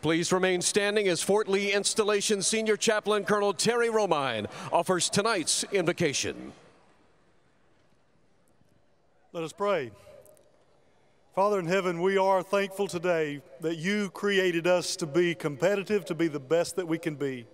Please remain standing as Fort Lee Installation Senior Chaplain Colonel Terry Romine offers tonight's invocation. Let us pray. Father in heaven, we are thankful today that you created us to be competitive, to be the best that we can be.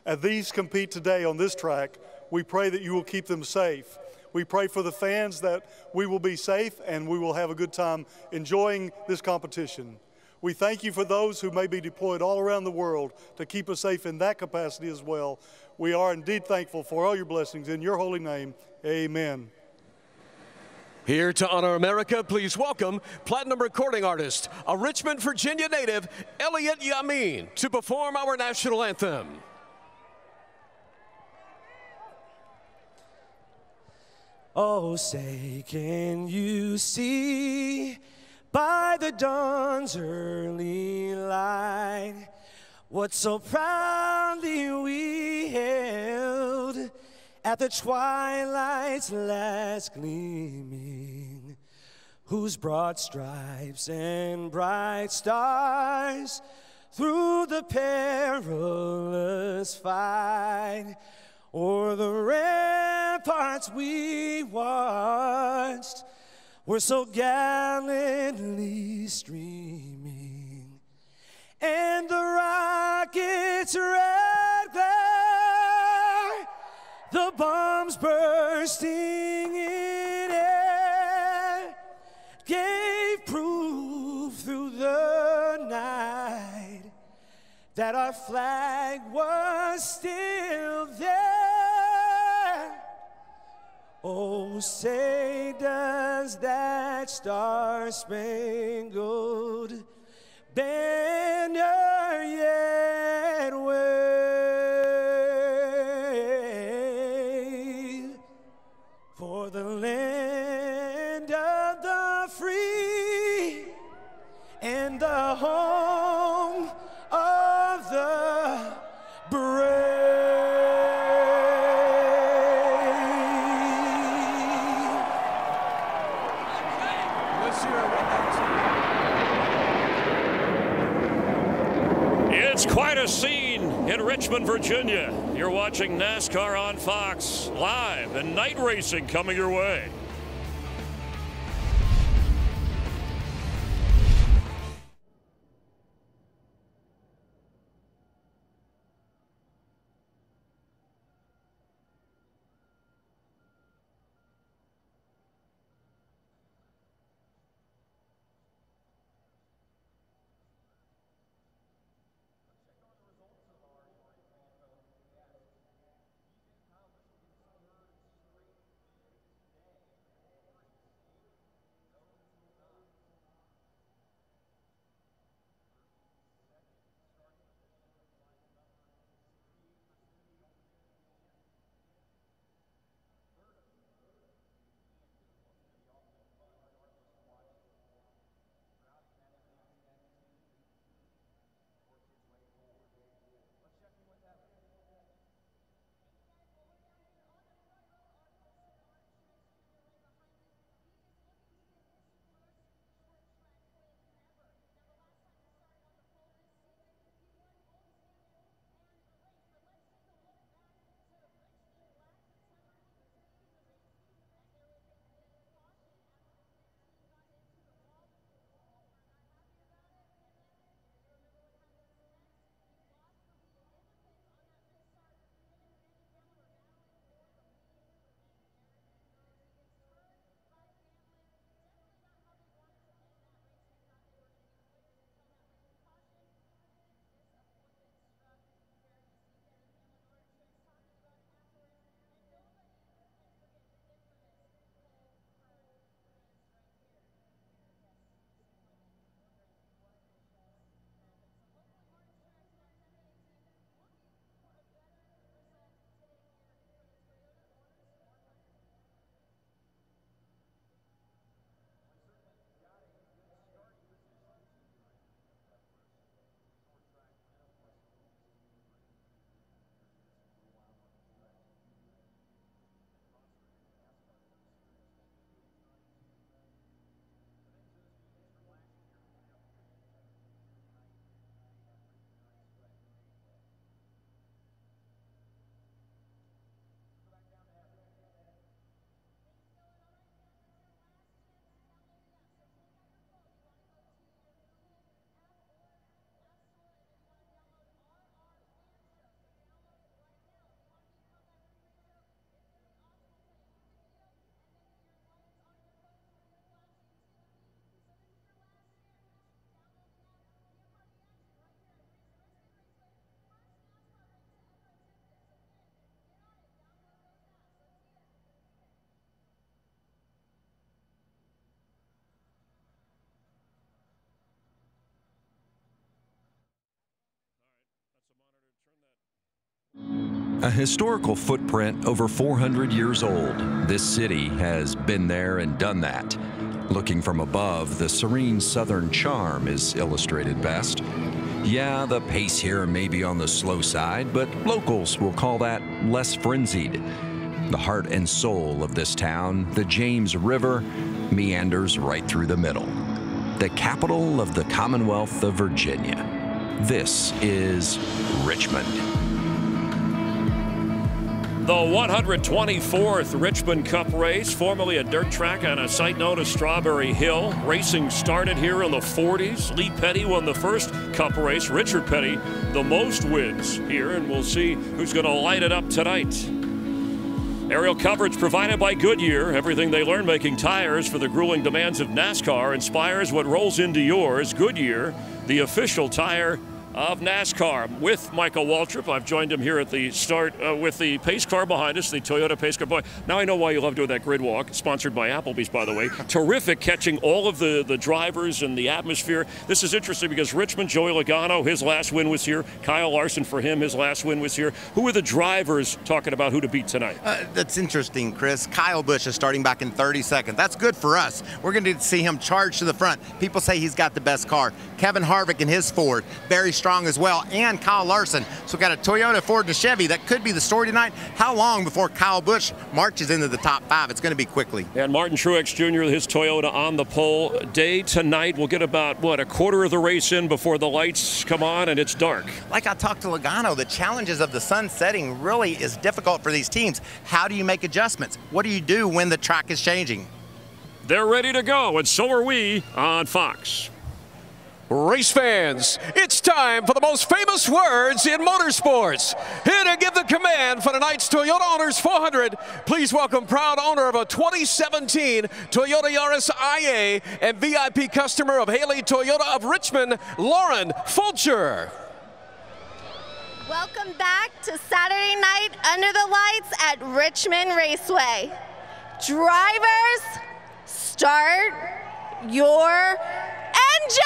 As these compete today on this track, we pray that you will keep them safe. We pray for the fans that we will be safe and we will have a good time enjoying this competition. We thank you for those who may be deployed all around the world to keep us safe in that capacity as well. We are indeed thankful for all your blessings. In your holy name, amen. Here to honor America, please welcome platinum recording artist, a Richmond, Virginia native, Elliott to perform our national anthem. Oh, say, can you see by the dawn's early light what so proudly we hailed at the twilight's last gleaming, whose broad stripes and bright stars through the perilous fight o'er the ramparts we watched were so gallantly streaming, and the rocket's red glare, the bombs bursting in air, gave proof through the night that our flag was still there. Oh, say does that star-spangled banner yet wave for the land of the free and the home of the brave. It's quite a scene in Richmond, Virginia. You're watching NASCAR on Fox live and night racing coming your way. A historical footprint over 400 years old, this city has been there and done that. Looking from above, the serene southern charm is illustrated best. Yeah, the pace here may be on the slow side, but locals will call that less frenzied. The heart and soul of this town, the James River, meanders right through the middle. The capital of the Commonwealth of Virginia. This is Richmond. The 124th Richmond Cup race, formerly a dirt track on a site known as Strawberry Hill. Racing started here in the 40s. Lee Petty won the first Cup race. Richard Petty, the most wins here, and we'll see who's going to light it up tonight. Aerial coverage provided by Goodyear. Everything they learned making tires for the grueling demands of NASCAR inspires what rolls into yours. Goodyear, the official tire of NASCAR. With Michael Waltrip, I've joined him here at the start with the pace car behind us, the Toyota pace car. Boy, now I know why you love doing that grid walk, sponsored by Applebee's, by the way. Terrific catching all of the drivers and the atmosphere. This is interesting because Richmond, Joey Logano, his last win was here. Kyle Larson, for him, his last win was here. Who are the drivers talking about who to beat tonight? That's interesting, Chris. Kyle Busch is starting back in 30 seconds. That's good for us. We're going to see him charge to the front. People say he's got the best car. Kevin Harvick in his Ford, very strong as well, and Kyle Larson. So we've got a Toyota, Ford, and a Chevy. That could be the story tonight. How long before Kyle Busch marches into the top 5? It's going to be quickly. And Martin Truex Jr., his Toyota on the pole. Day tonight, we'll get about, what, a quarter of the race in before the lights come on and it's dark. Like I talked to Logano, the challenges of the sun setting really is difficult for these teams. How do you make adjustments? What do you do when the track is changing? They're ready to go, and so are we on Fox. Race fans, it's time for the most famous words in motorsports. Here to give the command for tonight's Toyota Owners 400, please welcome proud owner of a 2017 Toyota Yaris IA and VIP customer of Haley Toyota of Richmond, Lauren Fulcher. Welcome back to Saturday night under the lights at Richmond Raceway. Drivers, start your engines!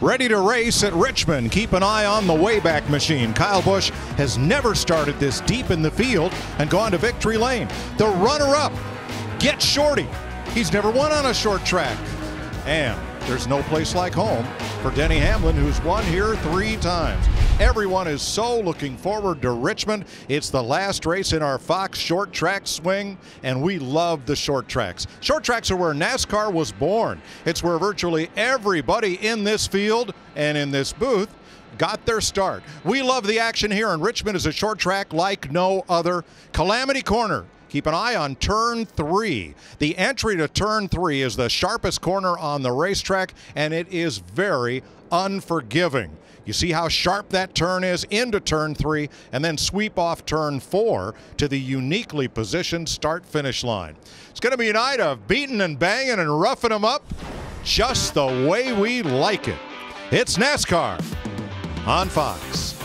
Ready to race at Richmond. Keep an eye on the Wayback Machine. Kyle Busch has never started this deep in the field and gone to victory lane. The runner-up, Get Shorty. He's never won on a short track. And there's no place like home for Denny Hamlin, who's won here 3 times. Everyone is so looking forward to Richmond. It's the last race in our Fox short track swing, and we love the short tracks. Short tracks are where NASCAR was born. It's where virtually everybody in this field and in this booth got their start. We love the action here, and Richmond is a short track like no other. Calamity Corner. Keep an eye on turn 3. The entry to turn 3 is the sharpest corner on the racetrack, and it is very unforgiving. You see how sharp that turn is into turn 3, and then sweep off turn 4 to the uniquely positioned start-finish line. It's going to be a night of beating and banging and roughing them up just the way we like it. It's NASCAR on Fox.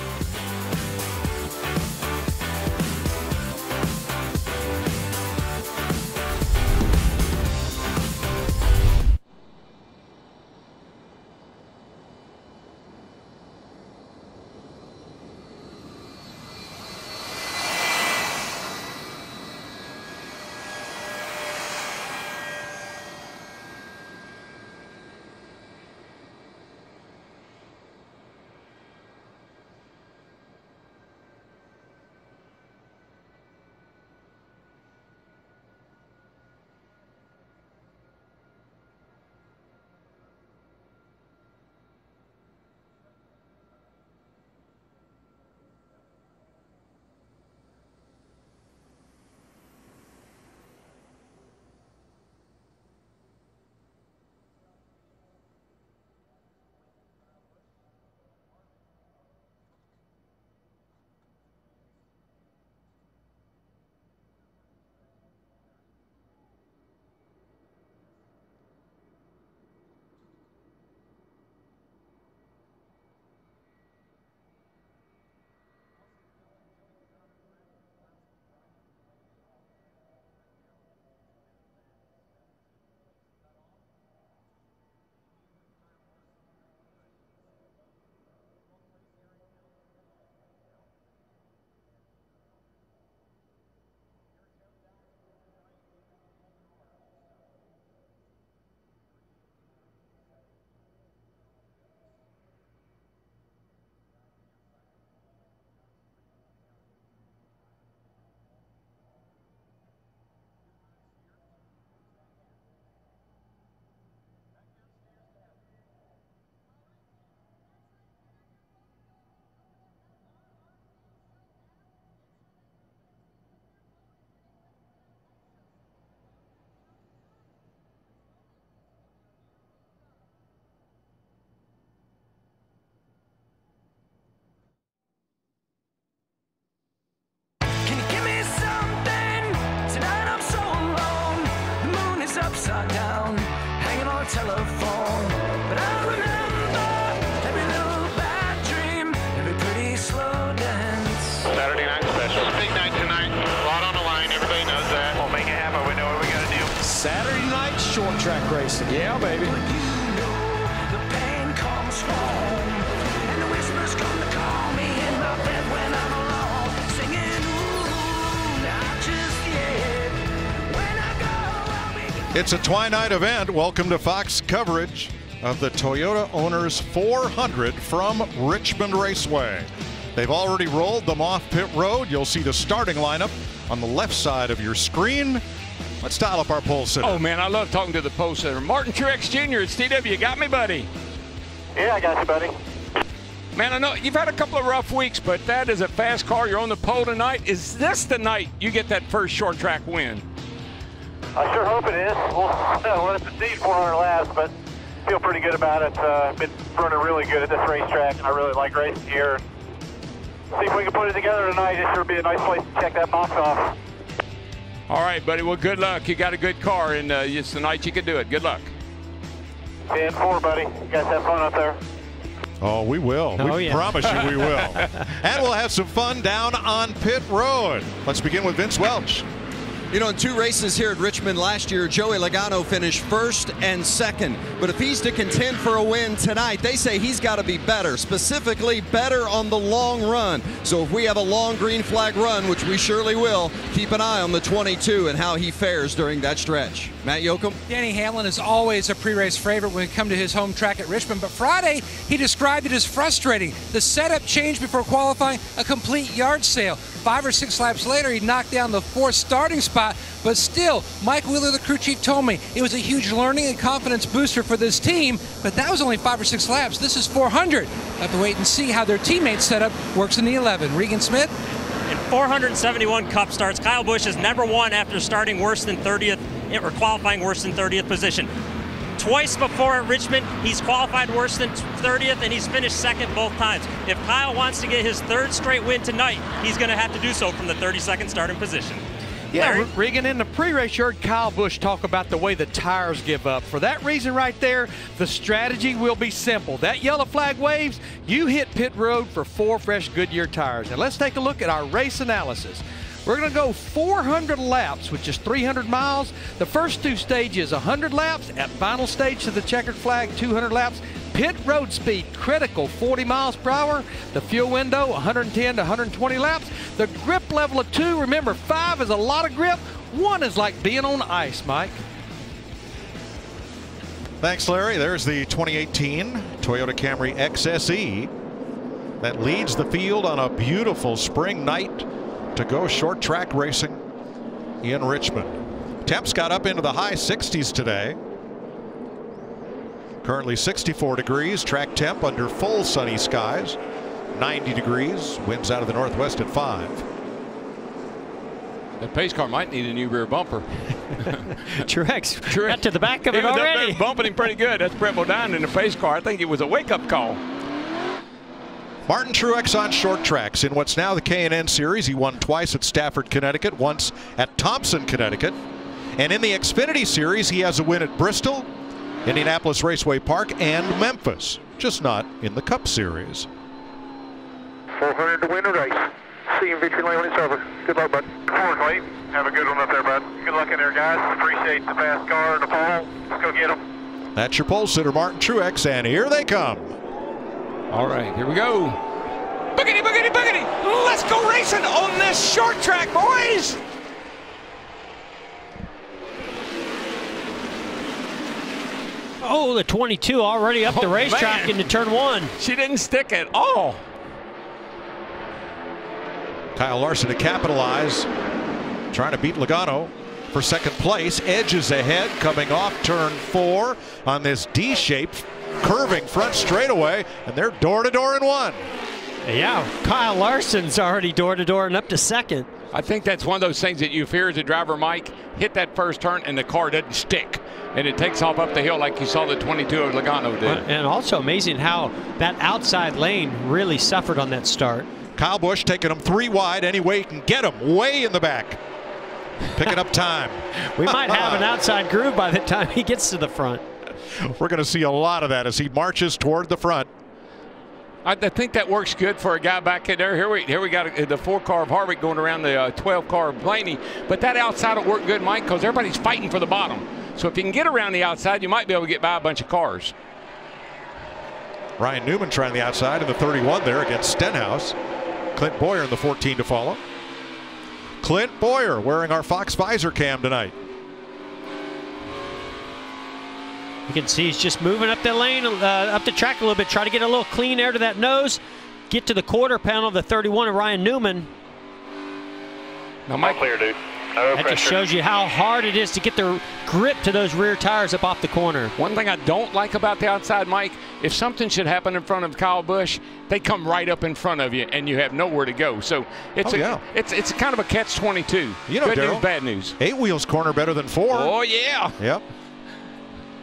Truex. Yeah, baby. It's a twilight event. Welcome to Fox coverage of the Toyota Owners 400 from Richmond Raceway. They've already rolled them off pit road. You'll see the starting lineup on the left side of your screen. Let's dial up our pole sitter. Oh, man, I love talking to the pole sitter. Martin Truex Jr. at TW. You got me, buddy? Yeah, I got you, buddy. Man, I know you've had a couple of rough weeks, but that is a fast car. You're on the pole tonight. Is this the night you get that first short track win? I sure hope it is. We'll have to see 400 laps, but feel pretty good about it. Been running really good at this racetrack, and I really like racing here. See if we can put it together tonight. It sure be a nice place to check that box off. All right, buddy. Well, good luck. You got a good car, and it's the night you can do it. Good luck. 10-4, buddy. You guys have fun up there. Oh, we will. We promise you we will. And we'll have some fun down on pit road. Let's begin with Vince Welch. You know, in 2 races here at Richmond last year, Joey Logano finished first and second. But if he's to contend for a win tonight, they say he's got to be better, specifically better on the long run. So if we have a long green flag run, which we surely will, keep an eye on the 22 and how he fares during that stretch. Matt Yoakum? Denny Hamlin is always a pre-race favorite when we come to his home track at Richmond, but Friday he described it as frustrating. The setup changed before qualifying, a complete yard sale. 5 or 6 laps later, he knocked down the 4th starting spot, but still, Mike Wheeler, the crew chief, told me it was a huge learning and confidence booster for this team, but that was only 5 or 6 laps. This is 400. We'll have to wait and see how their teammates setup works in the 11. Regan Smith? In 471 Cup starts, Kyle Busch has never won after starting worse than 30th, or qualifying worse than 30th position. Twice before at Richmond, he's qualified worse than 30th, and he's finished second both times. If Kyle wants to get his 3rd straight win tonight, he's going to have to do so from the 32nd starting position. Yeah, Regan, in the pre-race, you heard Kyle Busch talk about the way the tires give up. For that reason right there, the strategy will be simple. That yellow flag waves, you hit pit road for 4 fresh Goodyear tires. Now let's take a look at our race analysis. We're going to go 400 laps, which is 300 miles. The first 2 stages, 100 laps. At final stage to the checkered flag, 200 laps. Pit road speed, critical, 40 miles per hour. The fuel window, 110 to 120 laps. The grip level of 2, remember, 5 is a lot of grip. 1 is like being on ice, Mike. Thanks, Larry. There's the 2018 Toyota Camry XSE that leads the field on a beautiful spring night to go short track racing in Richmond. Temps got up into the high 60s today. Currently 64 degrees, track temp under full sunny skies. 90 degrees, winds out of the northwest at 5. That pace car might need a new rear bumper. Truex got to the back of it already. Bumping him pretty good. That's Brett Bodine in the pace car. I think it was a wake-up call. Martin Truex on short tracks in what's now the K&N Series. He won twice at Stafford, Connecticut, once at Thompson, Connecticut. And in the Xfinity Series, he has a win at Bristol, Indianapolis Raceway Park, and Memphis, just not in the Cup Series. 400 to win the race. See you in victory lane when it's over. Good luck, bud. Forward, Clayton. Have a good one up there, bud. Good luck in there, guys. Appreciate the fast car and the pole. Let's go get them. That's your pole sitter, Martin Truex, and here they come. All right, here we go. Boogity, boogity, boogity. Let's go racing on this short track, boys. Oh, the 22 already up the racetrack into turn 1. She didn't stick at all. Kyle Larson to capitalize, trying to beat Logano for second place. Edges ahead, coming off turn 4 on this D-shaped curving front straightaway, and they're door-to-door in 1. Yeah, Kyle Larson's already door-to-door and up to second. I think that's one of those things that you fear as a driver, Mike. Hit that first turn and the car doesn't stick, and it takes off up the hill like you saw the 22 of Logano did. And also amazing how that outside lane really suffered on that start. Kyle Busch taking him 3 wide any way he can get him, way in the back. Picking up time. We might have an outside groove by the time he gets to the front. We're going to see a lot of that as he marches toward the front. I think that works good for a guy back in there. Here we got the 4 car of Harvick going around the 12 car of Blaney. But that outside will work good, Mike, because everybody's fighting for the bottom. So if you can get around the outside, you might be able to get by a bunch of cars. Ryan Newman trying the outside in the 31 there against Stenhouse. Clint Boyer in the 14 to follow. Clint Boyer wearing our Fox visor cam tonight. You can see he's just moving up the lane, up the track a little bit, try to get a little clean air to that nose, get to the quarter panel of the 31 of Ryan Newman. Now, Mike, clear, dude. That just shows you how hard it is to get the grip to those rear tires up off the corner. One thing I don't like about the outside, Mike, if something should happen in front of Kyle Busch, they come right up in front of you and you have nowhere to go. So it's it's kind of a catch-22. You know, good Darryl, news, bad news. 8 wheels corner better than 4. Oh, yeah. Yep.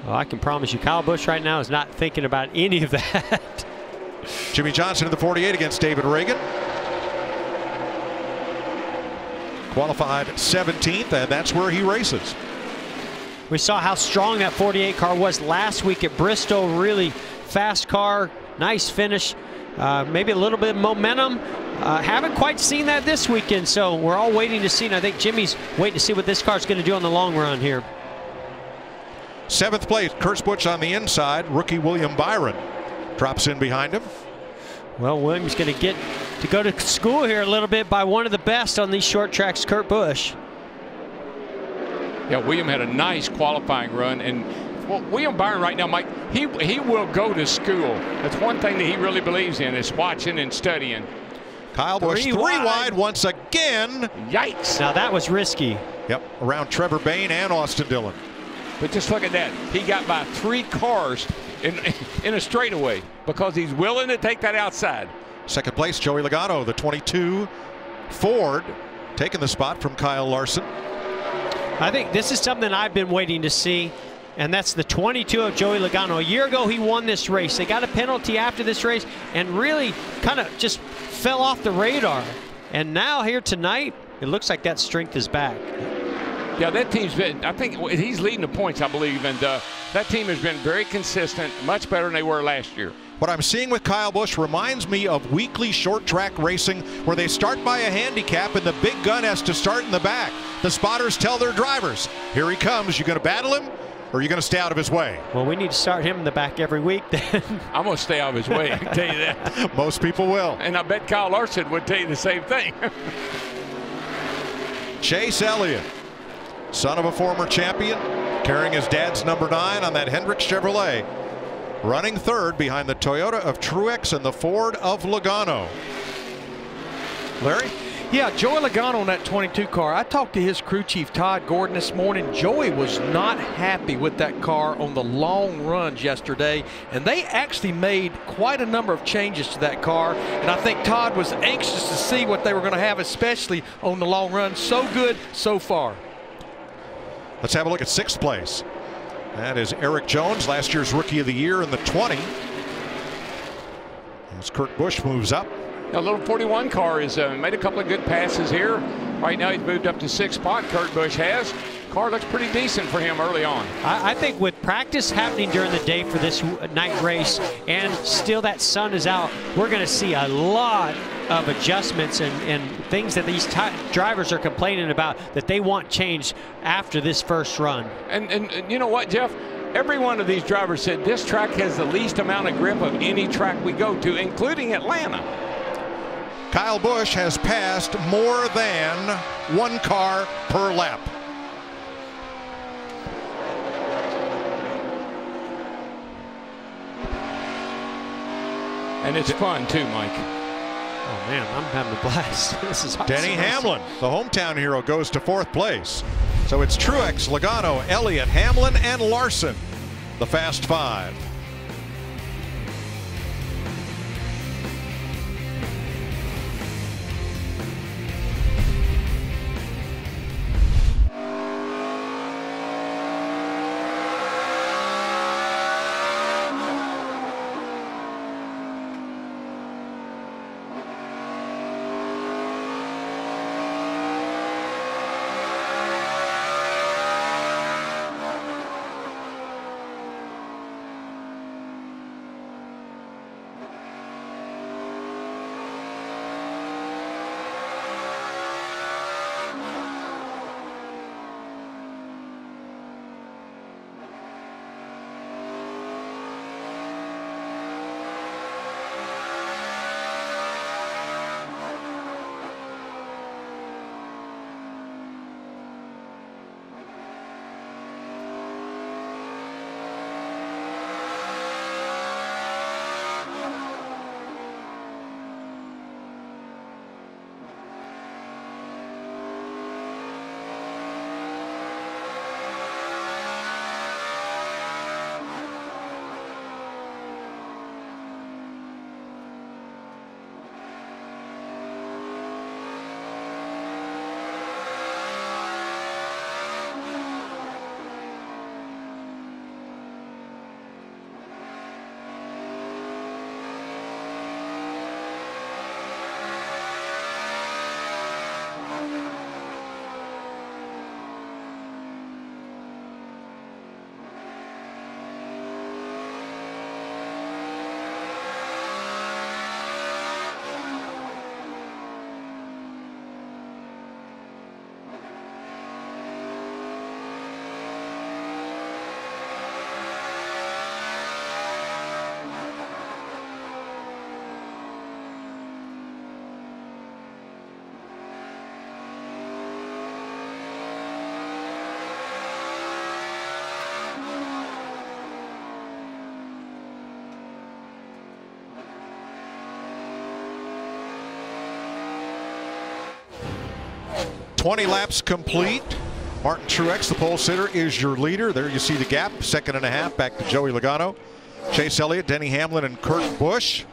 Well, I can promise you Kyle Busch right now is not thinking about any of that. Jimmie Johnson in the 48 against David Reagan. Qualified 17th, and that's where he races. We saw how strong that 48 car was last week at Bristol. Really fast car, nice finish, maybe a little bit of momentum. Haven't quite seen that this weekend, so we're all waiting to see. And I think Jimmy's waiting to see what this car's going to do on the long run here. 7th place, Kurt Busch on the inside. Rookie William Byron drops in behind him. Well, William's going to get to go to school here a little bit by one of the best on these short tracks, Kurt Busch. Yeah, William had a nice qualifying run, and well, William Byron right now, Mike, he will go to school. That's one thing that he really believes in, is watching and studying. Kyle Busch three wide once again. Yikes. Now that was risky. Yep, around Trevor Bayne and Austin Dillon. But just look at that. He got by 3 cars in a straightaway because he's willing to take that outside. 2nd place, Joey Logano, the 22 Ford, taking the spot from Kyle Larson. I think this is something I've been waiting to see, and that's the 22 of Joey Logano. A year ago, he won this race. They got a penalty after this race and really kind of just fell off the radar. And now here tonight, it looks like that strength is back. Yeah, that team's been, I think he's leading the points, I believe, and that team has been very consistent, much better than they were last year. What I'm seeing with Kyle Busch reminds me of weekly short track racing where they start by a handicap and the big gun has to start in the back. The spotters tell their drivers, here he comes, you going to battle him or are you going to stay out of his way? Well, we need to start him in the back every week then. I'm going to stay out of his way, I can tell you that. Most people will. And I bet Kyle Larson would tell you the same thing. Chase Elliott, son of a former champion, carrying his dad's number 9 on that Hendricks Chevrolet. Running 3rd behind the Toyota of Truex and the Ford of Logano. Larry? Yeah, Joey Logano on that 22 car. I talked to his crew chief, Todd Gordon, this morning. Joey was not happy with that car on the long runs yesterday, and they actually made quite a number of changes to that car, and I think Todd was anxious to see what they were going to have, especially on the long run. So good so far. Let's have a look at 6th place. That is Erik Jones, last year's Rookie of the Year in the 20. As Kurt Busch moves up. The little 41 car has made a couple of good passes here. Right now he's moved up to 6th spot, Kurt Busch has. Car looks pretty decent for him early on. I think with practice happening during the day for this night race and still that sun is out, we're going to see a lot of adjustments and things that these drivers are complaining about that they want changed after this first run. And you know what, Jeff? Every one of these drivers said this track has the least amount of grip of any track we go to, including Atlanta. Kyle Busch has passed more than 1 car per lap. And it's fun too, Mike. Oh man, I'm having a blast. This is awesome. Denny Hamlin, the hometown hero, goes to 4th place. So it's Truex, Logano, Elliott, Hamlin, and Larson, the Fast 5. 20 laps complete. Martin Truex, the pole sitter, is your leader. There you see the gap, 2.5 back to Joey Logano. Chase Elliott, Denny Hamlin, and Kurt Busch.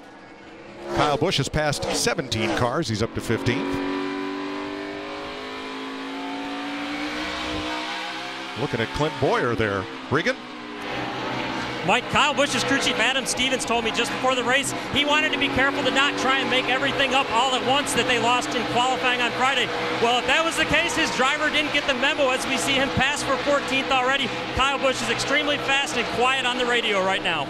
Kyle Busch has passed 17 cars. He's up to 15th. Looking at Clint Boyer there. Regan? Mike, Kyle Busch's crew chief Adam Stevens told me just before the race he wanted to be careful to not try and make everything up all at once that they lost in qualifying on Friday. Well, if that was the case, his driver didn't get the memo as we see him pass for 14th already. Kyle Busch is extremely fast and quiet on the radio right now.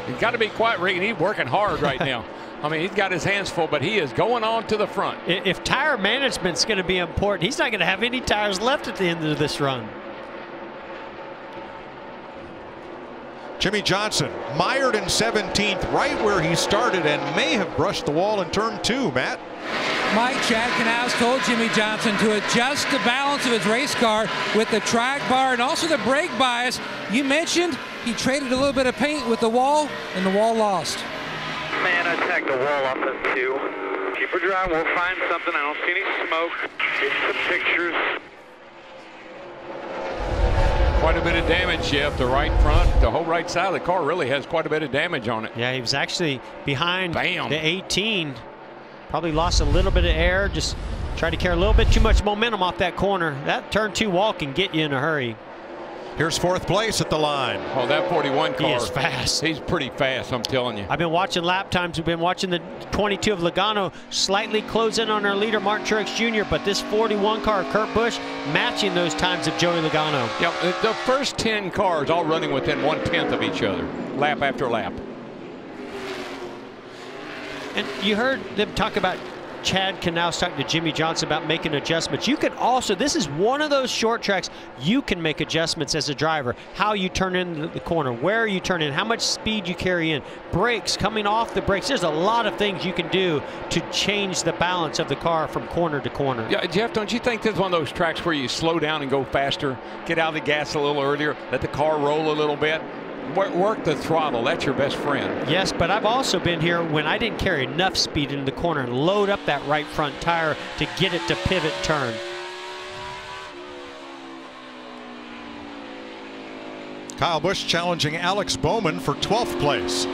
He's got to be quiet, Regan. He's working hard right now. I mean, he's got his hands full, but he is going on to the front. If tire management's going to be important, he's not going to have any tires left at the end of this run. Jimmie Johnson mired in 17th, right where he started, and may have brushed the wall in turn 2, Matt. Mike, Chad Knaus told Jimmie Johnson to adjust the balance of his race car with the track bar and also the brake bias. You mentioned he traded a little bit of paint with the wall, and the wall lost. Man, I tagged the wall off at 2. Keep her dry, we'll find something. I don't see any smoke. Get some pictures. Quite a bit of damage, Jeff. The right front, the whole right side of the car really has quite a bit of damage on it. Yeah, he was actually behind Bam. the 18. Probably lost a little bit of air, just tried to carry a little bit too much momentum off that corner. That turn 2 wall can get you in a hurry. Here's 4th place at the line. Oh, that 41 car. He is fast. He's pretty fast, I'm telling you. I've been watching lap times. We've been watching the 22 of Logano slightly close in on our leader, Martin Truex Jr., but this 41 car, Kurt Busch, matching those times of Joey Logano. Yeah, the first 10 cars all running within 1/10 of each other, lap after lap. And you heard them talk about Chad Knaus talking to Jimmie Johnson about making adjustments. You can also, this is one of those short tracks, you can make adjustments as a driver. How you turn in the corner, where you turn in, how much speed you carry in, brakes, coming off the brakes. There's a lot of things you can do to change the balance of the car from corner to corner. Yeah, Jeff, don't you think this is one of those tracks where you slow down and go faster, get out of the gas a little earlier, let the car roll a little bit? Work the throttle. That's your best friend. Yes, but I've also been here when I didn't carry enough speed in the corner and load up that right front tire to get it to pivot turn. Kyle Busch challenging Alex Bowman for 12th place.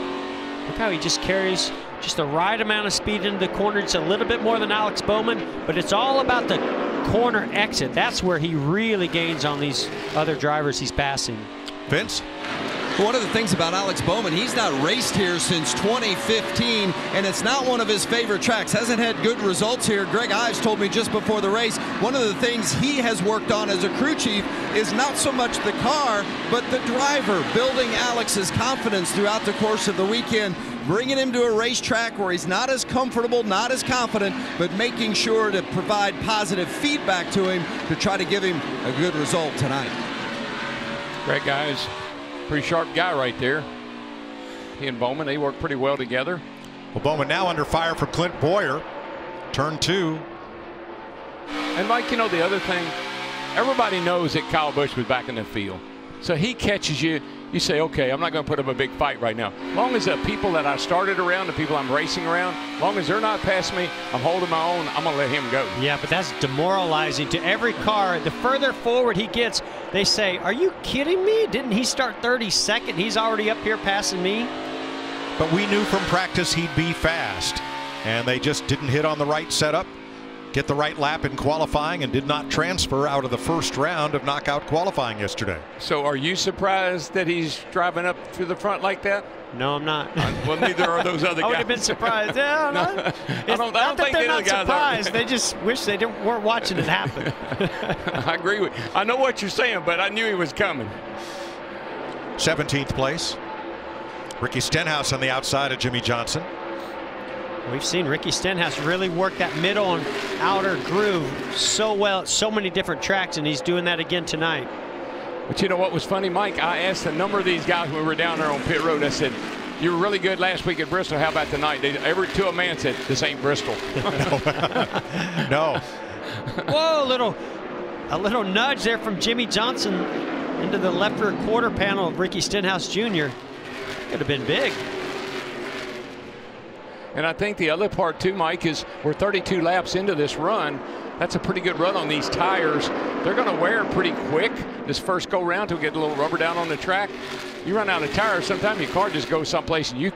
Look how he just carries just the right amount of speed into the corner. It's a little bit more than Alex Bowman, but it's all about the corner exit. That's where he really gains on these other drivers he's passing. Vince? One of the things about Alex Bowman, he's not raced here since 2015, and it's not one of his favorite tracks. Hasn't had good results here. Greg Ives told me just before the race, one of the things he has worked on as a crew chief is not so much the car, but the driver, building Alex's confidence throughout the course of the weekend, bringing him to a racetrack where he's not as comfortable, not as confident, but making sure to provide positive feedback to him to try to give him a good result tonight. Greg Ives. Pretty sharp guy right there. He and Bowman, they work pretty well together. Well, Bowman now under fire for Clint Boyer. Turn 2. And Mike, you know the other thing, everybody knows that Kyle Busch was back in the field. So he catches you, you say, okay, I'm not going to put up a big fight right now. As long as the people that I started around, the people I'm racing around, as long as they're not past me, I'm holding my own, I'm going to let him go. Yeah, but that's demoralizing to every car. The further forward he gets, they say, are you kidding me? Didn't he start 32nd? He's already up here passing me. But we knew from practice he'd be fast, and they just didn't hit on the right setup, get the right lap in qualifying, and did not transfer out of the first round of knockout qualifying yesterday. So are you surprised that he's driving up to the front like that? No, I'm not. Well, neither are those other guys. I would have been surprised. Yeah, I don't think they're the other not guys surprised. are. They just wish they weren't watching it happen. I agree with you. I know what you're saying, but I knew he was coming. 17th place. Ricky Stenhouse on the outside of Jimmie Johnson. We've seen Ricky Stenhouse really work that middle and outer groove so well at so many different tracks, and he's doing that again tonight. But you know what was funny, Mike? I asked a number of these guys when we were down there on pit road. I said, you were really good last week at Bristol. How about tonight? Every to a man said, this ain't Bristol. No. Whoa, a little nudge there from Jimmie Johnson into the left rear quarter panel of Ricky Stenhouse Jr. Could have been big. And I think the other part too, Mike, is we're 32 laps into this run. That's a pretty good run on these tires. They're going to wear pretty quick this first go round to get a little rubber down on the track. You run out of tires, sometimes your car just goes someplace and you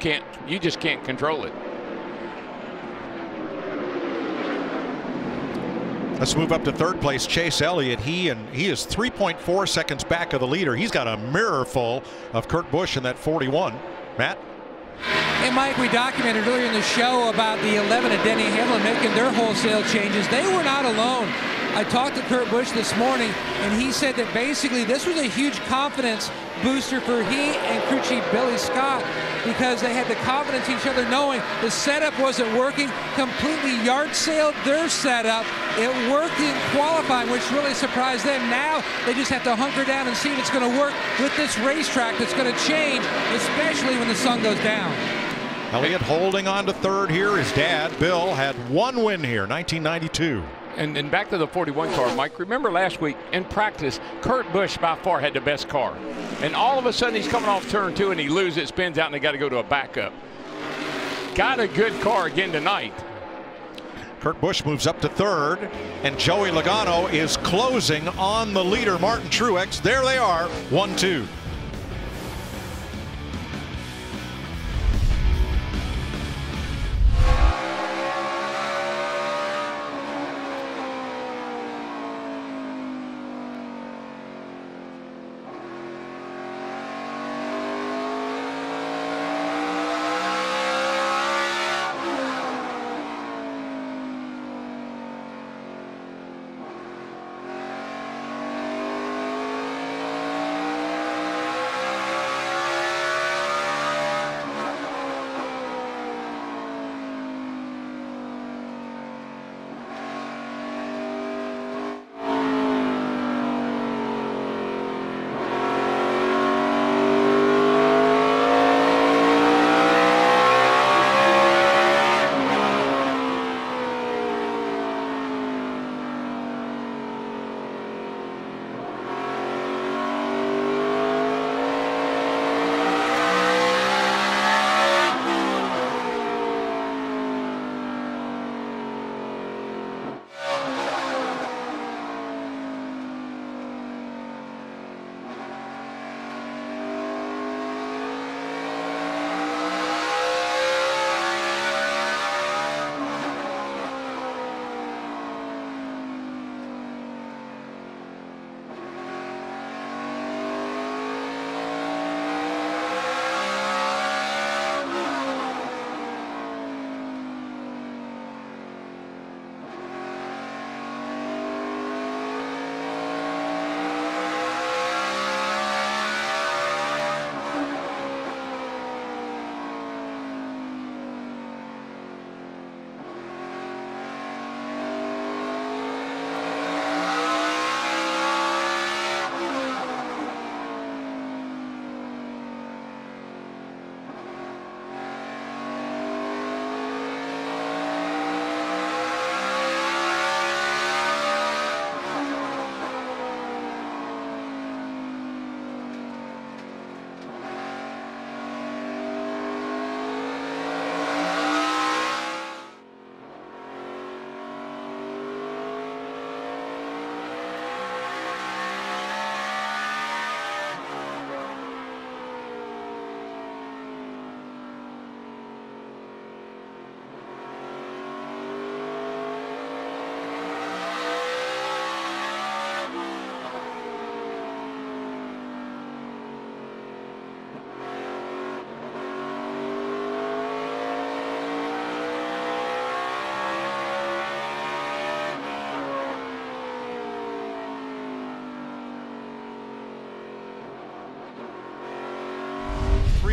just can't control it. Let's move up to third place. Chase Elliott. He is 3.4 seconds back of the leader. He's got a mirror full of Kurt Busch in that 41. Matt? Hey, Mike, we documented earlier in the show about the 11 of Denny Hamlin making their wholesale changes. They were not alone. I talked to Kurt Busch this morning, and he said that basically this was a huge confidence booster for he and crew chief Billy Scott, because they had the confidence in each other, knowing the setup wasn't working. Completely yard sailed their setup. It worked in qualifying, which really surprised them. Now they just have to hunker down and see if it's going to work with this racetrack that's going to change, especially when the sun goes down. Elliott holding on to third here. His dad, Bill, had one win here, 1992. And back to the 41 car, Mike, remember last week in practice, Kurt Busch by far had the best car. And all of a sudden he's coming off turn 2 and he loses, spins out, and they got to go to a backup. Got a good car again tonight. Kurt Busch moves up to third, and Joey Logano is closing on the leader, Martin Truex. There they are, 1-2.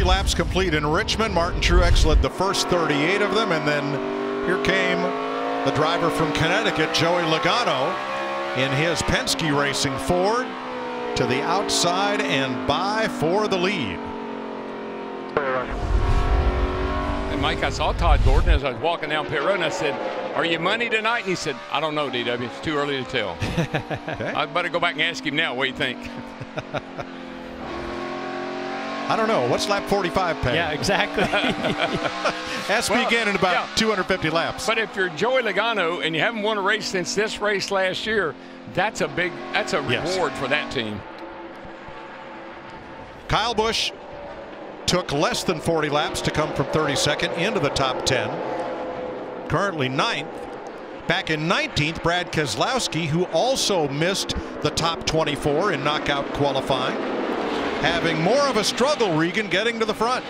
Laps complete in Richmond. Martin Truex led the first 38 of them, and then here came the driver from Connecticut, Joey Logano, in his Penske Racing Ford to the outside and by for the lead. And Mike, I saw Todd Gordon as I was walking down pit road, and I said, "Are you money tonight?" And he said, "I don't know, DW. It's too early to tell." Okay. I better go back and ask him now. What do you think? I don't know. What's lap 45 pay? Yeah, exactly. Has to begin in about 250 laps. But if you're Joey Logano and you haven't won a race since this race last year, that's a reward for that team. Kyle Busch took less than 40 laps to come from 32nd into the top 10. Currently 9th. Back in 19th, Brad Keselowski, who also missed the top 24 in knockout qualifying. Having more of a struggle, Regan, getting to the front.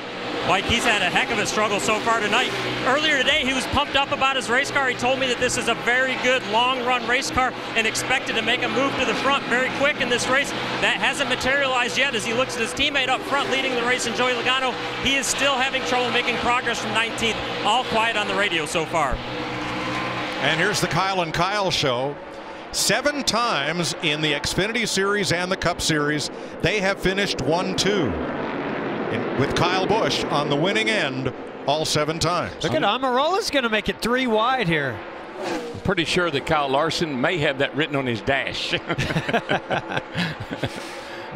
Mike, he's had a heck of a struggle so far tonight. Earlier today, he was pumped up about his race car. He told me that this is a very good long-run race car and expected to make a move to the front very quick in this race. That hasn't materialized yet as he looks at his teammate up front leading the race, and Joey Logano. He is still having trouble making progress from 19th. All quiet on the radio so far. And here's the Kyle and Kyle show. 7 times in the Xfinity Series and the Cup Series, they have finished 1-2. With Kyle Busch on the winning end all 7 times. Look at Almirola's going to make it 3 wide here. I'm pretty sure that Kyle Larson may have that written on his dash.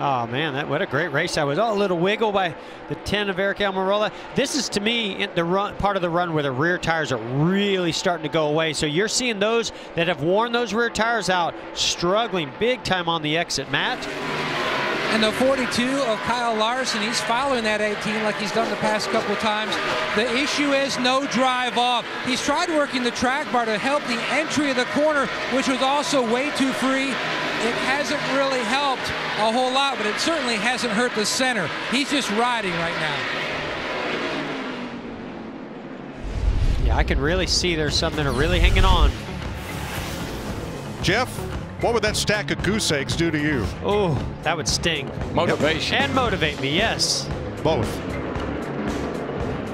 Oh man, what a great race that was. Oh, a little wiggle by the 10 of Erik Almirola. This is, to me, the run, part of the run where the rear tires are really starting to go away. So you're seeing those that have worn those rear tires out struggling big time on the exit. Matt? And the 42 of Kyle Larson, he's following that 18 like he's done the past couple of times. The issue is no drive off. He's tried working the track bar to help the entry of the corner, which was also way too free. It hasn't really helped a whole lot, but it certainly hasn't hurt the center. He's just riding right now. Yeah, I can really see there's some that are really hanging on. Jeff, what would that stack of goose eggs do to you? Oh, that would sting. Motivation. And motivate me, yes. Both.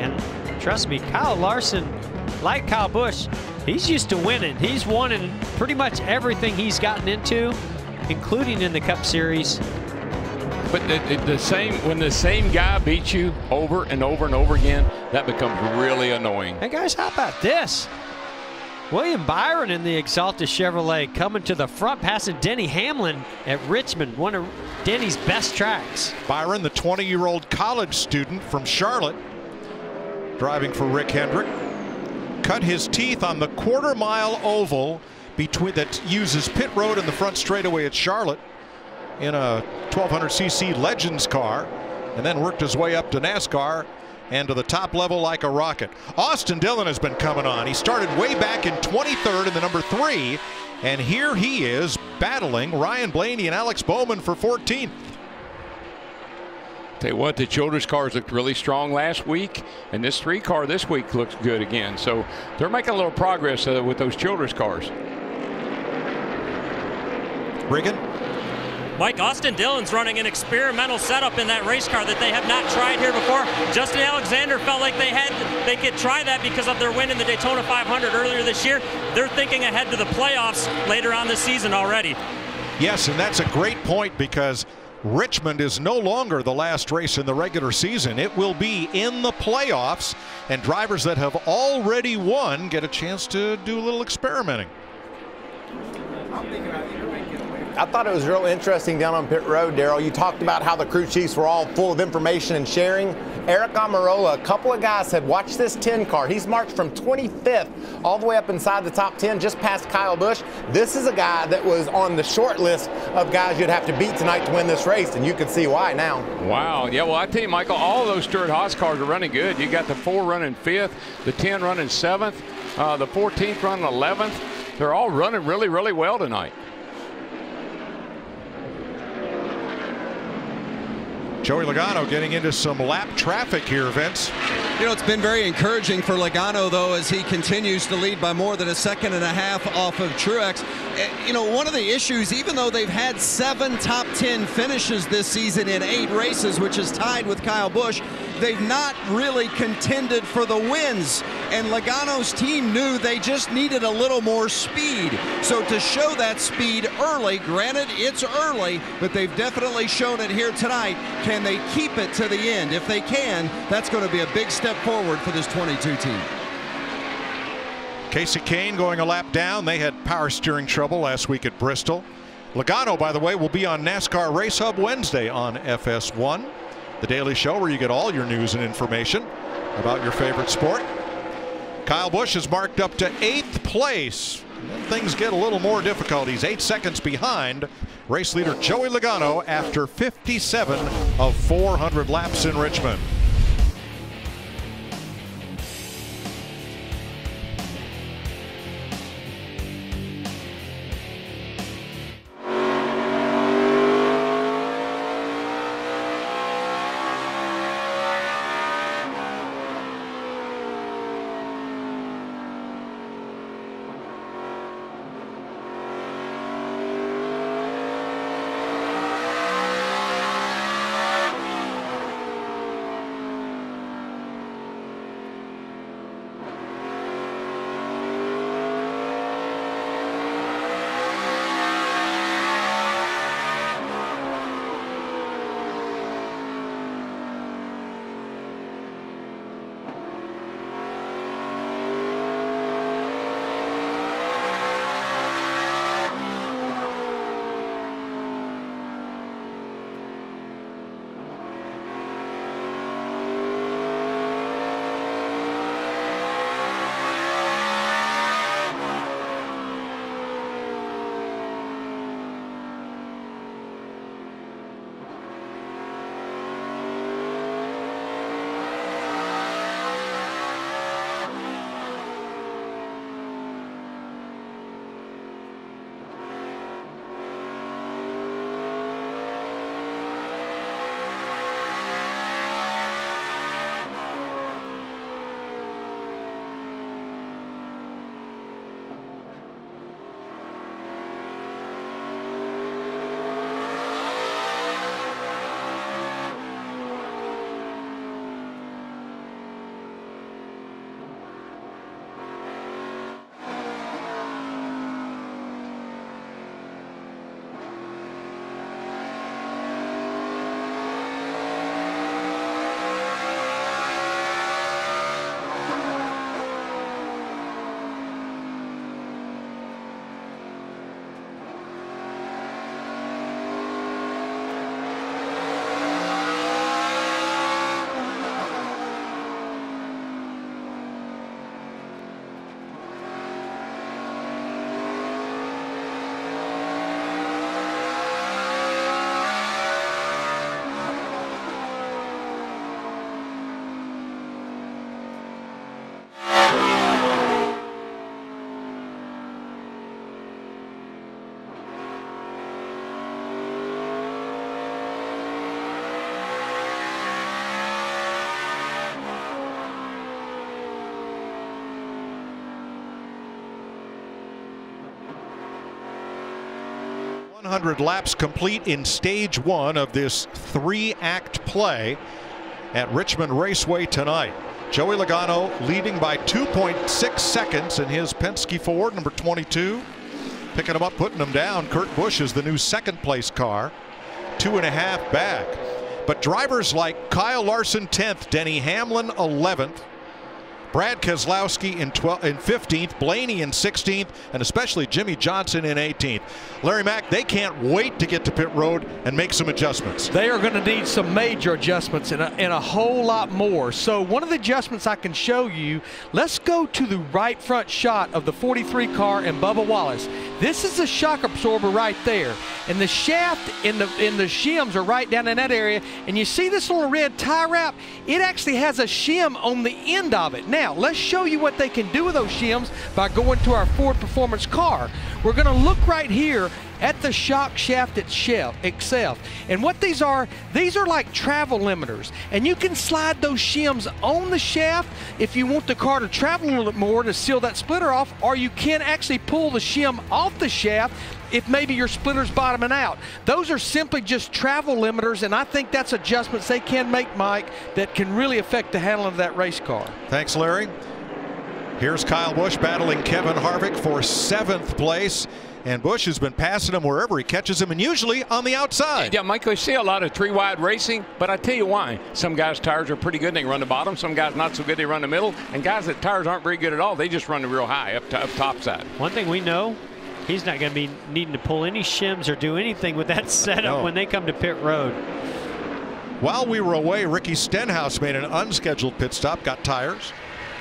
And trust me, Kyle Larson, like Kyle Busch, he's used to winning. He's won in pretty much everything he's gotten into, including in the Cup Series. But when the same guy beats you over and over and over again, that becomes really annoying. Hey guys, how about this? William Byron in the Exalta Chevrolet coming to the front, passing Denny Hamlin at Richmond, one of Denny's best tracks. Byron, the 20-year-old college student from Charlotte, driving for Rick Hendrick, cut his teeth on the quarter-mile oval that uses pit road and the front straightaway at Charlotte in a 1200cc Legends car, and then worked his way up to NASCAR and to the top level like a rocket. Austin Dillon has been coming on. He started way back in 23rd in the number 3, and here he is battling Ryan Blaney and Alex Bowman for 14th. Tell you what, the Childress cars looked really strong last week, and this 3 car this week looks good again. So they're making a little progress with those Childress cars. Regan? Mike, Austin Dillon's running an experimental setup in that race car that they have not tried here before. Justin Alexander felt like they could try that because of their win in the Daytona 500 earlier this year. They're thinking ahead to the playoffs later on this season already. Yes, and that's a great point because Richmond is no longer the last race in the regular season. It will be in the playoffs, and drivers that have already won get a chance to do a little experimenting. I thought it was real interesting down on pit road, Darrell. You talked about how the crew chiefs were all full of information and sharing. Erik Almirola, a couple of guys said, watch this 10 car. He's marched from 25th all the way up inside the top 10, just past Kyle Busch. This is a guy that was on the short list of guys you'd have to beat tonight to win this race, and you can see why now. Wow. Yeah, well, I tell you, Michael, all those Stewart Haas cars are running good. You got the 4 running 5th, the 10 running 7th, the 14th running 11th. They're all running really, really well tonight. Joey Logano getting into some lap traffic here, Vince. You know, it's been very encouraging for Logano, though, as he continues to lead by more than a second and a half off of Truex. You know, one of the issues, even though they've had 7 top 10 finishes this season in 8 races, which is tied with Kyle Busch, they've not really contended for the wins. And Logano's team knew they just needed a little more speed. So to show that speed early, granted it's early, but they've definitely shown it here tonight. Can they keep it to the end? If they can, that's going to be a big step forward for this 22 team. Casey Kane going a lap down. They had power steering trouble last week at Bristol. Logano, by the way, will be on NASCAR Race Hub Wednesday on FS1. the daily show where you get all your news and information about your favorite sport. Kyle Busch is marked up to 8th place. And then things get a little more difficult. He's 8 seconds behind race leader Joey Logano after 57 of 400 laps in Richmond. Laps complete in stage 1 of this 3-act play at Richmond Raceway tonight. Joey Logano leading by 2.6 seconds in his Penske Ford, number 22. Picking him up, putting him down. Kurt Busch is the new 2nd place car, 2.5 back. But drivers like Kyle Larson 10th, Denny Hamlin 11th, Brad Keselowski in 15th, Blaney in 16th, and especially Jimmie Johnson in 18th. Larry Mack, they can't wait to get to pit road and make some adjustments. They are going to need some major adjustments and a whole lot more. So one of the adjustments I can show you, let's go to the right front shot of the 43 car and Bubba Wallace. This is a shock absorber right there, and the shaft in the shims are right down in that area. And you see this little red tie wrap? It actually has a shim on the end of it. Now let's show you what they can do with those shims by going to our Ford Performance car. We're going to look right here at the shock shaft itself. And what these are like travel limiters. And you can slide those shims on the shaft if you want the car to travel a little bit more to seal that splitter off, or you can actually pull the shim off the shaft if maybe your splitter's bottoming out. Those are simply just travel limiters, and I think that's adjustments they can make, Mike, that can really affect the handling of that race car. Thanks, Larry. Here's Kyle Busch battling Kevin Harvick for 7th place. And Busch has been passing him wherever he catches him, and usually on the outside. Yeah, Michael, you see a lot of tree-wide racing, but I tell you why. Some guys' tires are pretty good, and they run the bottom. Some guys not so good, they run the middle. And guys that tires aren't very good at all, they just run the real high up top side. One thing we know, he's not going to be needing to pull any shims or do anything with that setup when they come to pit road. While we were away, Ricky Stenhouse made an unscheduled pit stop, got tires,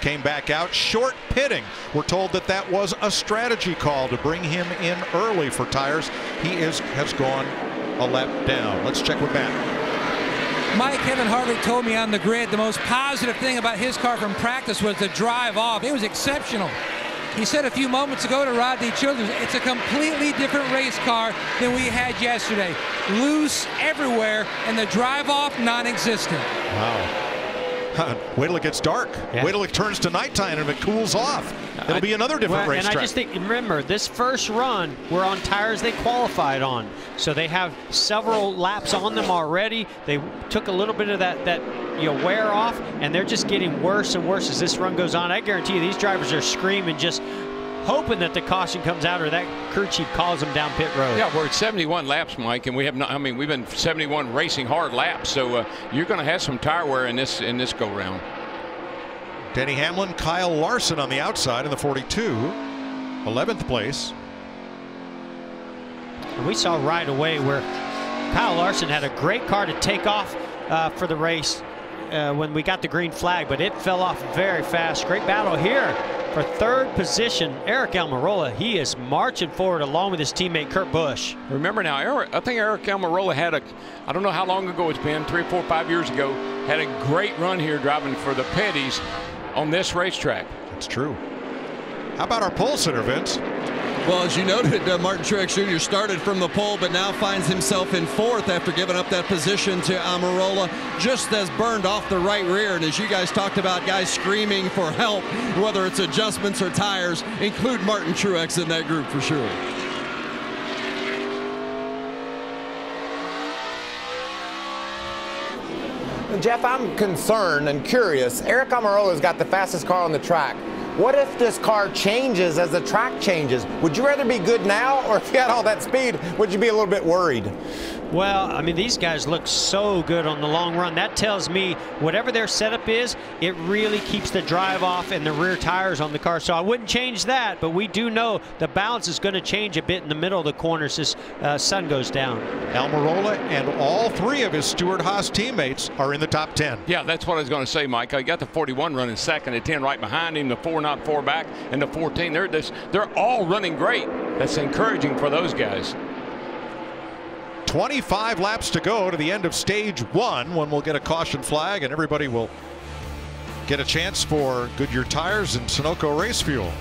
came back out, short pitting. We're told that that was a strategy call to bring him in early for tires. He has gone a lap down. Let's check with Matt. Mike, Kevin Harvick told me on the grid the most positive thing about his car from practice was the drive off. It was exceptional. He said a few moments ago to Rodney Childers, it's a completely different race car than we had yesterday. Loose everywhere, and the drive-off non-existent. Wow. Wait till it gets dark. Yeah. Wait till it turns to nighttime and if it cools off. It'll be another different racetrack. And I just think, remember, this first run, we're on tires they qualified on. So they have several laps on them already. They took a little bit of that wear off, and they're just getting worse and worse as this run goes on. I guarantee you these drivers are screaming, just hoping that the caution comes out or that crew chief calls them down pit road. Yeah, we're at 71 laps, Mike, and we have not, I mean, we've been 71 racing hard laps, so you're going to have some tire wear in this go round. Denny Hamlin, Kyle Larson on the outside in the 42, 11th place. And we saw right away where Kyle Larson had a great car to take off for the race when we got the green flag, but it fell off very fast. Great battle here for third position. Erik Almirola, he is marching forward along with his teammate Kurt Busch. Remember now, I think Erik Almirola had I don't know how long ago it's been, 3, 4, 5 years ago, had a great run here driving for the Penalties on this racetrack. That's true. How about our pole sitter, Vince? Well, as you noted, Martin Truex Jr. started from the pole, but now finds himself in 4th after giving up that position to Almirola, just as burned off the right rear. And as you guys talked about, guys screaming for help, whether it's adjustments or tires, include Martin Truex in that group for sure. Jeff, I'm concerned and curious. Erik Almirola's got the fastest car on the track. What if this car changes as the track changes? Would you rather be good now, or if you had all that speed, would you be a little bit worried? Well, I mean, these guys look so good on the long run. That tells me whatever their setup is, it really keeps the drive off and the rear tires on the car. So I wouldn't change that, but we do know the balance is going to change a bit in the middle of the corners as sun goes down. Almirola and all 3 of his Stewart Haas teammates are in the top 10. Yeah, that's what I was going to say, Mike. I got the 41 running second, the 10 right behind him, the 4 not 4 back, and the 14. They're all running great. That's encouraging for those guys. 25 laps to go to the end of stage 1, when we'll get a caution flag and everybody will get a chance for Goodyear tires and Sunoco race fuel.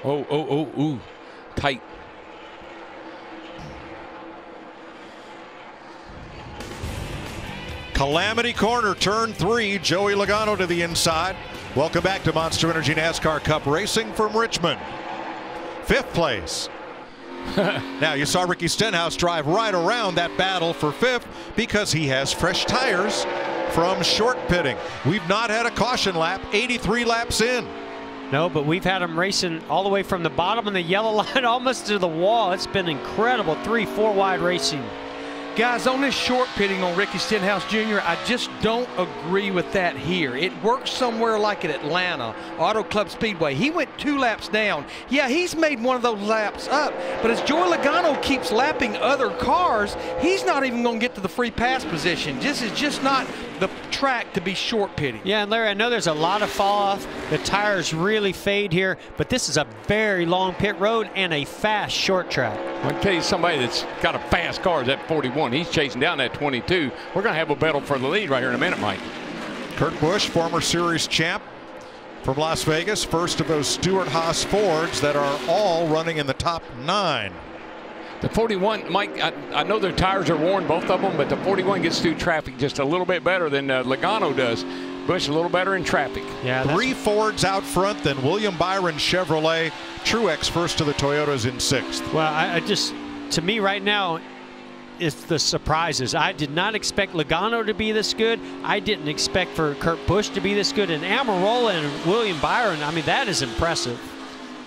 Ooh. Tight. Calamity corner, turn 3. Joey Logano to the inside. Welcome back to Monster Energy NASCAR Cup Racing from Richmond. 5th place. Now you saw Ricky Stenhouse drive right around that battle for 5th because he has fresh tires from short pitting. We've not had a caution lap, 83 laps in. No, but we've had him racing all the way from the bottom of the yellow line almost to the wall. It's been incredible. 3-4 wide racing. Guys, on this short pitting on Ricky Stenhouse Jr., I just don't agree with that here. It works somewhere like at Atlanta, Auto Club Speedway. He went 2 laps down. Yeah, he's made one of those laps up, but as Joey Logano keeps lapping other cars, he's not even going to get to the free pass position. This is just not the track to be short pitting. Yeah, and Larry, I know there's a lot of fall off. The tires really fade here, but this is a very long pit road and a fast short track. I can tell you somebody that's got a fast car is at 41. He's chasing down that 22. We're going to have a battle for the lead right here in a minute, Mike. Kurt Busch, former series champ from Las Vegas, first of those Stewart Haas Fords that are all running in the top 9. The 41, Mike, I know their tires are worn, both of them, but the 41 gets through traffic just a little bit better than Logano does. Busch a little better in traffic. Yeah, 3 Fords out front, then William Byron Chevrolet. Truex first to the Toyotas in 6th. Well, I just, to me right now, it's the surprises. I did not expect Logano to be this good. I didn't expect for Kurt Busch to be this good. And Almirola and William Byron, I mean, that is impressive.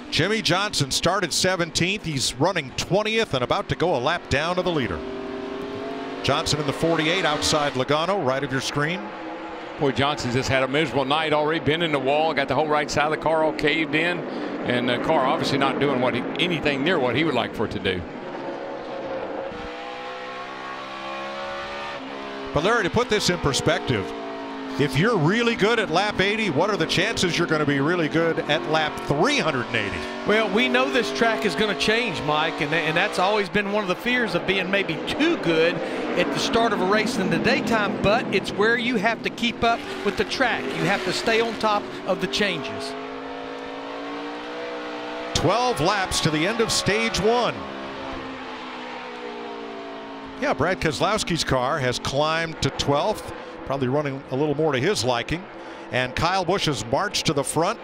Jimmie Johnson started 17th. He's running 20th and about to go a lap down to the leader. Johnson in the 48 outside Logano, right of your screen. Boy, Johnson's just had a miserable night already. Been in the wall, got the whole right side of the car all caved in, and the car obviously not doing anything near what he would like for it to do. But Larry, to put this in perspective, if you're really good at lap 80, what are the chances you're going to be really good at lap 380? Well, we know this track is going to change, Mike, and that's always been one of the fears of being maybe too good at the start of a race in the daytime, but it's where you have to keep up with the track. You have to stay on top of the changes. 12 laps to the end of stage 1. Yeah, Brad Keselowski's car has climbed to 12th, probably running a little more to his liking. And Kyle Busch's march to the front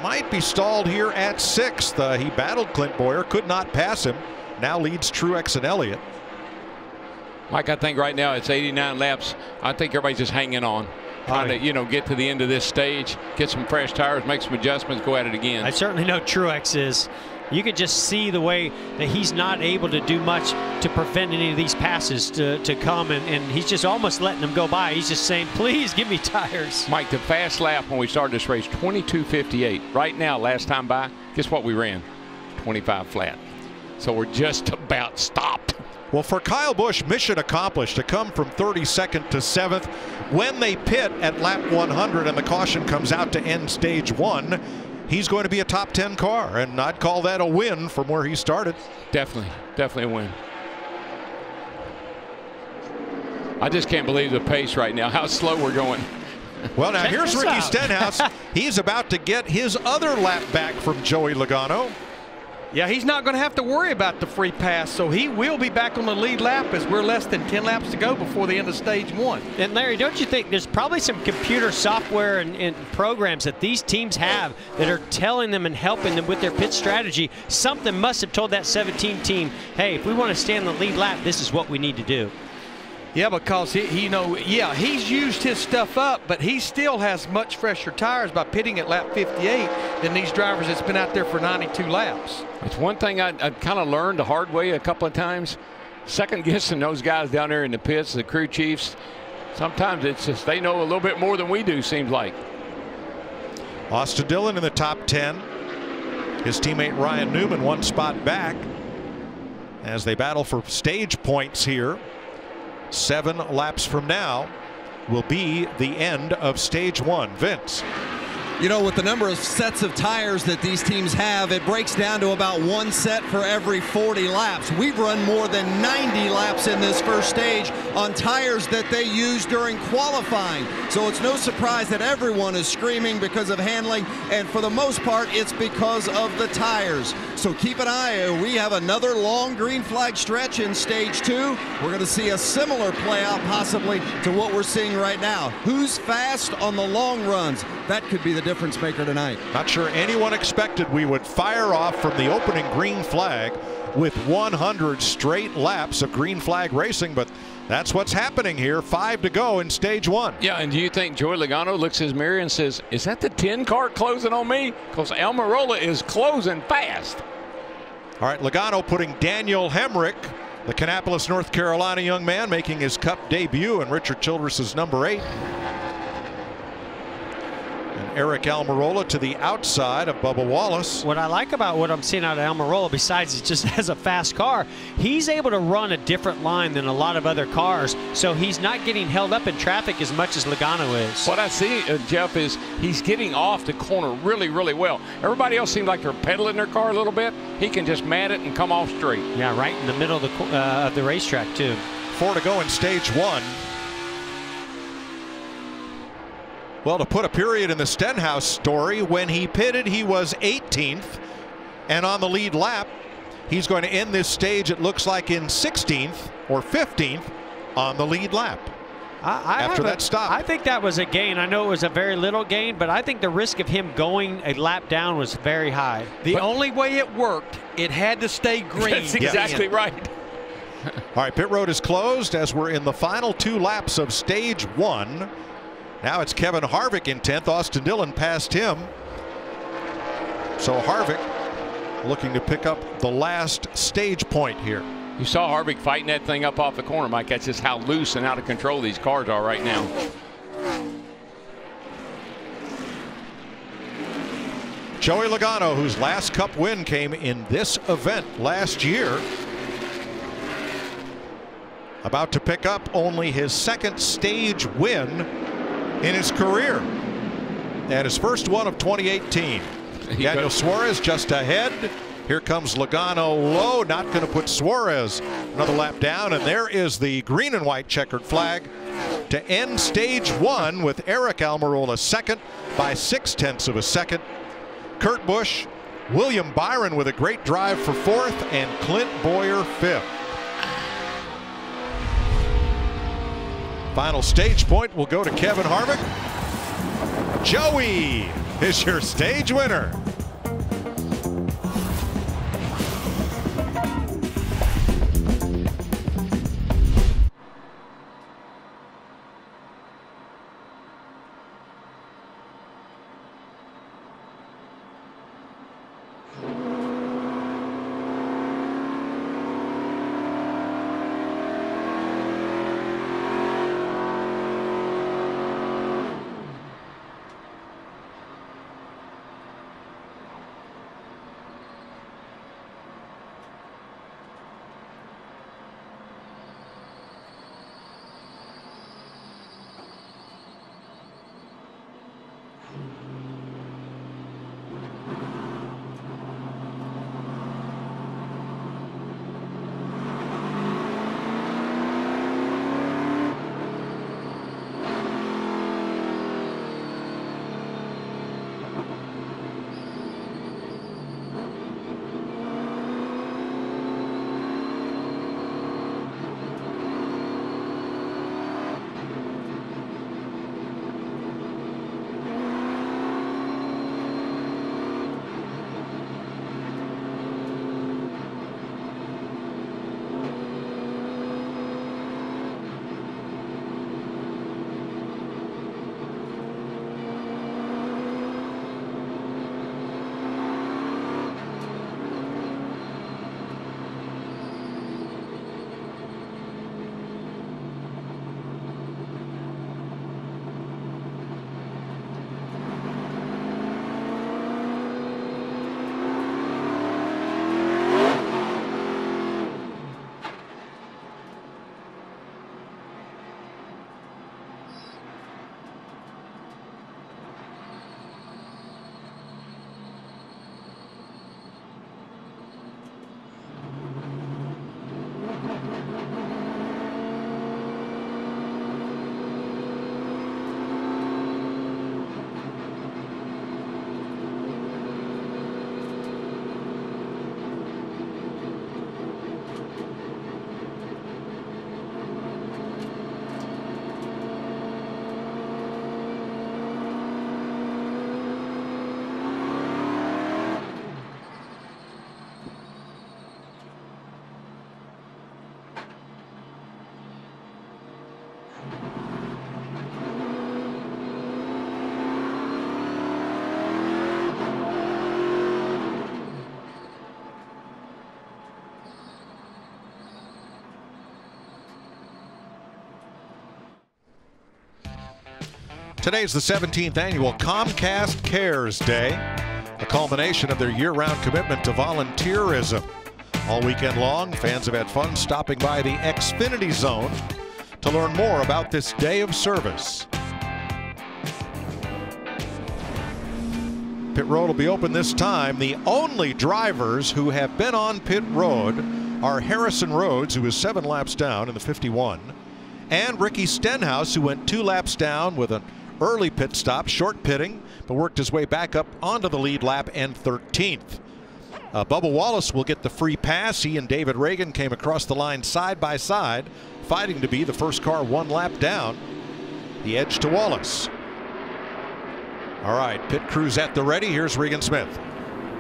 might be stalled here at 6th. He battled Clint Boyer, could not pass him. Now leads Truex and Elliott. Mike, I think right now it's 89 laps. I think everybody's just hanging on. Trying to, you know, get to the end of this stage, get some fresh tires, make some adjustments, go at it again. I certainly know Truex is. You can just see the way that he's not able to do much to prevent any of these passes to come, and he's just almost letting them go by. He's just saying, please give me tires. Mike, the fast lap when we started this race, 22:58. Right now, last time by, guess what we ran? 25 flat. So we're just about stopped. Well, for Kyle Busch, mission accomplished to come from 32nd to 7th. When they pit at lap 100 and the caution comes out to end stage 1, he's going to be a top 10 car, and I'd call that a win from where he started. Definitely a win. I just can't believe the pace right now, how slow we're going. Well, now here's Ricky Stenhouse. He's about to get his other lap back from Joey Logano. Yeah, he's not going to have to worry about the free pass, so he will be back on the lead lap as we're less than 10 laps to go before the end of stage 1. And Larry, don't you think there's probably some computer software and programs that these teams have that are telling them and helping them with their pit strategy? Something must have told that 17 team, hey, if we want to stay on the lead lap, this is what we need to do. Yeah, because he's used his stuff up, but he still has much fresher tires by pitting at lap 58 than these drivers that's been out there for 92 laps. It's one thing I kind of learned the hard way a couple of times. Second guessing those guys down there in the pits, the crew chiefs. Sometimes it's just they know a little bit more than we do, seems like. Austin Dillon in the top 10. His teammate Ryan Newman 1 spot back as they battle for stage points here. 7 laps from now will be the end of stage 1. Vince. You know, with the number of sets of tires that these teams have, it breaks down to about 1 set for every 40 laps. We've run more than 90 laps in this first stage on tires that they used during qualifying. So it's no surprise that everyone is screaming because of handling, and for the most part, it's because of the tires. So keep an eye. We have another long green flag stretch in stage 2. We're going to see a similar play out possibly to what we're seeing right now. Who's fast on the long runs? That could be the difference maker tonight. Not sure anyone expected we would fire off from the opening green flag with 100 straight laps of green flag racing, but that's what's happening here. 5 to go in stage 1. Yeah, and do you think Joey Logano looks in his mirror and says, is that the 10 car closing on me? Because Almirola is closing fast. All right, Logano putting Daniel Hemrick, the Kannapolis, North Carolina young man, making his Cup debut in Richard Childress's number 8. And Erik Almirola to the outside of Bubba Wallace. What I like about what I'm seeing out of Almirola, besides it just has a fast car, he's able to run a different line than a lot of other cars, so he's not getting held up in traffic as much as Logano is. What I see, Jeff, is he's getting off the corner really, really well. Everybody else seems like they're pedaling their car a little bit. He can just mat it and come off straight. Yeah, right in the middle of the racetrack, too. 4 to go in stage 1. Well, to put a period in the Stenhouse story, when he pitted, he was 18th. And on the lead lap, he's going to end this stage, it looks like, in 16th or 15th on the lead lap. After that stop. I think that was a gain. I know it was a very little gain, but I think the risk of him going a lap down was very high. The only way it worked, it had to stay green. That's exactly right. All right, pit road is closed as we're in the final 2 laps of stage 1. Now it's Kevin Harvick in 10th. Austin Dillon passed him. So Harvick looking to pick up the last stage point here. You saw Harvick fighting that thing up off the corner, Mike. That's just how loose and out of control these cars are right now. Joey Logano, whose last Cup win came in this event last year, about to pick up only his 2nd stage win in his career, and his first one of 2018. Daniel Suarez just ahead. Here comes Logano low, not going to put Suarez another lap down, and there is the green and white checkered flag to end stage 1 with Erik Almirola 2nd by 0.6 of a second. Kurt Busch, William Byron with a great drive for 4th, and Clint Boyer 5th. Final stage point will go to Kevin Harvick. Joey is your stage winner. Today's the 17th annual Comcast Cares Day, a culmination of their year-round commitment to volunteerism. All weekend long, fans have had fun stopping by the Xfinity Zone to learn more about this day of service. Pit road will be open this time. The only drivers who have been on pit road are Harrison Rhodes, who was 7 laps down in the 51, and Ricky Stenhouse, who went 2 laps down with an early pit stop, short pitting, but worked his way back up onto the lead lap and 13th. Bubba Wallace will get the free pass. He and David Reagan came across the line side by side, fighting to be the first car 1 lap down. The edge to Wallace. All right, pit crew's at the ready. Here's Regan Smith.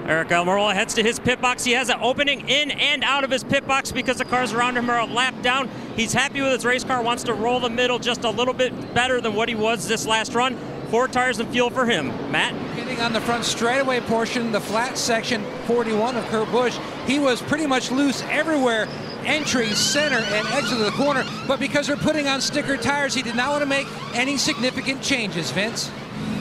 Erik Almirola heads to his pit box. He has an opening in and out of his pit box because the cars around him are a lap down. He's happy with his race car, wants to roll the middle just a little bit better than what he was this last run. 4 tires and fuel for him. Matt? Getting on the front straightaway portion, the flat section, 41 of Kurt Busch, he was pretty much loose everywhere, entry, center, and exit of the corner. But because they're putting on sticker tires, he did not want to make any significant changes, Vince.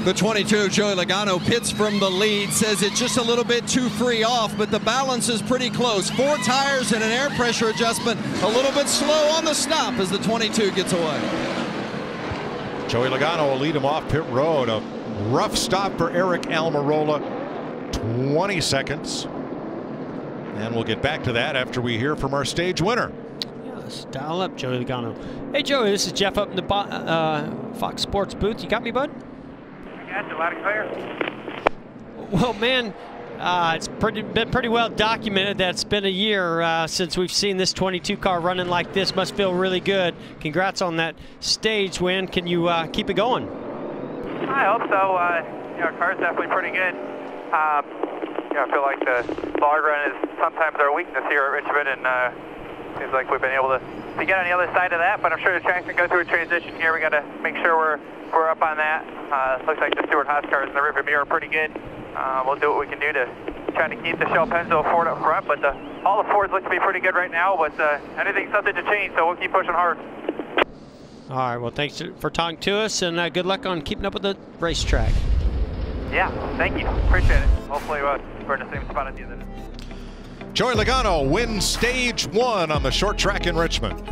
The 22, Joey Logano, pits from the lead, says it's just a little bit too free off, but the balance is pretty close. 4 tires and an air pressure adjustment, a little bit slow on the stop as the 22 gets away. Joey Logano will lead him off pit road. A rough stop for Erik Almirola, 20 seconds. And we'll get back to that after we hear from our stage winner. Yeah, let's dial up Joey Logano. Hey, Joey, this is Jeff up in the Fox Sports booth. You got me, bud? Got you loud and clear. Well, man, it's been pretty well documented that it's been a year since we've seen this 22 car running like this. Must feel really good. Congrats on that stage win. Can you keep it going? I hope so. You know, car's definitely pretty good. You know, I feel like the log run is sometimes our weakness here at Richmond, and seems like we've been able to get on the other side of that. But I'm sure the track's gonna go through a transition here. We got to make sure we're up on that. Looks like the Stewart Haas cars in the rearview mirror are pretty good. We'll do what we can do to try to keep the Shell Pennzoil Ford up front, but all the Fords look to be pretty good right now, but anything's something to change, so we'll keep pushing hard. All right, well, thanks for talking to us, and good luck on keeping up with the racetrack. Yeah, thank you. Appreciate it. Hopefully we're in the same spot at the end of it. Joey Logano wins stage 1 on the short track in Richmond.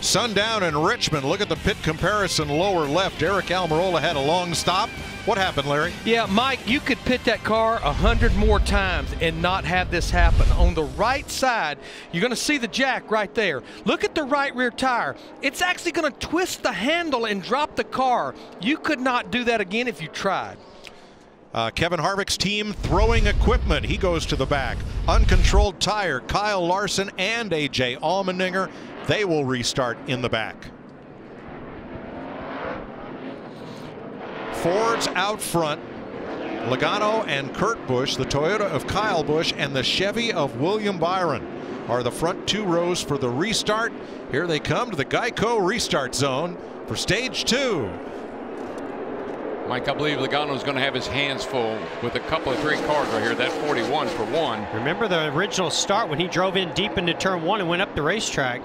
Sundown in Richmond. Look at the pit comparison lower left. Aric Almirola had a long stop. What happened, Larry? Yeah, Mike, you could pit that car 100 more times and not have this happen. On the right side, you're going to see the jack right there. Look at the right rear tire. It's actually going to twist the handle and drop the car. You could not do that again if you tried. Kevin Harvick's team throwing equipment. He goes to the back. Uncontrolled tire. Kyle Larson and A.J. Allmendinger. They will restart in the back. Fords out front. Logano and Kurt Busch, the Toyota of Kyle Busch, and the Chevy of William Byron are the front two rows for the restart. Here they come to the Geico restart zone for stage 2. Mike, I believe Logano's going to have his hands full with a couple of great cars right here. That 41 for one. Remember the original start when he drove in deep into turn 1 and went up the racetrack.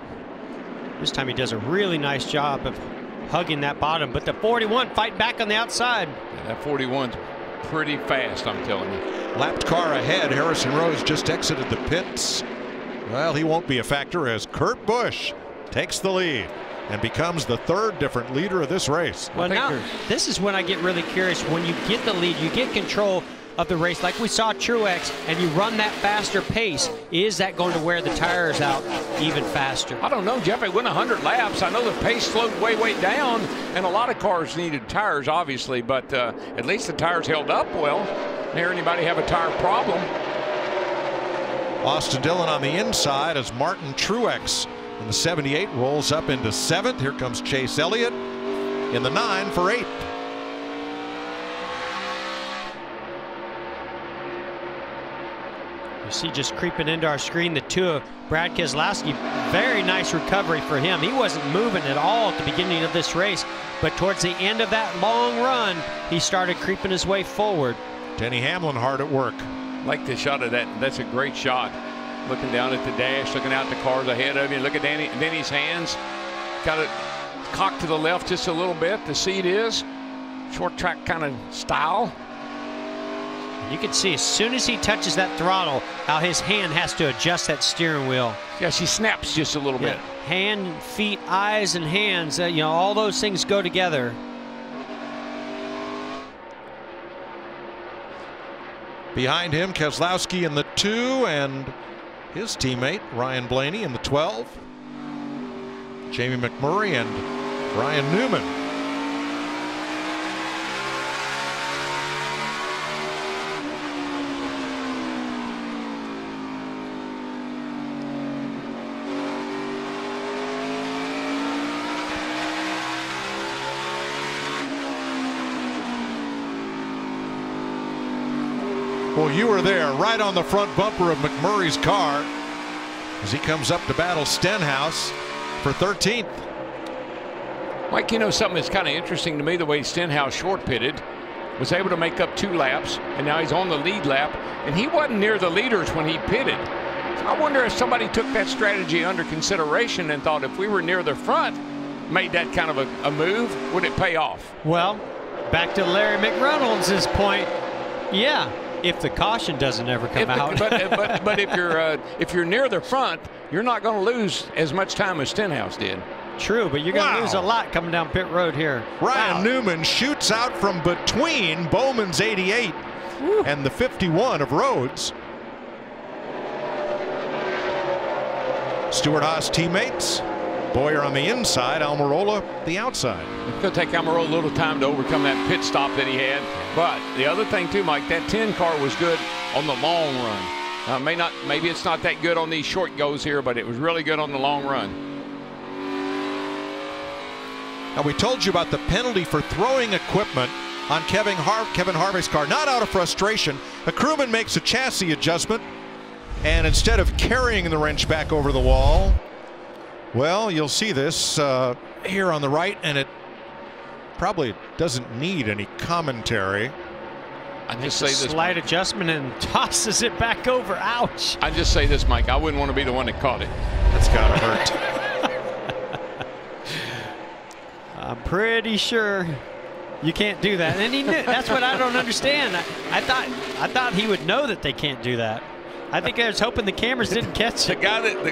This time he does a really nice job of hugging that bottom, but the 41 fight back on the outside. Yeah, that 41's pretty fast, I'm telling you. Lapped car ahead. Harrison Rose just exited the pits. Well, he won't be a factor as Kurt Busch takes the lead and becomes the third different leader of this race. Well, now this is when I get really curious. When you get the lead, you get control of the race like we saw Truex, and you run that faster pace. Is that going to wear the tires out even faster? I don't know, Jeff. It went 100 laps. I know the pace slowed way down, and a lot of cars needed tires, obviously, but at least the tires held up well. Never anybody have a tire problem. Austin Dillon on the inside as Martin Truex in the 78 rolls up into 7th. Here comes Chase Elliott in the 9 for 8th. You see just creeping into our screen the 2 of Brad Keselowski. Very nice recovery for him. He wasn't moving at all at the beginning of this race, but towards the end of that long run, he started creeping his way forward. Denny Hamlin hard at work. Like the shot of that. That's a great shot. Looking down at the dash, looking out the cars ahead of you. Look at Denny's hands. Got it cocked to the left just a little bit. The seat is short track kind of style. You can see as soon as he touches that throttle how his hand has to adjust that steering wheel. Yeah, she snaps just a little bit. Hand, feet, eyes, and hands, you know, all those things go together. Behind him, Keselowski in the 2 and his teammate Ryan Blaney in the 12. Jamie McMurray and Ryan Newman. Well, you were there right on the front bumper of McMurray's car as he comes up to battle Stenhouse for 13th. Mike, you know something that's kind of interesting to me, the way Stenhouse short pitted, was able to make up 2 laps, and now he's on the lead lap, and he wasn't near the leaders when he pitted. So I wonder if somebody took that strategy under consideration and thought if we were near the front, made that kind of a move, would it pay off? Well, back to Larry McReynolds' point, yeah. If the caution doesn't ever come out. but if you're near the front, you're not going to lose as much time as Stenhouse did. True, but you're going to lose a lot coming down pit road here. Ryan Newman shoots out from between Bowman's 88 and the 51 of Rhodes. Stewart Haas teammates. Boyer on the inside, Almirola the outside. It's going to take Almirola a little time to overcome that pit stop that he had. But the other thing too, Mike, that 10 car was good on the long run. Maybe it's not that good on these short goes here, but it was really good on the long run. Now we told you about the penalty for throwing equipment on Kevin Harvick's car. Not out of frustration. A crewman makes a chassis adjustment, and instead of carrying the wrench back over the wall, well, you'll see this here on the right, and it probably doesn't need any commentary. I just say this, slight adjustment and tosses it back over. Ouch. I just say this, Mike. I wouldn't want to be the one that caught it. That's gotta hurt. I'm pretty sure you can't do that, and he knew. That's what I don't understand. I thought he would know that they can't do that. I think I was hoping the cameras didn't catch it. The guy that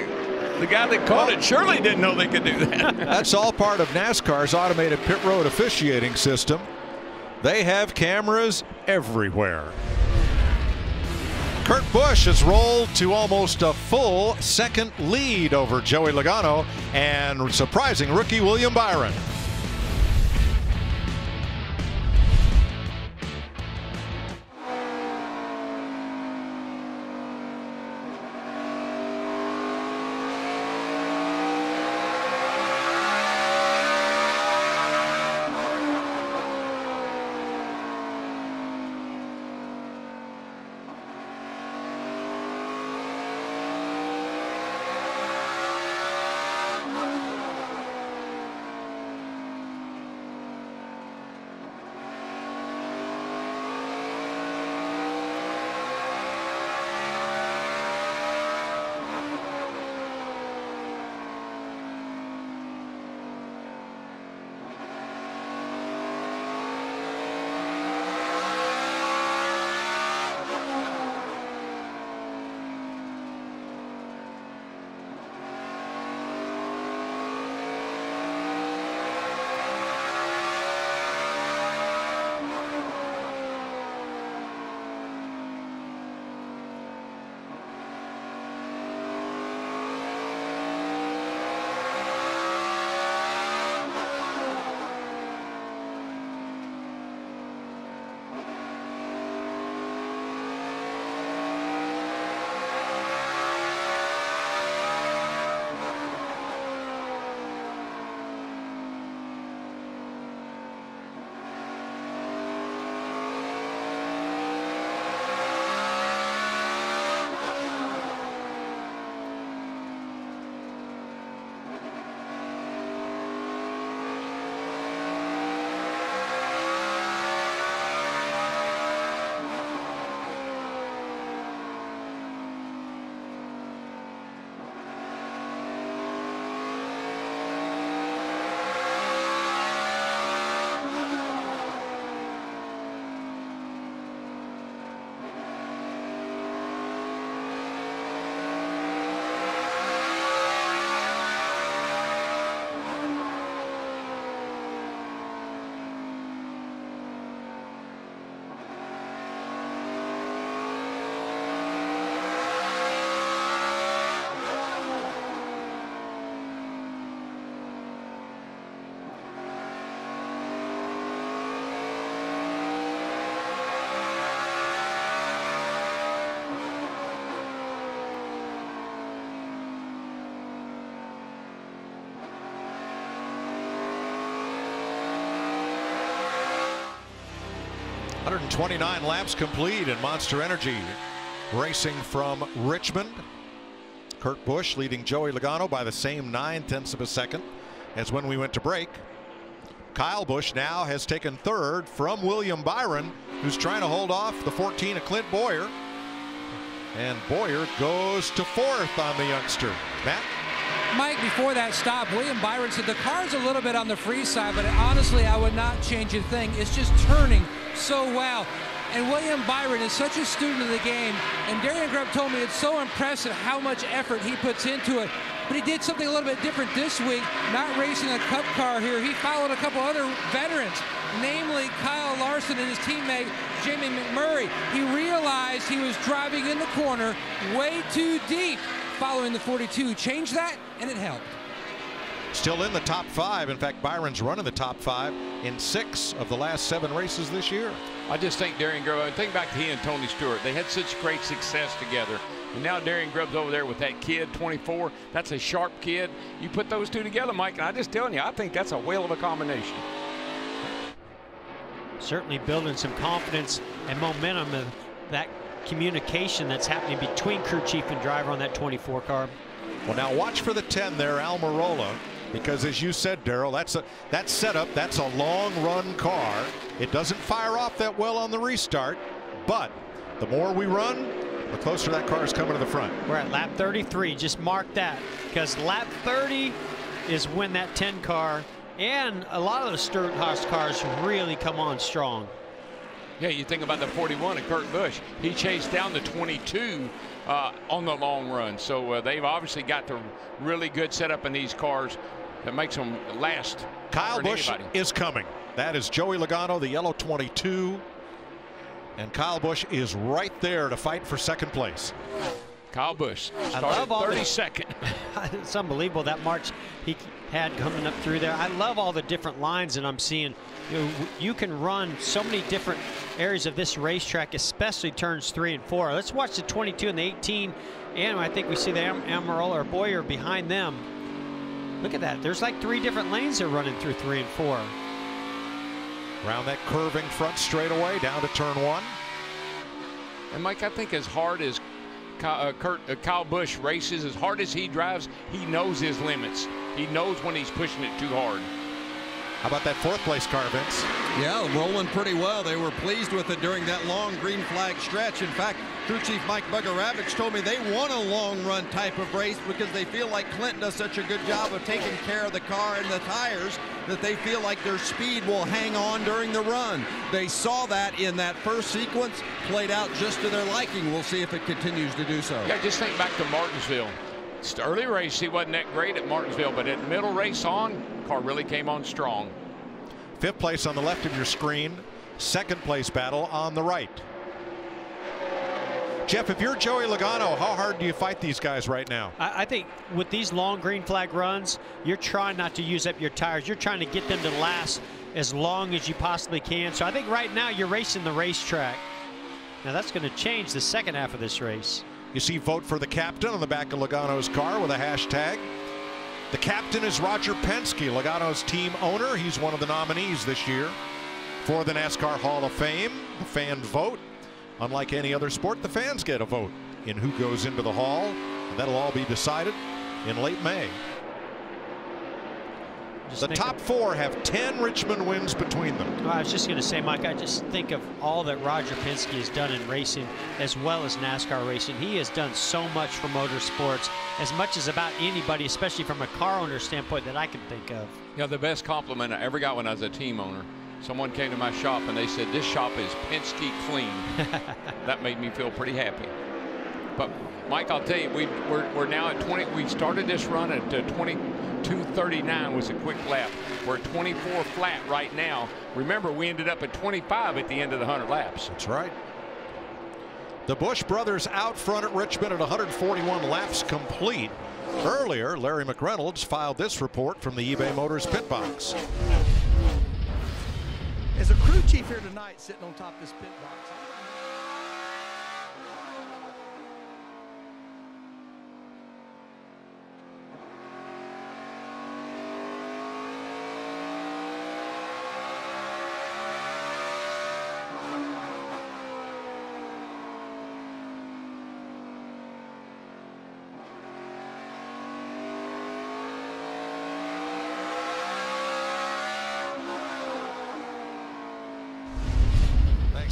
The guy that caught it surely didn't know they could do that. That's all part of NASCAR's automated pit road officiating system. They have cameras everywhere. Kurt Busch has rolled to almost a full second lead over Joey Logano and surprising rookie William Byron. .129 laps complete in Monster Energy racing from Richmond. Kurt Busch leading Joey Logano by the same 9/10 of a second as when we went to break. Kyle Busch now has taken third from William Byron, who's trying to hold off the 14 of Clint Boyer. And Boyer goes to fourth on the youngster. Matt? Mike, before that stop, William Byron said the car's a little bit on the free side, but honestly, I would not change a thing. It's just turning so well. And William Byron is such a student of the game. And Darian Grubb told me it's so impressive how much effort he puts into it. But he did something a little bit different this week, not racing a cup car here. He followed a couple other veterans, namely Kyle Larson and his teammate Jamie McMurray. He realized he was driving in the corner way too deep following the 42. Changed that, and it helped. Still in the top 5. In fact, Byron's running the top 5 in 6 of the last 7 races this year. I just think Darian Grubb, think back to he and Tony Stewart. They had such great success together. And now Darian Grubb's over there with that kid, 24. That's a sharp kid. You put those two together, Mike, and I'm just telling you, I think that's a whale of a combination. Certainly building some confidence and momentum of that communication that's happening between crew chief and driver on that 24 car. Well, now watch for the 10 there, Almirola, because as you said, Darrell, that setup, that's a long run car. It doesn't fire off that well on the restart, but the more we run, the closer that car is coming to the front. We're at lap 33. Just mark that, because lap 30 is when that 10 car and a lot of the Stenhouse cars really come on strong. Yeah, you think about the 41 of Kurt Busch. He chased down the 22 on the long run. So they've obviously got the really good setup in these cars that makes them last. Kyle Busch is coming. That is Joey Logano, the yellow 22. And Kyle Busch is right there to fight for second place. Kyle Busch started 32nd. It's unbelievable that march he had coming up through there. I love all the different lines that I'm seeing. You can run so many different areas of this racetrack, especially turns 3 and 4. Let's watch the 22 and the 18, and I think we see the Amaral or Boyer behind them. Look at that. There's like 3 different lanes they're running through 3 and 4. Around that curving front straightaway down to turn 1. And Mike, I think as hard as Kyle Busch races, as hard as he drives, he knows his limits. He knows when he's pushing it too hard. How about that 4th place car, Vince? Yeah, rolling pretty well. They were pleased with it during that long green flag stretch. In fact, Crew Chief Mike Bugaravich told me they want a long run type of race because they feel like Clint does such a good job of taking care of the car and the tires that they feel like their speed will hang on during the run. They saw that in that first sequence, played out just to their liking. We'll see if it continues to do so. Yeah, just think back to Martinsville. The early race, he wasn't that great at Martinsville, but at middle race on, car really came on strong. 5th place on the left of your screen. 2nd place battle on the right. Jeff, if you're Joey Logano, how hard do you fight these guys right now? I think with these long green flag runs, you're trying not to use up your tires. You're trying to get them to last as long as you possibly can. So I think right now you're racing the racetrack. Now that's going to change the second half of this race. You see vote for the captain on the back of Logano's car with a hashtag. The captain is Roger Penske, Logano's team owner. He's one of the nominees this year for the NASCAR Hall of Fame. The fan vote. Unlike any other sport, the fans get a vote in who goes into the hall. And that'll all be decided in late May. The top 4 have 10 Richmond wins between them. Well, I was just going to say, Mike, I just think of all that Roger Penske has done in racing as well as NASCAR racing. He has done so much for motorsports, as much as about anybody, especially from a car owner standpoint, that I can think of. You know, the best compliment I ever got when I was a team owner, someone came to my shop and they said, "This shop is Penske clean." That made me feel pretty happy. But Mike, I'll tell you, we're now at 20. We started this run at 22:39 was a quick lap. We're at 24 flat right now. Remember, we ended up at 25 at the end of the 100 laps. That's right. The Busch brothers out front at Richmond at 141 laps complete. Earlier, Larry McReynolds filed this report from the eBay Motors pit box. As a crew chief here tonight, sitting on top of this pit box,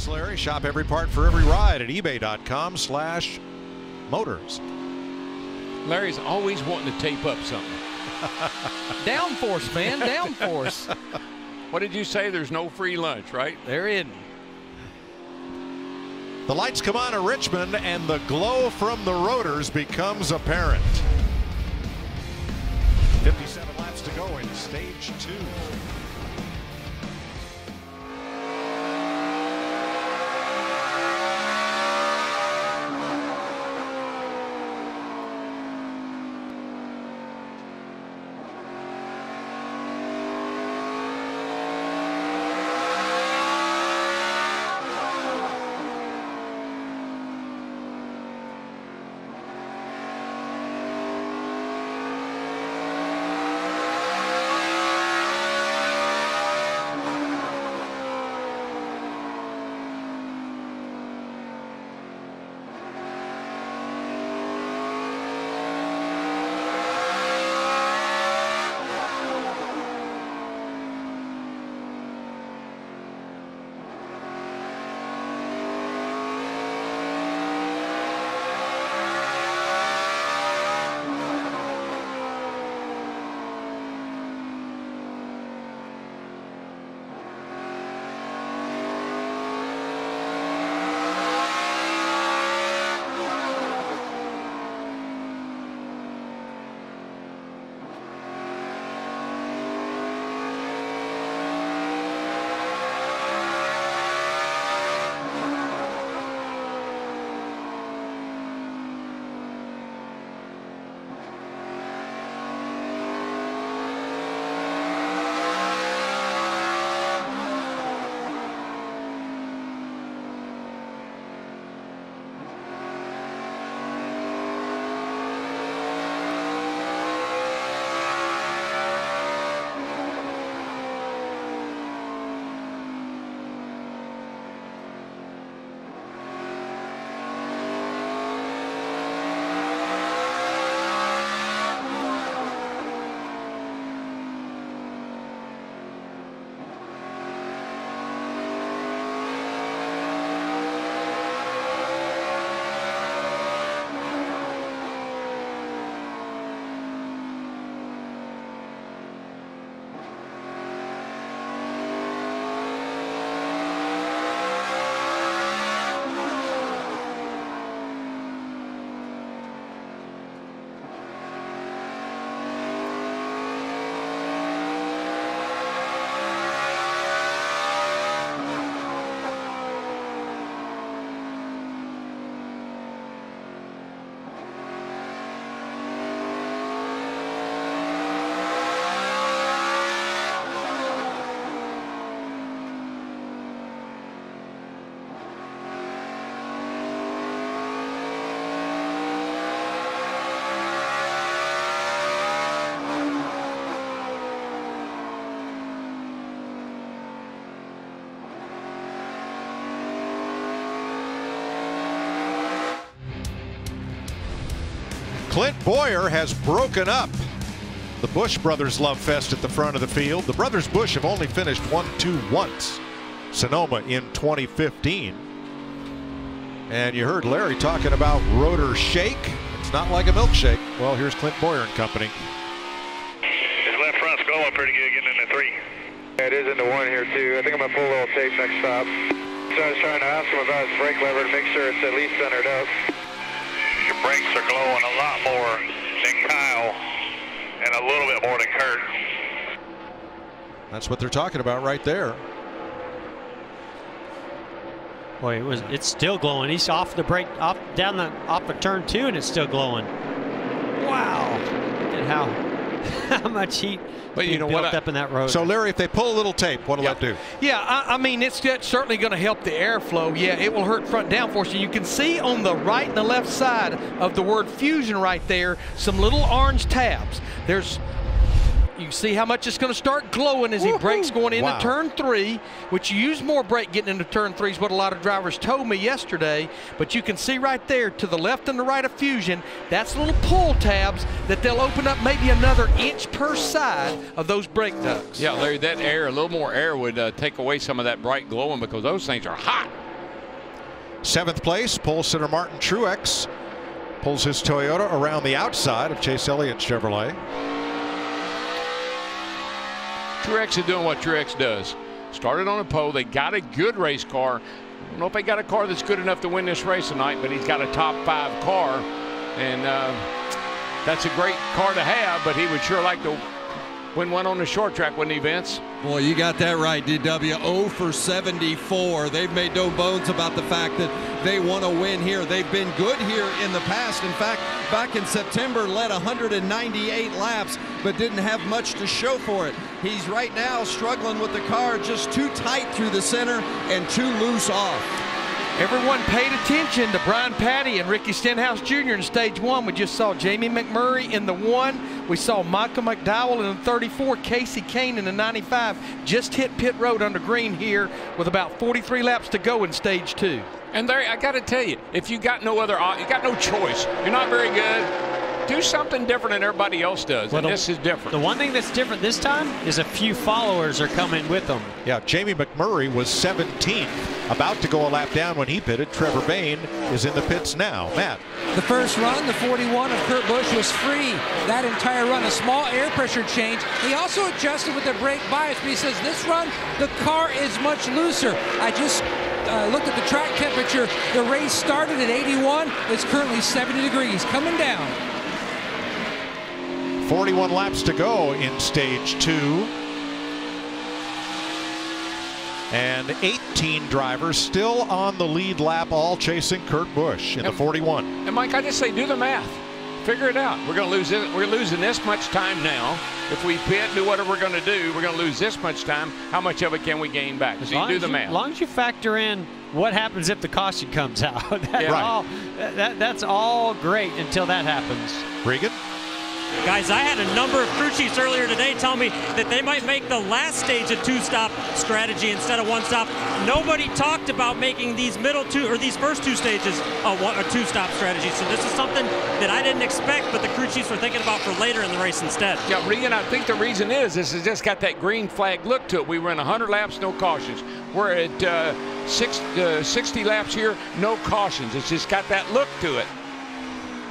Larry, shop every part for every ride at ebay.com/motors. Larry's always wanting to tape up something. Downforce, man, downforce. What did you say? There's no free lunch, right? There isn't. The lights come on at Richmond and the glow from the rotors becomes apparent. 57 laps to go in stage 2. Clint Boyer has broken up the Busch brothers love fest at the front of the field. The brothers Busch have only finished 1-2 once. Sonoma in 2015. And you heard Larry talking about rotor shake. It's not like a milkshake. Well, here's Clint Boyer and company. His left front's going pretty good, getting into 3. Yeah, it is into 1 here too. I think I'm gonna pull a little tape next stop. So I was trying to ask him about his brake lever to make sure it's at least centered up. Your brakes are glowing a lot more than Kyle and a little bit more than Kurt. That's what they're talking about right there. Boy, it's still glowing. He's off the brake, off of turn 2, and it's still glowing. Wow! Look at how much heat built up in that road. So Larry, if they pull a little tape, what'll that do? Yeah, I mean, it's certainly going to help the airflow. Yeah, it will hurt front downforce. You can see on the right and the left side of the word fusion right there, some little orange tabs. You see how much it's going to start glowing as he brakes going into turn 3, which you use more brake getting into turn 3 is what a lot of drivers told me yesterday. But you can see right there to the left and the right of fusion, that's little pull tabs that they'll open up maybe another inch per side of those brake ducts. Yeah, Larry, that air, a little more air would take away some of that bright glowing because those things are hot. 7th place, pole sitter Martin Truex pulls his Toyota around the outside of Chase Elliott's Chevrolet. Truex is doing what Truex does. Started on a pole. They got a good race car. I don't know if they got a car that's good enough to win this race tonight, but he's got a top 5 car. And that's a great car to have, but he would sure like to win one on the short track, wouldn't he, Vince? Boy, you got that right, DW. 0 for 74. They've made no bones about the fact that they want to win here. They've been good here in the past. In fact, back in September, led 198 laps, but didn't have much to show for it. He's right now struggling with the car, just too tight through the center and too loose off. Everyone paid attention to Brian Patty and Ricky Stenhouse Jr. in stage 1. We just saw Jamie McMurray in the 1. We saw Michael McDowell in the 34. Casey Kane in the 95. Just hit pit road under green here with about 43 laps to go in stage 2. And there, I got to tell you, if you got no other, you got no choice. You're not very good. Do something different than everybody else does, and this is different. The one thing that's different this time is a few followers are coming with them. Yeah, Jamie McMurray was 17th, about to go a lap down when he pitted. Trevor Bayne is in the pits now. Matt. The first run, the 41 of Kurt Busch, was free that entire run. A small air pressure change. He also adjusted with the brake bias, but he says this run, the car is much looser. I just looked at the track temperature. The race started at 81. It's currently 70 degrees, coming down. 41 laps to go in stage 2. And 18 drivers still on the lead lap, all chasing Kurt Busch in the 41. And Mike, I just say do the math. Figure it out. We're going to lose it. We're losing this much time now. If we pit, do whatever we're going to do, we're going to lose this much time. How much of it can we gain back? So you do the math. As long as you factor in what happens if the caution comes out. That's all great until that happens. Regan? Guys, I had a number of crew chiefs earlier today tell me that they might make the last stage a 2-stop strategy instead of 1-stop. Nobody talked about making these these first 2 stages a 2-stop strategy. So this is something that I didn't expect, but the crew chiefs were thinking about for later in the race instead. Yeah, Regan, I think the reason is this has just got that green flag look to it. We ran 100 laps, no cautions. We're at 60 laps here, no cautions. It's just got that look to it.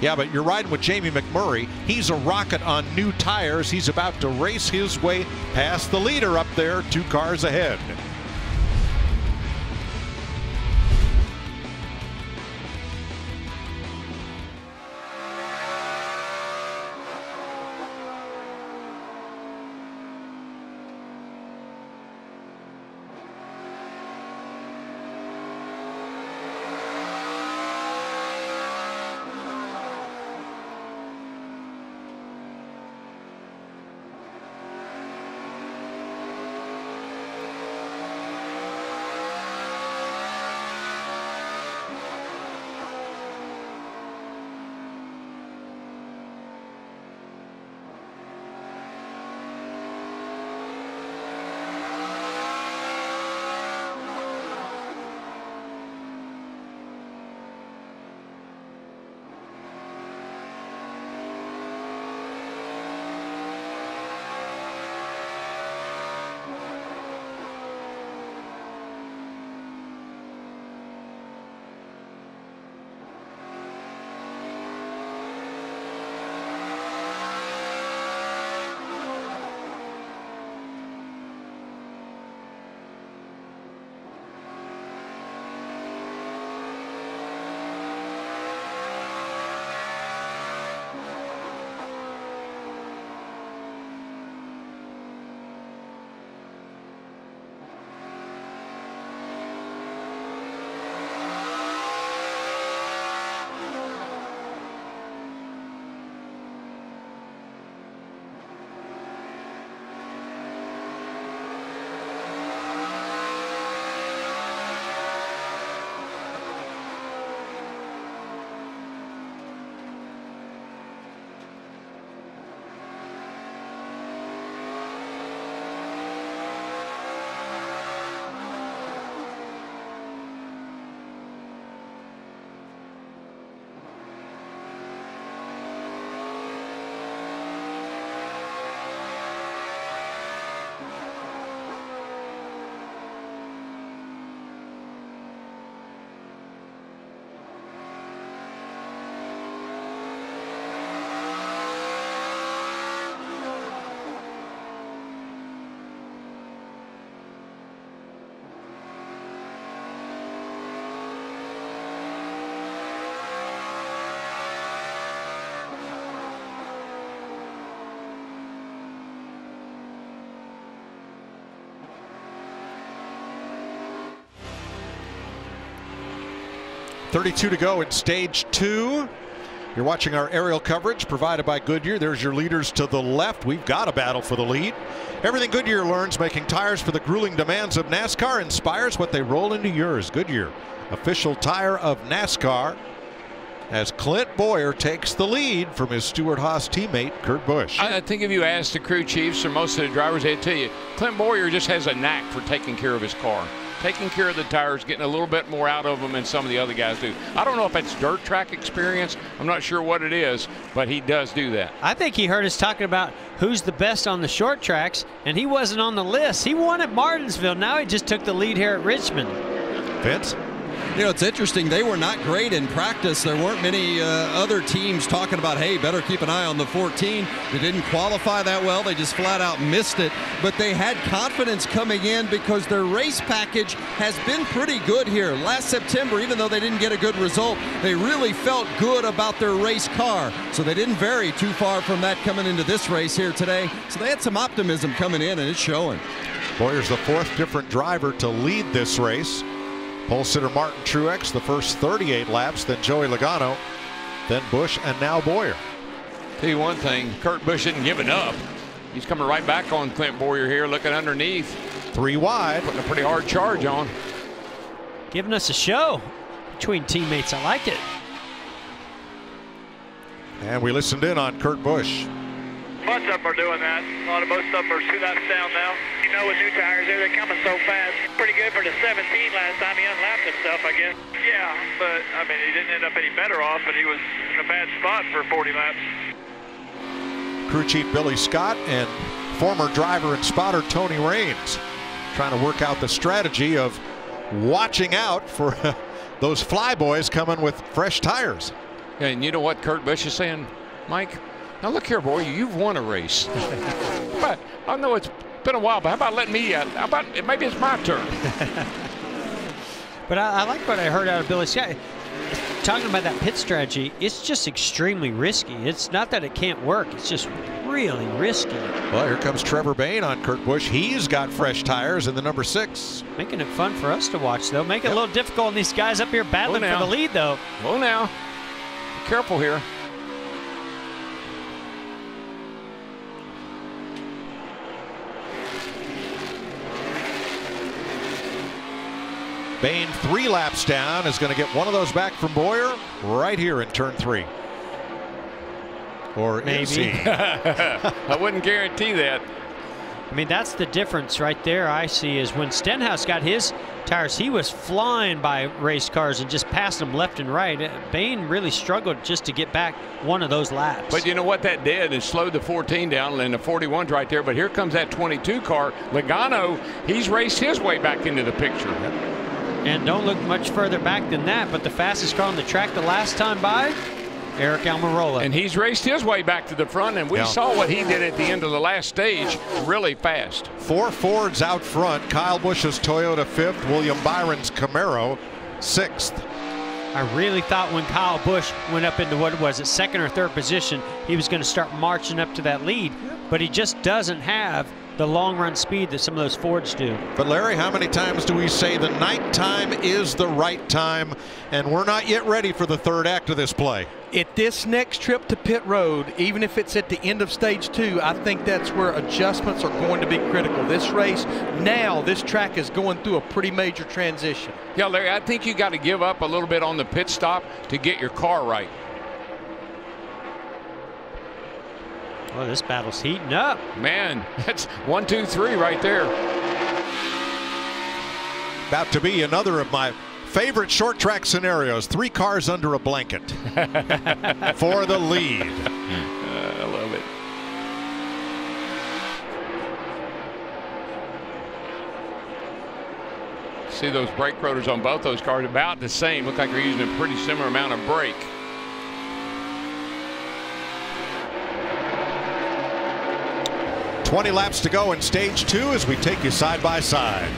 Yeah, but you're riding with Jamie McMurray. He's a rocket on new tires. He's about to race his way past the leader up there, 2 cars ahead. 32 to go in stage 2. You're watching our aerial coverage provided by Goodyear. There's your leaders to the left. We've got a battle for the lead. Everything Goodyear learns making tires for the grueling demands of NASCAR inspires what they roll into yours. Goodyear, official tire of NASCAR, as Clint Boyer takes the lead from his Stewart Haas teammate Kurt Busch. I think if you ask the crew chiefs or most of the drivers, they'd tell you Clint Boyer just has a knack for taking care of his car, taking care of the tires, getting a little bit more out of them than some of the other guys do. I don't know if it's dirt track experience. I'm not sure what it is, but he does do that. I think he heard us talking about who's the best on the short tracks, and he wasn't on the list. He won at Martinsville. Now he just took the lead here at Richmond. Vince? You know, it's interesting. They were not great in practice. There weren't many other teams talking about, hey, better keep an eye on the 14. They didn't qualify that well. They just flat out missed it. But they had confidence coming in because their race package has been pretty good here. Last September, even though they didn't get a good result, they really felt good about their race car. So they didn't vary too far from that coming into this race here today. So they had some optimism coming in, and it's showing. Boyer's the 4th different driver to lead this race. Pole sitter Martin Truex the first 38 laps, then Joey Logano, then Busch, and now Boyer. Tell you one thing, Kurt Busch isn't giving up. He's coming right back on Clint Boyer here, looking underneath. 3 wide. Putting a pretty hard charge on. Giving us a show between teammates. I like it. And we listened in on Kurt Busch. Most of them are doing that. Most of them are 2 laps down now. You know, with new tires, they're coming so fast. Pretty good for the 17 last time he unlapped himself, I guess. Yeah, but I mean, he didn't end up any better off, but he was in a bad spot for 40 laps. Crew chief Billy Scott and former driver and spotter Tony Raines trying to work out the strategy of watching out for those flyboys coming with fresh tires. And you know what Kurt Busch is saying, Mike? Now look here, boy, you've won a race. But I know it's been a while, but how about letting me, how about maybe it's my turn. But I like what I heard out of Billy Scott. Talking about that pit strategy, it's just extremely risky. It's not that it can't work, it's just really risky. Well, here comes Trevor Bayne on Kurt Busch. He's got fresh tires in the number 6. Making it fun for us to watch, though. Make it a little difficult on these guys up here battling for the lead, though. Oh, now. Be careful here. Bayne 3 laps down is going to get one of those back from Boyer right here in turn 3. Or maybe. I wouldn't guarantee that. I mean, that's the difference right there I see is when Stenhouse got his tires, he was flying by race cars and just passing them left and right. Bayne really struggled just to get back one of those laps. But you know what that did is slowed the 14 down, and the 41's right there. But here comes that 22 car. Logano, he's raced his way back into the picture. And don't look much further back than that, but the fastest car on the track the last time by, Aric Almirola. And he's raced his way back to the front, and we saw what he did at the end of the last stage really fast. 4 Fords out front. Kyle Busch's Toyota 5th, William Byron's Camaro 6th. I really thought when Kyle Busch went up into what was it, 2nd or 3rd position, he was going to start marching up to that lead, but he just doesn't have the long run speed that some of those Fords do. But Larry, how many times do we say the night time is the right time, and we're not yet ready for the 3rd act of this play? At this next trip to pit road, even if it's at the end of stage 2, I think that's where adjustments are going to be critical. This race, now this track is going through a pretty major transition. Yeah, Larry, I think you got to give up a little bit on the pit stop to get your car right. Oh, this battle's heating up. Man, that's 1, 2, 3 right there. About to be another of my favorite short track scenarios. 3 cars under a blanket for the lead. I love it. See those brake rotors on both those cars about the same. Look like they're using a pretty similar amount of brake. $20 laps to go in stage 2 as we take you side by side.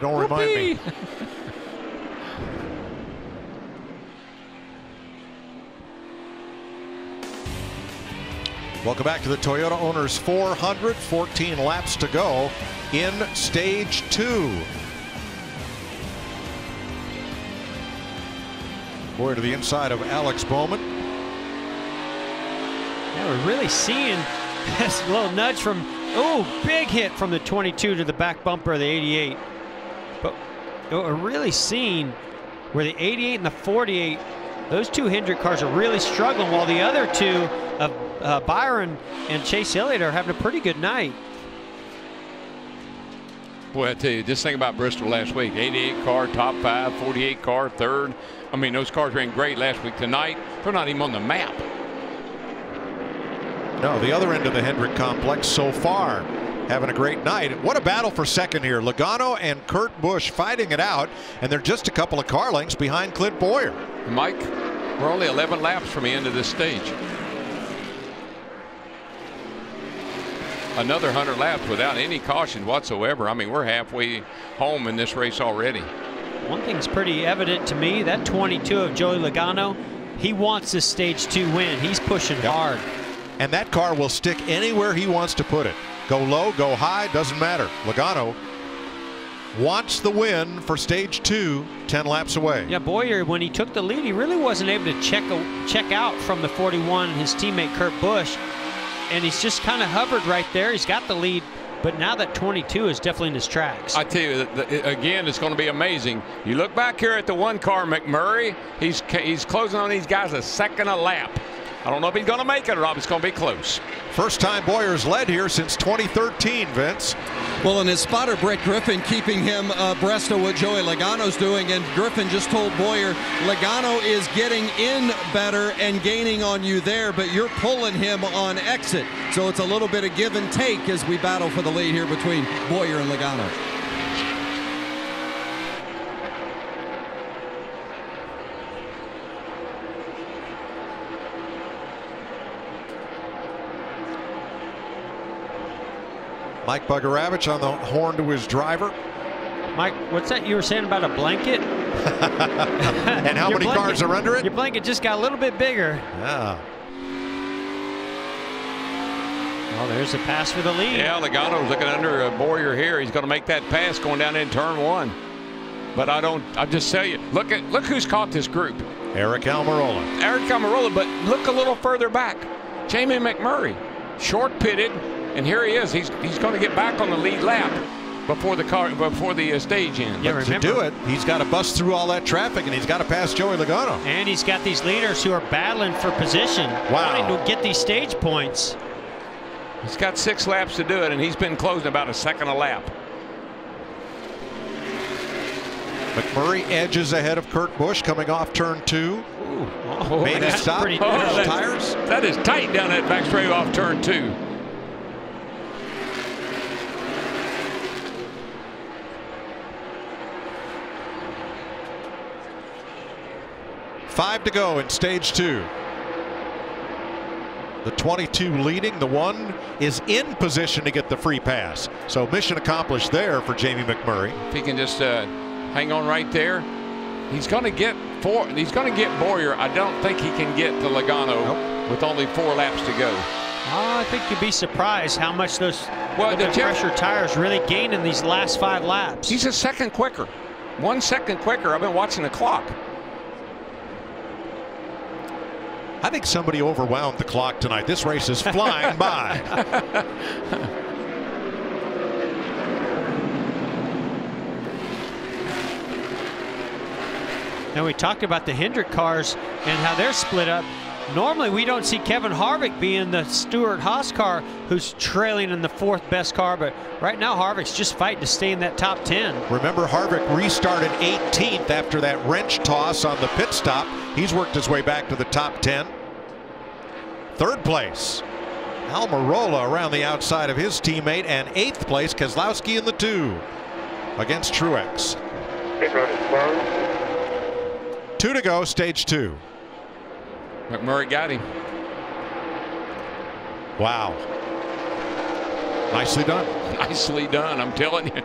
Don't remind me. Welcome back to the Toyota Owners 400. 14 laps to go in stage 2. Boy, to the inside of Alex Bowman. Yeah, we're really seeing this little nudge from, big hit from the 22 to the back bumper of the 88. But we're really seeing where the 88 and the 48, those two Hendrick cars are really struggling, while the other two of Byron and Chase Elliott are having a pretty good night. Boy, I tell you, just think about Bristol last week. 88 car, top 5, 48 car, third. I mean, those cars ran great last week. Tonight, they're not even on the map. No, the other end of the Hendrick complex so far having a great night. What a battle for second here. Logano and Kurt Busch fighting it out, and they're just a couple of car lengths behind Clint Boyer. Mike, we're only 11 laps from the end of this stage. Another 100 laps without any caution whatsoever. I mean, we're halfway home in this race already. One thing's pretty evident to me, that 22 of Joey Logano, he wants this stage 2 win. He's pushing hard. And that car will stick anywhere he wants to put it. Go low, go high, doesn't matter. Logano wants the win for stage 2, 10 laps away. Yeah, Boyer, when he took the lead, he really wasn't able to check out from the 41, his teammate Kurt Busch. And he's just kind of hovered right there. He's got the lead, but now that 22 is definitely in his tracks. I tell you, again, it's going to be amazing. You look back here at the one car, McMurray, he's closing on these guys a second a lap. I don't know if he's going to make it or not, but it's going to be close. First time Boyer's led here since 2013, Vince. Well, and his spotter, Brett Griffin, keeping him abreast of what Joey Logano's doing. And Griffin just told Boyer, Logano is getting in better and gaining on you there, but you're pulling him on exit. So it's a little bit of give and take as we battle for the lead here between Boyer and Logano. Mike Bugaravich on the horn to his driver. Mike, what's that you were saying about a blanket? And how many cars are under it? Your blanket just got a little bit bigger. Yeah. Oh, there's a pass for the lead. Yeah, Logano's looking under Boyer here. He's going to make that pass going down in turn 1. But I just tell you, look who's caught this group. Aric Almirola. Aric Almirola, but look a little further back. Jamie McMurray, short pitted. And here he is. He's going to get back on the lead lap before the stage ends. Yeah, to do it, he's got to bust through all that traffic, and he's got to pass Joey Logano. And he's got these leaders who are battling for position, wanting to get these stage points. He's got 6 laps to do it, and he's been closing about a second a lap. McMurray edges ahead of Kurt Busch coming off turn 2. Made a stop. Tires. That is tight down that back straight off turn 2. Five to go in stage 2. The 22 leading. The 1 is in position to get the free pass. So mission accomplished there for Jamie McMurray. If he can just hang on right there, he's going to get Boyer. I don't think he can get to Logano with only 4 laps to go. I think you'd be surprised how much those pressure tires really gain in these last 5 laps. He's a second quicker. 1 second quicker. I've been watching the clock. I think somebody overwhelmed the clock tonight. This race is flying by. Now we talked about the Hendrick cars and how they're split up. Normally we don't see Kevin Harvick being the Stewart Haas car who's trailing in the 4th best car, but right now Harvick's just fighting to stay in that top 10. Remember, Harvick restarted 18th after that wrench toss on the pit stop. He's worked his way back to the top 10. 3rd place, Almirola around the outside of his teammate, and 8th place, Keselowski in the 2 against Truex. 2 to go, stage 2. McMurray got him. Wow. Nicely done. Nicely done, I'm telling you.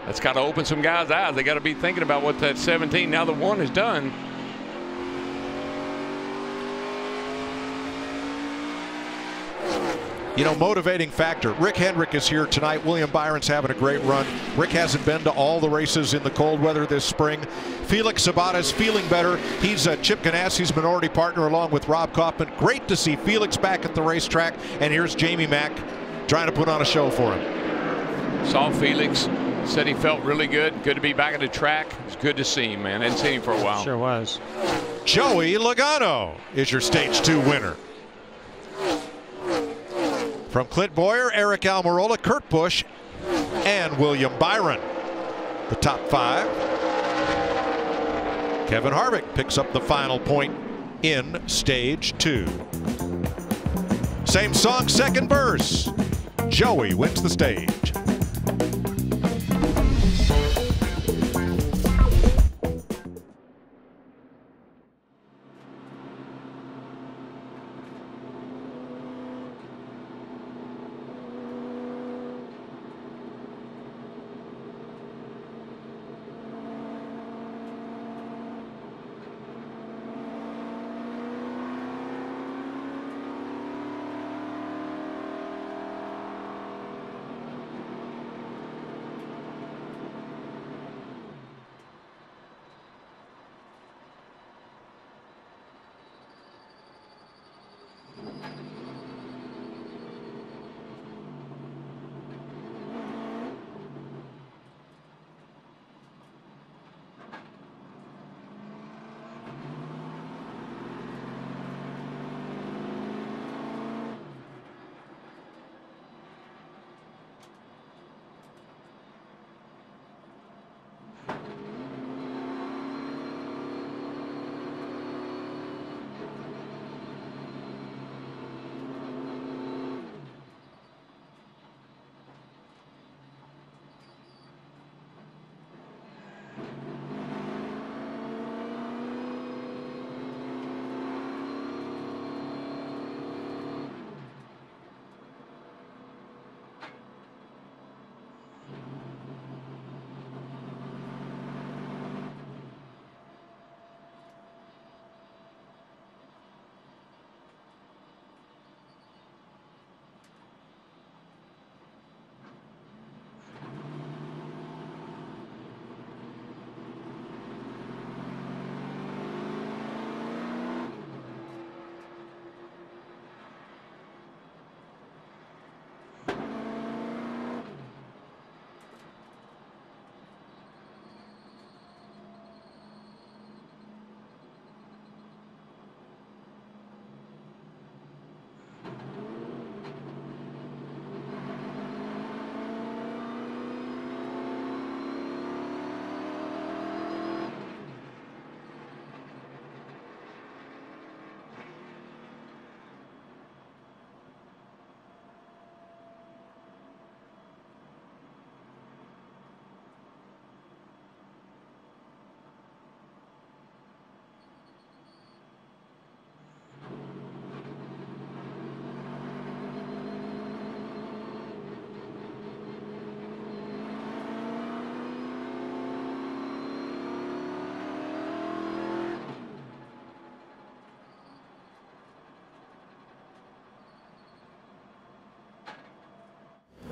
That's got to open some guys' eyes. They got to be thinking about what that 17, now the 1 is done. You know, motivating factor. Rick Hendrick is here tonight. William Byron's having a great run. Rick hasn't been to all the races in the cold weather this spring. Felix Sabata's feeling better. He's Chip Ganassi's minority partner along with Rob Kaufman. Great to see Felix back at the racetrack. And here's Jamie Mack trying to put on a show for him. Saw Felix. Said he felt really good. Good to be back at the track. It's good to see him, man. Hadn't seen him for a while. Sure was. Joey Logano is your Stage 2 winner. From Clint Boyer, Eric Almirola, Kurt Busch, and William Byron. The top 5. Kevin Harvick picks up the final point in Stage 2. Same song, second verse. Joey wins the stage.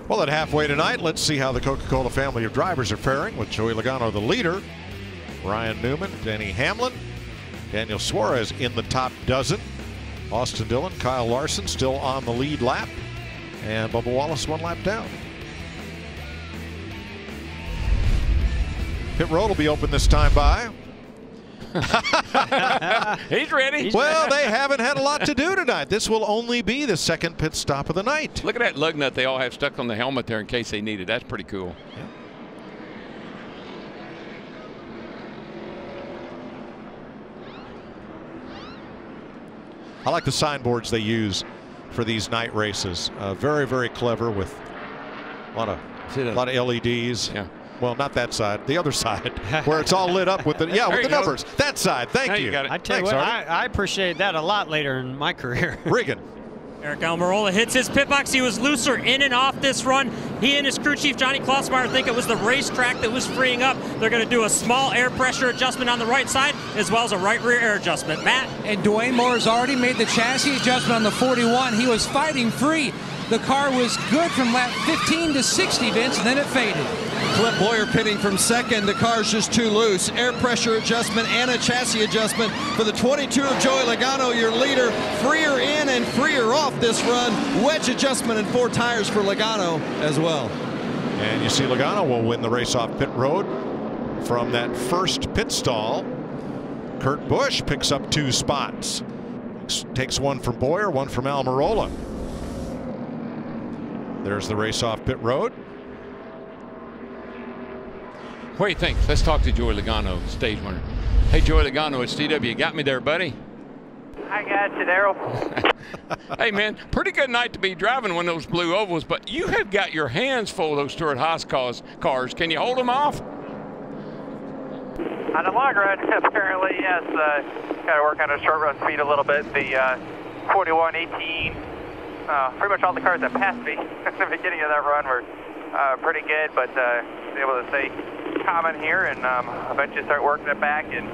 Well, at halfway tonight, let's see how the Coca-Cola family of drivers are faring, with Joey Logano the leader, Ryan Newman, Denny Hamlin, Daniel Suarez in the top dozen, Austin Dillon, Kyle Larson still on the lead lap, and Bubba Wallace 1 lap down. Pit road will be open this time by. He's ready. Well, they haven't had a lot to do tonight. This will only be the second pit stop of the night. Look at that lug nut they all have stuck on the helmet there in case they need it. That's pretty cool. Yeah. I like the signboards they use for these night races. Very, very clever with a lot of LEDs. Yeah. Well, not that side. The other side, where it's all lit up with the with the numbers. That side. Thank you. I tell you what, I appreciate that a lot later in my career. Riggin. Aric Almirola hits his pit box. He was looser in and off this run. He and his crew chief, Johnny Klossmeyer, think it was the racetrack that was freeing up. They're going to do a small air pressure adjustment on the right side, as well as a right rear air adjustment. Matt? And Dwayne Moore's already made the chassis adjustment on the 41. He was fighting free. The car was good from lap 15 to 60, Vince, and then it faded. Clint Boyer pitting from second. The car's just too loose. Air pressure adjustment and a chassis adjustment for the 22 of Joey Logano, your leader. Freer in and freer off this run. Wedge adjustment and 4 tires for Logano as well. And you see Logano will win the race off pit road from that first pit stall. Kurt Busch picks up 2 spots. Takes one from Boyer, one from Almirola. There's the race off pit road. What do you think? Let's talk to Joey Logano, stage winner. Hey, Joey Logano at CW, you got me there, buddy? I got you, Daryl. Hey, man, pretty good night to be driving one of those blue ovals, but you have got your hands full of those Stewart-Haas cars. Can you hold them off? On the long run, apparently, yes. Got to work on a short run speed a little bit. The 41, 18, pretty much all the cars that passed me at the beginning of that run were pretty good, but able to stay common here and eventually start working it back and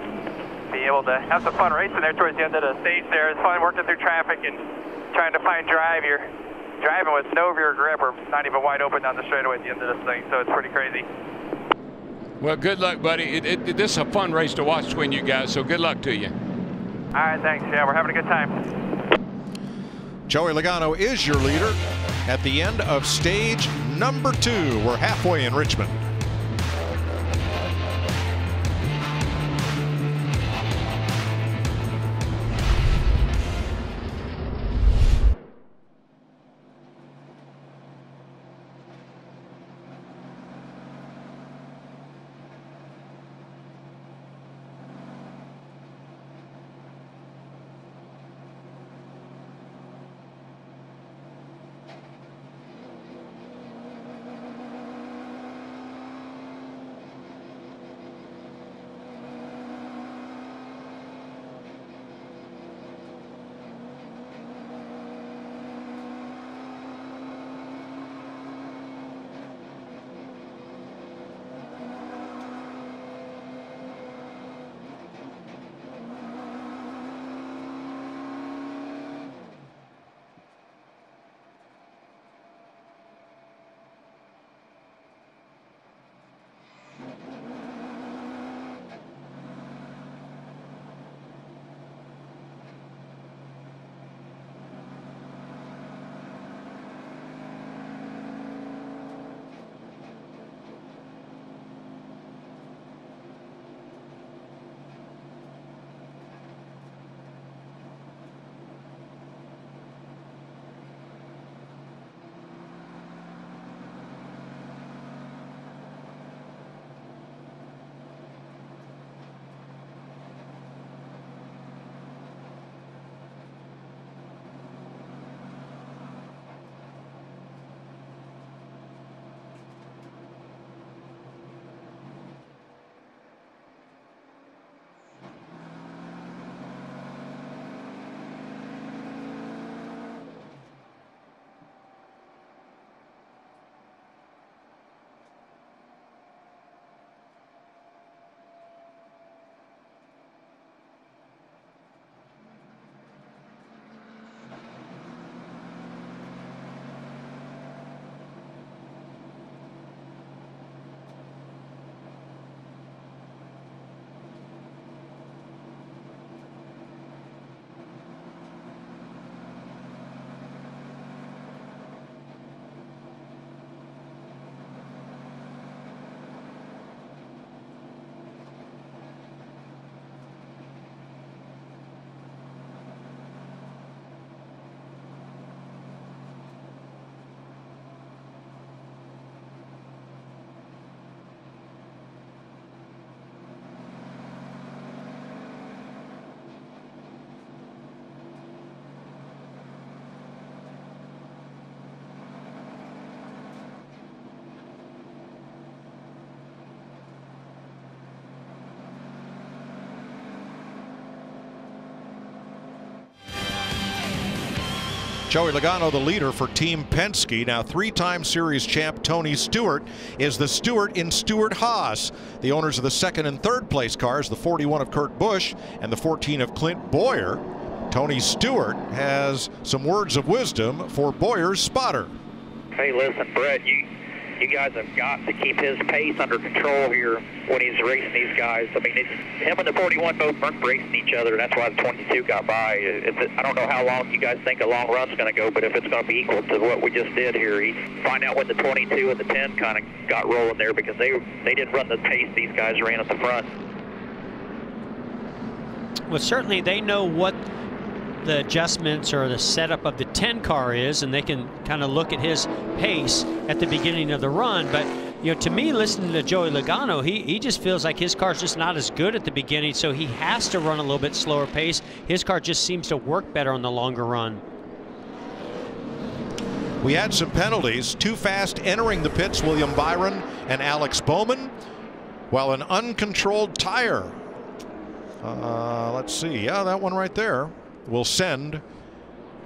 be able to have some fun racing there towards the end of the stage there. It's fun working through traffic and trying to find drive. You're driving with no rear grip or not even wide open down the straightaway at the end of this thing, so it's pretty crazy. Well, good luck, buddy. This is a fun race to watch between you guys, so good luck to you. All right, thanks. Yeah, we're having a good time. Joey Logano is your leader at the end of stage number 2. We're halfway in Richmond. Joey Logano, the leader for Team Penske. Now, three-time series champ Tony Stewart is the Stewart in Stewart Haas. The owners of the second and third place cars, the 41 of Kurt Busch and the 14 of Clint Boyer. Tony Stewart has some words of wisdom for Boyer's spotter. Hey, listen, Brett, you guys have got to keep his pace under control here when he's racing these guys. I mean, him and the 41 both weren't racing each other. That's why the 22 got by. I don't know how long you guys think a long run's going to go, but if it's going to be equal to what we just did here, find out when the 22 and the 10 kind of got rolling there, because they didn't run the pace these guys ran at the front. Well, certainly they know what the adjustments or the setup of the 10 car is, and they can kind of look at his pace at the beginning of the run. But you know, to me, listening to Joey Logano, he just feels like his car's just not as good at the beginning, so he has to run a little bit slower pace. His car just seems to work better on the longer run. We had some penalties. Too fast entering the pits, William Byron and Alex Bowman, while an uncontrolled tire, let's see, yeah, that one right there, will send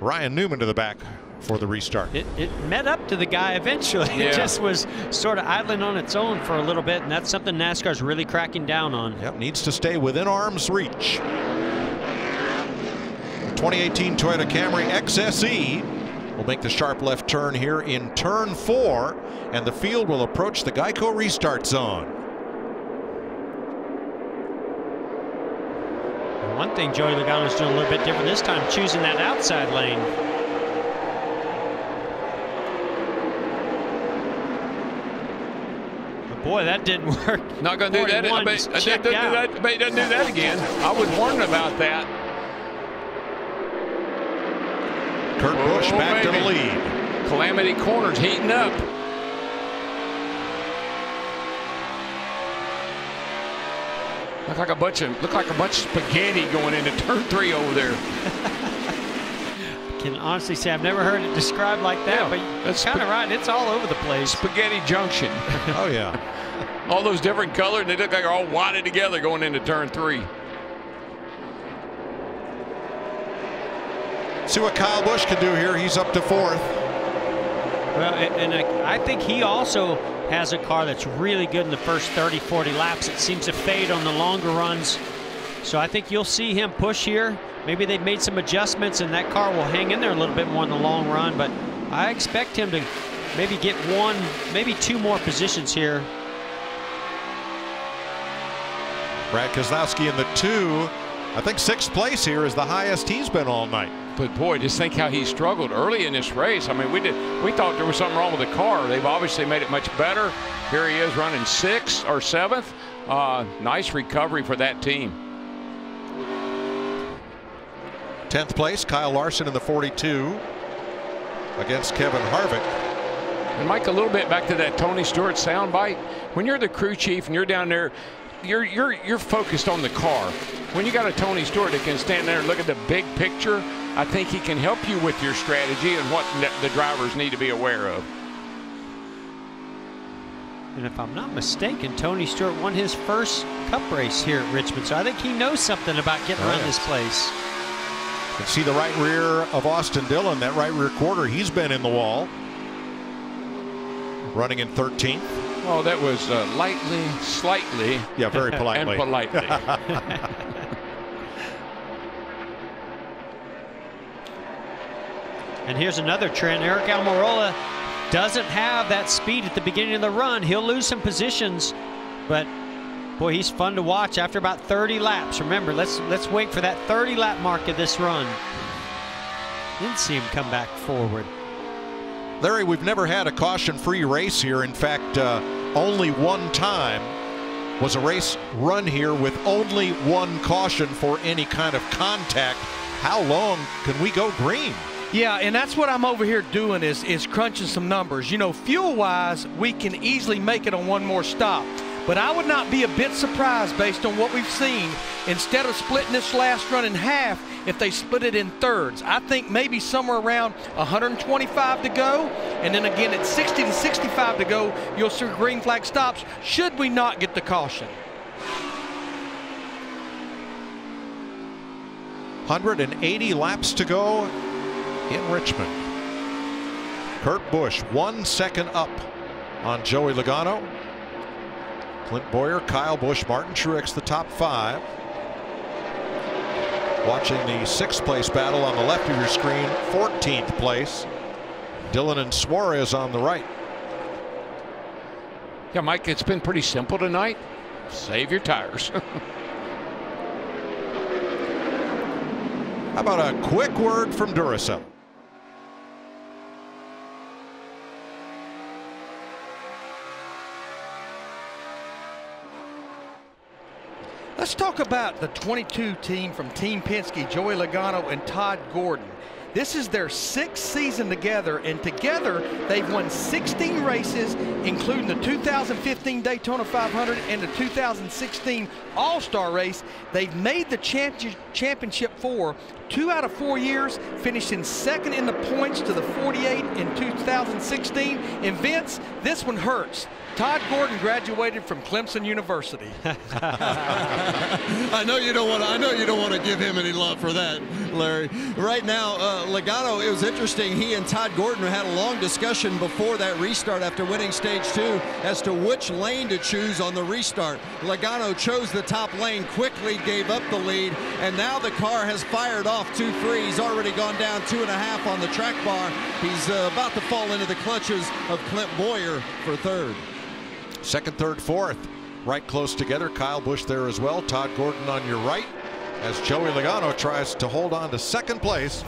Ryan Newman to the back for the restart. It met up to the guy eventually. Yeah. It just was sort of idling on its own for a little bit, and that's something NASCAR's really cracking down on. Yep, needs to stay within arm's reach. 2018 Toyota Camry XSE will make the sharp left turn here in turn 4, and the field will approach the Geico restart zone. One thing Joey Logano is doing a little bit different this time, choosing that outside lane. But boy, that didn't work. Not going to do that. I bet he doesn't do that again. I was warning about that. Kurt Busch back to the lead. Calamity Corners heating up. Look like a bunch of spaghetti going into turn 3 over there. I can honestly say I've never heard it described like that, but that's kind of right. It's all over the place. Spaghetti Junction. Oh yeah. All those different colors, they look like they're all wadded together going into turn 3. See what Kyle Busch can do here. He's up to 4th. Well, and I think he also has a car that's really good in the first 30, 40 laps. It seems to fade on the longer runs. So I think you'll see him push here. Maybe they've made some adjustments and that car will hang in there a little bit more in the long run, but I expect him to maybe get 1, maybe 2 more positions here. Brad Keselowski in the 2. I think 6th place here is the highest he's been all night. But boy, just think how he struggled early in this race. I mean, we thought there was something wrong with the car. They've obviously made it much better. Here he is running 6th or 7th. Nice recovery for that team. 10th place, Kyle Larson in the 42 against Kevin Harvick. And Mike, a little bit back to that Tony Stewart soundbite. When you're the crew chief and you're down there, you're focused on the car. When you got a Tony Stewart that can stand there and look at the big picture, I think he can help you with your strategy and what the drivers need to be aware of. And if I'm not mistaken, Tony Stewart won his first Cup race here at Richmond, so I think he knows something about getting around this place. You can see the right rear of Austin Dillon, that right rear quarter, he's been in the wall. Running in 13th. Oh, that was slightly. Yeah, very politely. And politely. And here's another trend. Aric Almirola doesn't have that speed at the beginning of the run. He'll lose some positions, but boy, he's fun to watch after about 30 laps. Remember, let's wait for that 30 lap mark of this run. Didn't see him come back forward. Larry, we've never had a caution-free race here. In fact, only one time was a race run here with only 1 caution for any kind of contact. How long can we go green? Yeah, and that's what I'm over here doing is crunching some numbers. You know, fuel-wise, we can easily make it on 1 more stop. But I would not be a bit surprised based on what we've seen. Instead of splitting this last run in half, if they split it in thirds. I think maybe somewhere around 125 to go, and then again at 60 to 65 to go, you'll see green flag stops should we not get the caution. 180 laps to go in Richmond. Kurt Busch 1 second up on Joey Logano. Clint Boyer, Kyle Busch, Martin Truex, the top 5. Watching the 6th place battle on the left of your screen, 14th place. Dillon and Suarez on the right. Yeah, Mike, it's been pretty simple tonight. Save your tires. How about a quick word from Duracell? Let's talk about the 22 team from Team Penske, Joey Logano and Todd Gordon. This is their 6th season together, and together they've won 16 races, including the 2015 Daytona 500 and the 2016 All-Star race. They've made the championship for 2 out of 4 years, finishing 2nd in the points to the 48 in 2016. And Vince, this one hurts. Todd Gordon graduated from Clemson University. I know you don't want to give him any love for that, Larry. Right now, Logano, it was interesting. He and Todd Gordon had a long discussion before that restart after winning stage 2 as to which lane to choose on the restart. Logano chose the top lane, quickly gave up the lead, and now the car has fired off 2-3. He's already gone down 2.5 on the track bar. He's about to fall into the clutches of Clint Boyer for 3rd. 2nd, 3rd, 4th, right close together. Kyle Busch there as well. Todd Gordon on your right as Joey Logano tries to hold on to 2nd place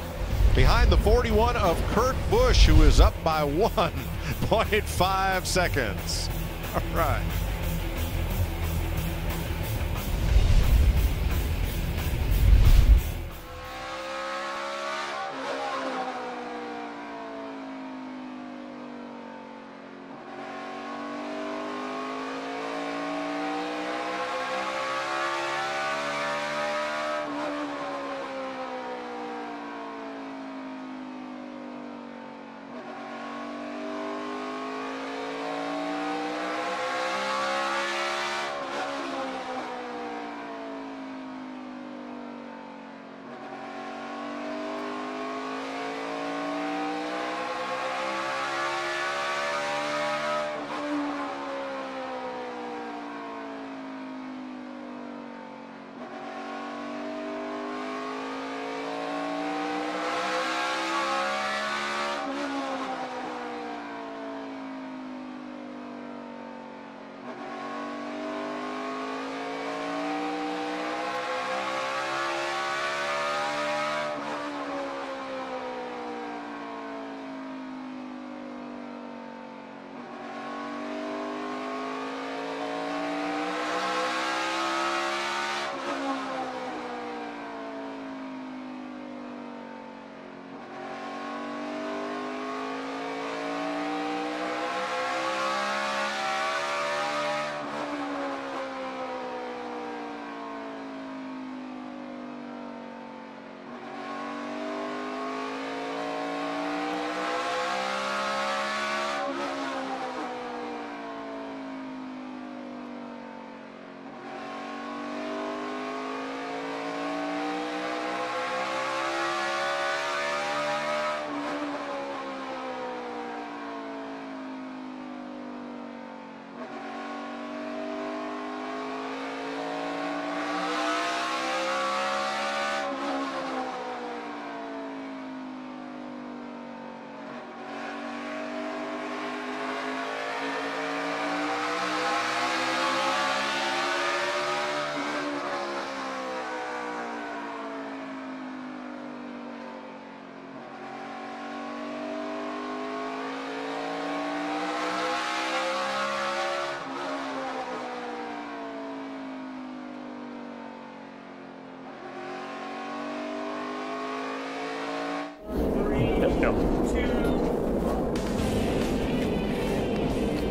behind the 41 of Kurt Busch, who is up by 1.5 seconds. All right.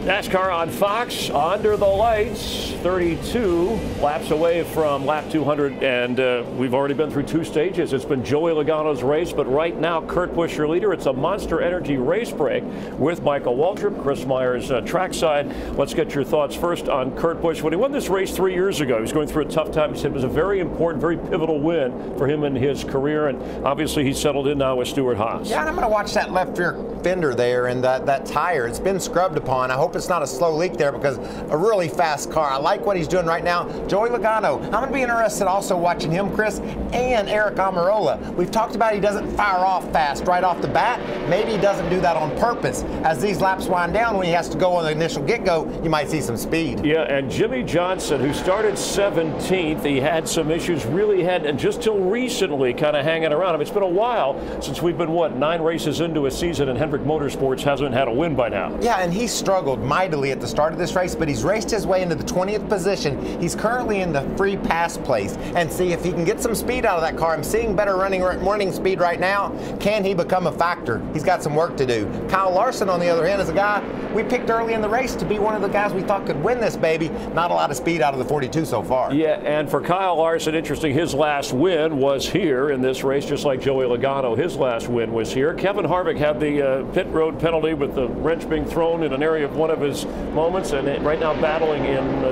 NASCAR on Fox, under the lights, 32 laps away from lap 200, and we've already been through 2 stages. It's been Joey Logano's race, but right now, Kurt Busch, your leader. It's a Monster Energy race break with Michael Waltrip, Chris Myers trackside. Let's get your thoughts first on Kurt Busch. When he won this race 3 years ago, he was going through a tough time. He said it was a very important, very pivotal win for him in his career, and obviously he's settled in now with Stewart Haas. Yeah, and I'm going to watch that left rear fender there and that tire. It's been scrubbed upon. I hope it's not a slow leak there because a really fast car. I like what he's doing right now. Joey Logano, I'm going to be interested also watching him, Chris, and Aric Almirola. We've talked about he doesn't fire off fast right off the bat. Maybe he doesn't do that on purpose. As these laps wind down, when he has to go on the initial get-go, you might see some speed. Yeah, and Jimmie Johnson, who started 17th, he had some issues, really had, and just till recently, kind of hanging around him. It's been a while since we've been, 9 races into a season, and Hendrick Motorsports hasn't had a win by now. Yeah, and he struggled mightily at the start of this race, but he's raced his way into the 20th position. He's currently in the free pass place, and see if he can get some speed out of that car. I'm seeing better running speed right now. Can he become a factor? He's got some work to do. Kyle Larson, on the other hand, is a guy we picked early in the race to be one of the guys we thought could win this baby. Not a lot of speed out of the 42 so far. Yeah, and for Kyle Larson, interesting, his last win was here in this race, just like Joey Logano. His last win was here. Kevin Harvick had the pit road penalty with the wrench being thrown in an area of one of his moments, and right now battling in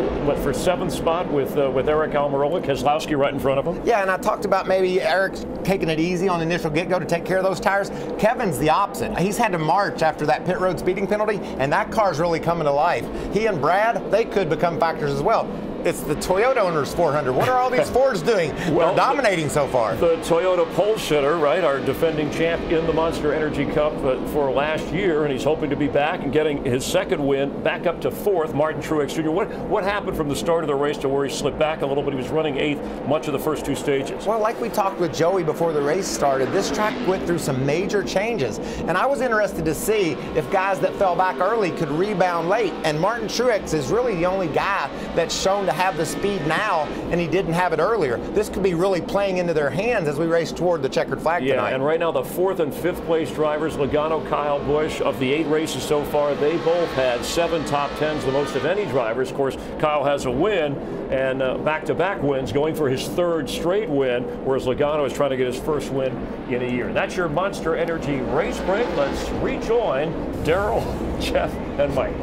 for 7th spot with Aric Almirola. Keselowski right in front of him. Yeah, and I talked about maybe Eric taking it easy on the initial get-go to take care of those tires. Kevin's the opposite. He's had to march after that pit road speeding penalty, and that car's really coming to life. He and Brad, they could become factors as well. It's the Toyota Owners 400. What are all these Fords doing? Well, they're dominating so far. The Toyota pole sitter, right, our defending champ in the Monster Energy Cup for last year, and he's hoping to be back and getting his 2nd win back up to 4th. Martin Truex Jr. What happened from the start of the race to where he slipped back a little bit? He was running 8th much of the first 2 stages. Well, like we talked with Joey before the race started, this track went through some major changes, and I was interested to see if guys that fell back early could rebound late, and Martin Truex is really the only guy that's shown to have the speed now, and he didn't have it earlier. This could be really playing into their hands as we race toward the checkered flag tonight. Yeah, and right now the 4th and 5th place drivers, Logano, Kyle Busch, of the 8 races so far, they both had 7 top 10s, the most of any drivers. Of course, Kyle has a win and back-to-back wins, going for his 3rd straight win, whereas Logano is trying to get his 1st win in a year. That's your Monster Energy race break. Let's rejoin Daryl, Jeff, and Mike.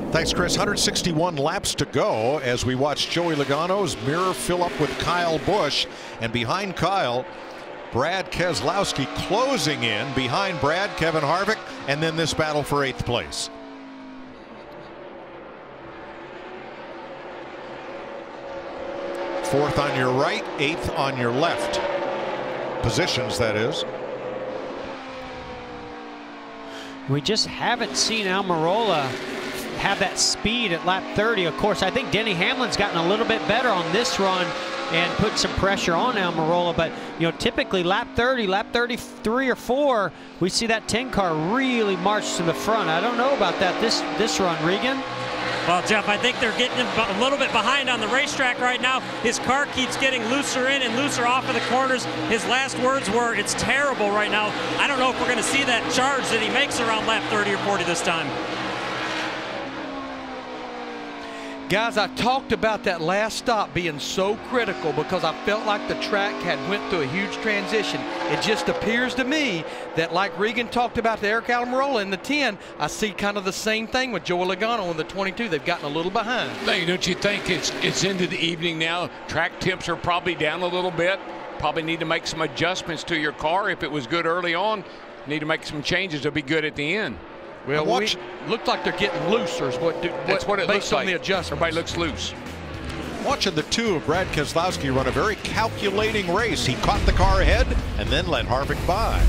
Thanks, Chris. 161 laps to go as we watch Joey Logano's mirror fill up with Kyle Busch. And behind Kyle, Brad Keselowski closing in. Behind Brad, Kevin Harvick, and then this battle for 8th place. Fourth on your right, 8th on your left. Positions, that is. We just haven't seen Almirola have that speed at lap 30. Of course, I think Denny Hamlin's gotten a little bit better on this run and put some pressure on Almirola, but typically lap 30, lap 33 or 4, we see that 10 car really march to the front. I don't know about that this run, Regan. Well, Jeff, I think they're getting him a little bit behind on the racetrack right now. His car keeps getting looser in and looser off of the corners. His last words were, "It's terrible right now." I don't know if we're going to see that charge that he makes around lap 30 or 40 this time. Guys, I talked about that last stop being so critical because I felt like the track had went through a huge transition. It just appears to me that, like Regan talked about the Aric Almirola in the 10, I see kind of the same thing with Joey Logano in the 22. They've gotten a little behind. Don't you think it's into the evening now? Track temps are probably down a little bit. Probably need to make some adjustments to your car. If it was good early on, need to make some changes to be good at the end. Well, looked like they're getting looser. That's what it looks like. Based on the adjustments. Everybody looks loose. Watching the 2 of Brad Keselowski run a very calculating race. He caught the car ahead and then let Harvick by.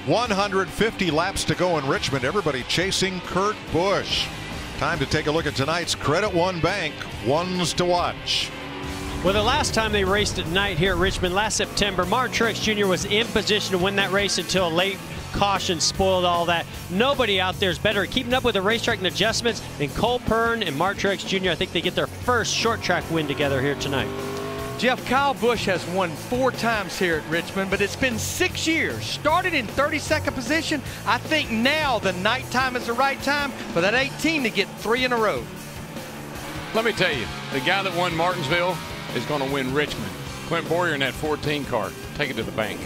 150 laps to go in Richmond. Everybody chasing Kurt Busch. Time to take a look at tonight's Credit One Bank ones to watch. Well, the last time they raced at night here at Richmond last September, Truex Jr. was in position to win that race until a late caution spoiled all that. Nobody out there is better at keeping up with the racetrack and adjustments than Cole Pern and Truex Jr. I think they get their first short track win together here tonight. Jeff, Kyle Busch has won 4 times here at Richmond, but it's been 6 years. Started in 32nd position. I think now the nighttime is the right time for that 18 to get 3 in a row. Let me tell you, the guy that won Martinsville is going to win Richmond. Clint Boyer in that 14 car. Take it to the bank.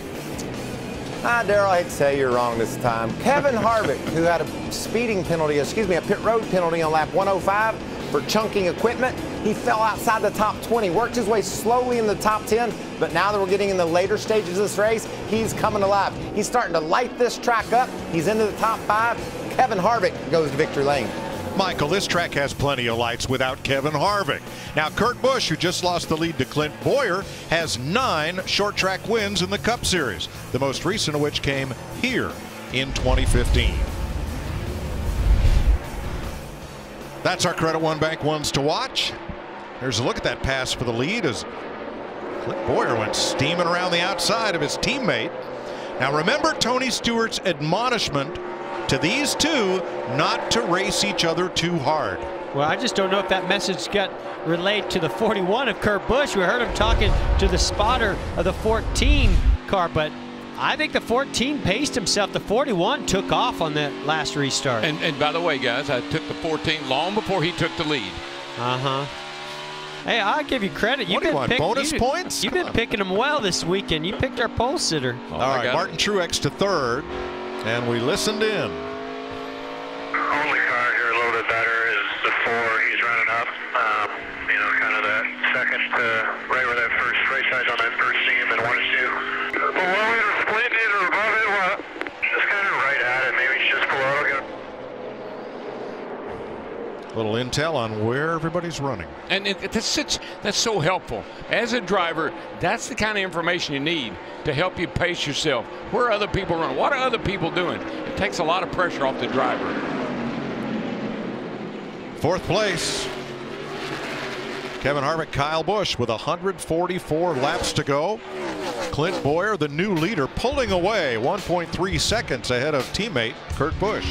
Darrell, I hate to say you're wrong this time. Kevin Harvick, who had a speeding penalty, a pit road penalty on lap 105 for chunking equipment. He fell outside the top 20, worked his way slowly in the top 10, but now that we're getting in the later stages of this race, he's coming alive. He's starting to light this track up. He's into the top 5. Kevin Harvick goes to victory lane. Michael, this track has plenty of lights without Kevin Harvick. Now, Kurt Busch, who just lost the lead to Clint Boyer, has 9 short track wins in the Cup Series, the most recent of which came here in 2015. That's our Credit One Bank ones to watch. Here's a look at that pass for the lead as Clint Boyer went steaming around the outside of his teammate. Now, remember Tony Stewart's admonishment to these two not to race each other too hard. Well, I just don't know if that message got relayed to the 41 of Kurt Busch. We heard him talking to the spotter of the 14 car, but I think the 14 paced himself. The 41 took off on that last restart. And by the way, guys, I took the 14 long before he took the lead. Hey, I'll give you credit. What do you want, bonus points? You've been picking them well this weekend. You picked our pole sitter. All right, Martin Truex to 3rd, and we listened in. Only car here a little bit better is the 4 he's running up. Kind of that second, right where that first race size on that first seam and 1 and 2. Below it or splendid or above it, well, just kind of right at it. Maybe it's just below. Little intel on where everybody's running. And that's so helpful. As a driver, that's the kind of information you need to help you pace yourself. Where are other people running? What are other people doing? It takes a lot of pressure off the driver. 4th place. Kevin Harvick, Kyle Busch with 144 laps to go. Clint Boyer, the new leader, pulling away 1.3 seconds ahead of teammate Kurt Busch.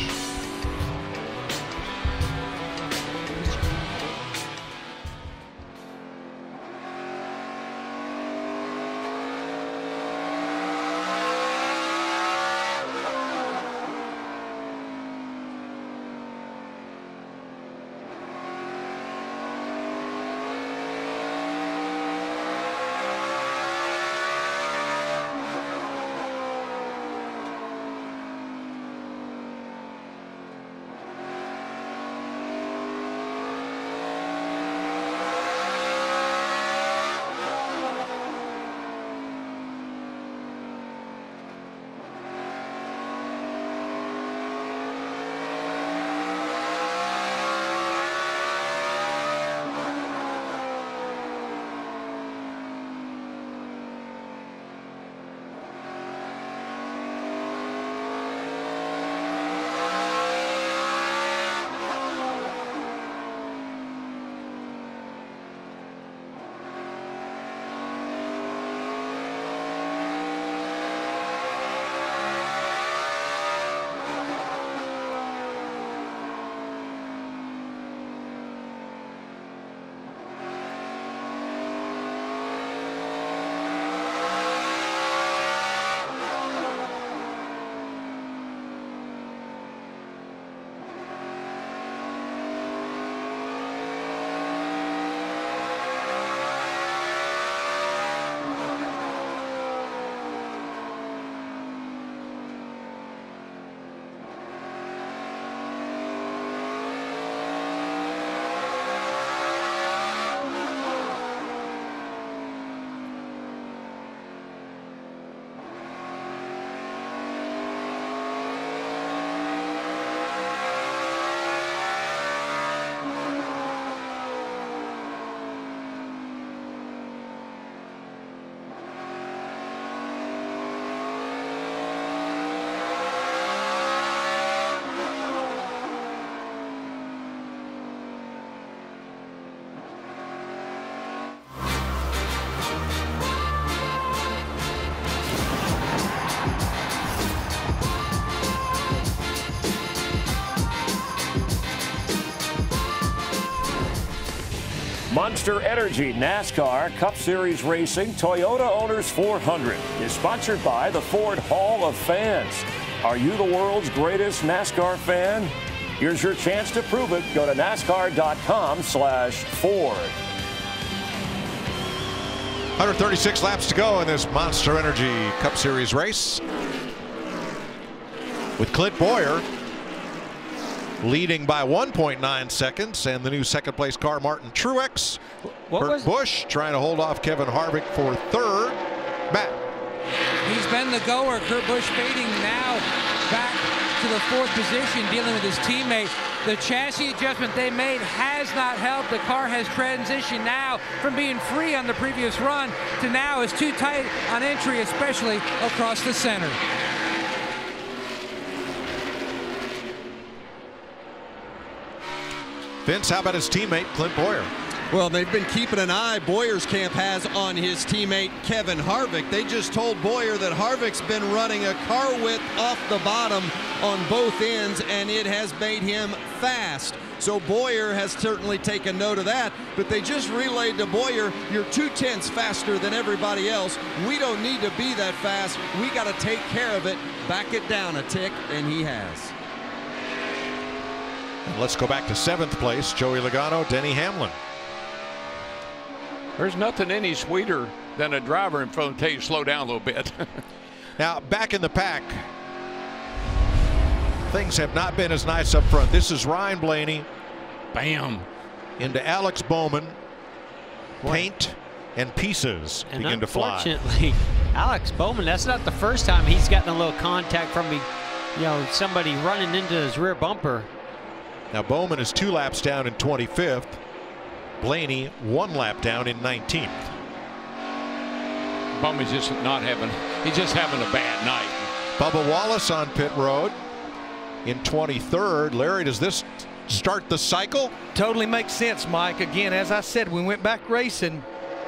Monster Energy NASCAR Cup Series Racing Toyota Owners 400 is sponsored by the Ford Hall of Fans. Are you the world's greatest NASCAR fan? Here's your chance to prove it. Go to NASCAR.com/Ford. 136 laps to go in this Monster Energy Cup Series race, with Clint Boyer leading by 1.9 seconds, and the new second-place car, Martin Truex. Kurt Busch trying to hold off Kevin Harvick for third. Matt. He's been the goer. Kurt Busch fading now back to the fourth position, dealing with his teammate. The chassis adjustment they made has not helped. The car has transitioned now from being free on the previous run to now is too tight on entry, especially across the center. Vince, how about his teammate, Clint Boyer? Well, they've been keeping an eye, Boyer's camp has, on his teammate Kevin Harvick. They just told Boyer that Harvick's been running a car width off the bottom on both ends, and it has made him fast. So Boyer has certainly taken note of that, but they just relayed to Boyer, you're 2/10 faster than everybody else. We don't need to be that fast. We got to take care of it, back it down a tick, and he has. Let's go back to 7th place, Joey Logano, Denny Hamlin. There's nothing any sweeter than a driver in front of tell you slow down a little bit. Now, back in the pack, things have not been as nice up front. This is Ryan Blaney. Bam. Into Alex Bowman. Paint and pieces begin to fly. Unfortunately, Alex Bowman, that's not the first time he's gotten a little contact from somebody running into his rear bumper. Now Bowman is 2 laps down in 25th. Blaney 1 lap down in 19th. Bowman's just he's just having a bad night. Bubba Wallace on pit road in 23rd. Larry, does this start the cycle? Totally makes sense, Mike. Again, as I said, we went back racing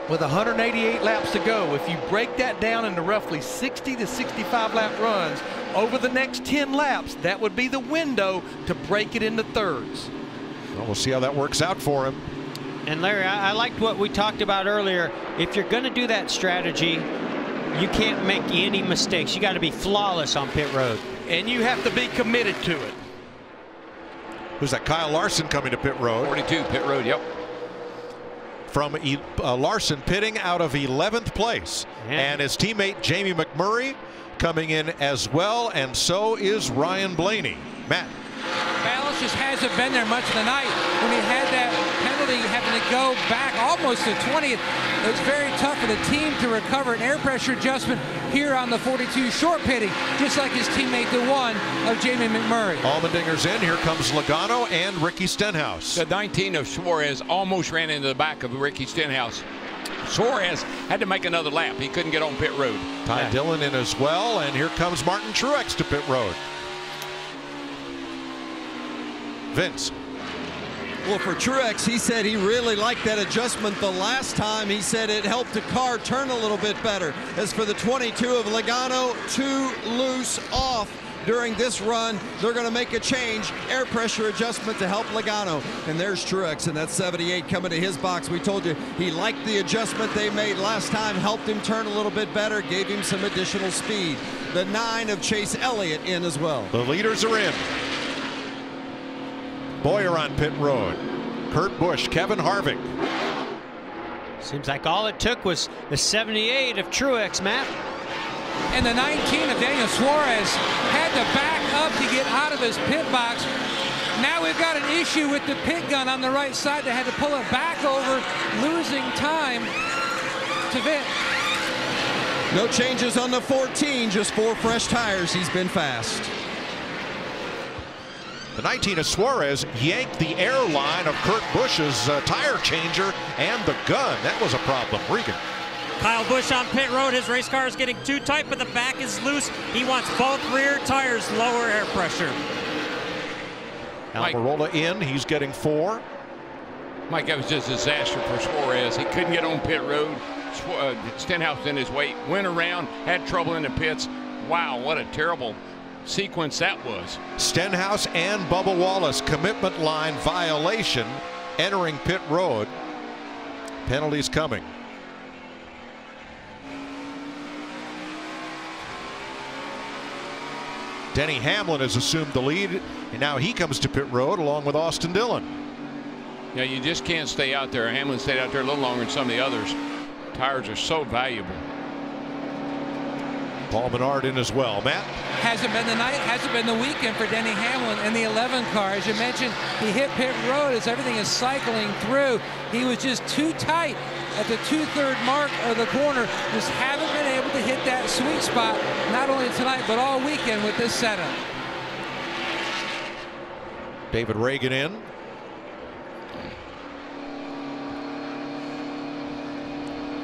with 188 laps to go. If you break that down into roughly 60 to 65 lap runs over the next 10 laps, that would be the window to break it into thirds. Well, we'll see how that works out for him. And Larry, I liked what we talked about earlier. If you're going to do that strategy, you can't make any mistakes. You got to be flawless on pit road. And you have to be committed to it. Who's that? Kyle Larson coming to pit road. 42 pit road, yep. From Larson pitting out of 11th place. Yeah. And his teammate Jamie McMurray coming in as well, and so is Ryan Blaney. Matt. Balance just hasn't been there much of the night. When he had that penalty, having to go back almost to 20th, it was very tough for the team to recover an air pressure adjustment here on the 42 short pitting, just like his teammate, the one of Jamie McMurray. Allmendinger's in. Here comes Logano and Ricky Stenhouse. The 19 of Suarez almost ran into the back of Ricky Stenhouse. Suarez had to make another lap. He couldn't get on pit road. Ty Dillon in as well, and here comes Martin Truex to pit road. Vince. Well, for Truex, he said he really liked that adjustment the last time. He said it helped the car turn a little bit better. As for the 22 of Logano, 2 loose off during this run. They're going to make a change, air pressure adjustment to help Logano. And there's Truex in that 78 coming to his box. We told you he liked the adjustment they made last time, helped him turn a little bit better, gave him some additional speed. The 9 of Chase Elliott in as well. The leaders are in. Boyer on pit road. Kurt Busch, Kevin Harvick. Seems like all it took was the 78 of Truex, Matt. And the 19 of Daniel Suarez had to back up to get out of his pit box. Now we've got an issue with the pit gun on the right side. They had to pull it back over, losing time to Vince. No changes on the 14, just 4 fresh tires. He's been fast. The 19 of Suarez yanked the air line of Kurt Busch's tire changer and the gun. That was a problem. Regan. Kyle Busch on pit road. His race car is getting too tight, but the back is loose. He wants both rear tires, lower air pressure. Almirola in. He's getting 4. Mike, that was just a disaster for Suarez. He couldn't get on pit road. Stenhouse in his way, went around, had trouble in the pits. Wow, what a terrible sequence that was. Stenhouse and Bubba Wallace, commitment line violation, entering pit road. Penalties coming. Denny Hamlin has assumed the lead, and now he comes to pit road along with Austin Dillon. Yeah, you just can't stay out there. Hamlin stayed out there a little longer than some of the others. Tires are so valuable. Paul Menard in as well. Matt? Hasn't been the night, hasn't been the weekend for Denny Hamlin in the 11 car. As you mentioned, he hit pit road as everything is cycling through. He was just too tight at the 2/3 mark of the corner. Just haven't been able to hit that sweet spot, not only tonight, but all weekend with this setup. David Reagan in.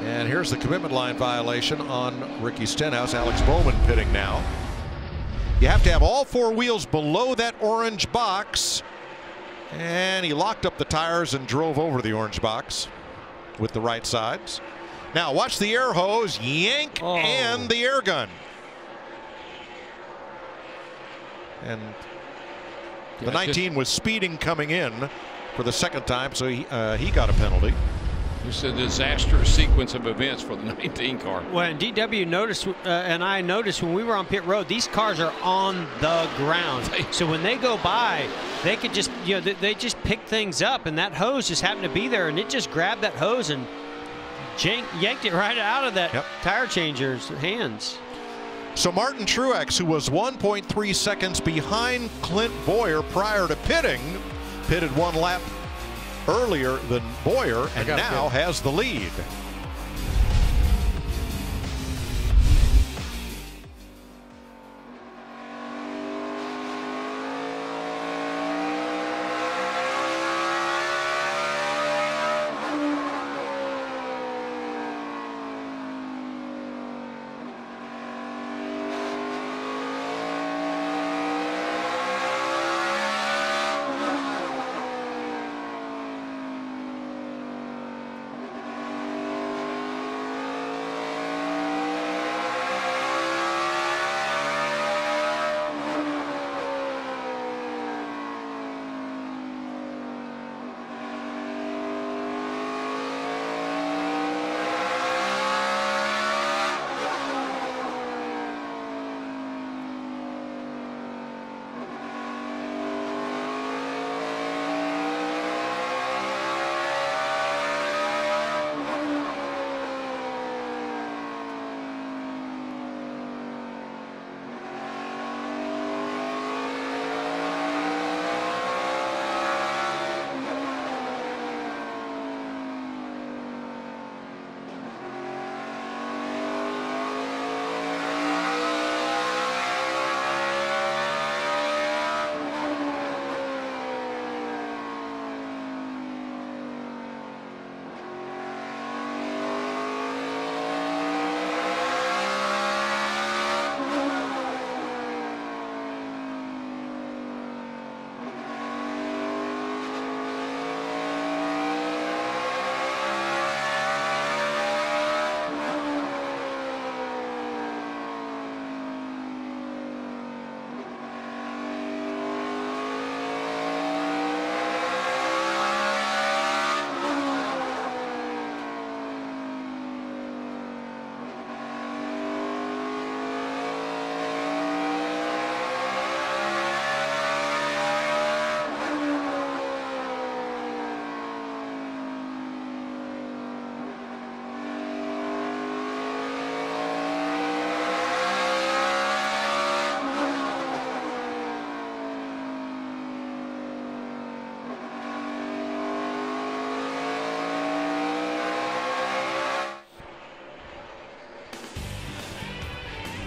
And here's the commitment line violation on Ricky Stenhouse. Alex Bowman pitting now. You have to have all 4 wheels below that orange box. And he locked up the tires and drove over the orange box with the right sides. Now watch the air hose yank and the air gun. And the 19 was speeding coming in for the second time, so he got a penalty. It's a disastrous sequence of events for the 19 car. Well, and DW noticed, and I noticed when we were on pit road, these cars are on the ground. So when they go by, they could just, you know, they just pick things up, and that hose just happened to be there, and it just grabbed that hose and yanked it right out of that tire changer's hands. So Martin Truex, who was 1.3 seconds behind Clint Boyer prior to pitting, pitted 1 lap earlier than Boyer and now has the lead.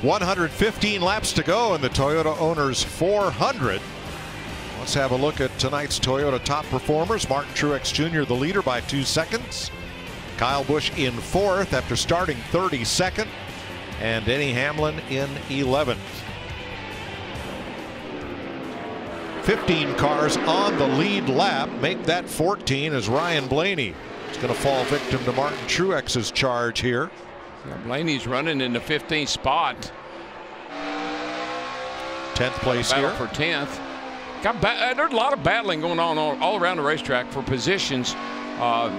.115 laps to go in the Toyota Owners 400. Let's have a look at tonight's Toyota top performers. Martin Truex Jr. the leader by 2 seconds. Kyle Busch in 4th after starting 32nd. And Denny Hamlin in 11th. 15 cars on the lead lap. Make that 14 as Ryan Blaney is going to fall victim to Martin Truex's charge here. Yeah, Blaney's running in the 15th spot. 10th place here. For 10th. There's a lot of battling going on all around the racetrack for positions.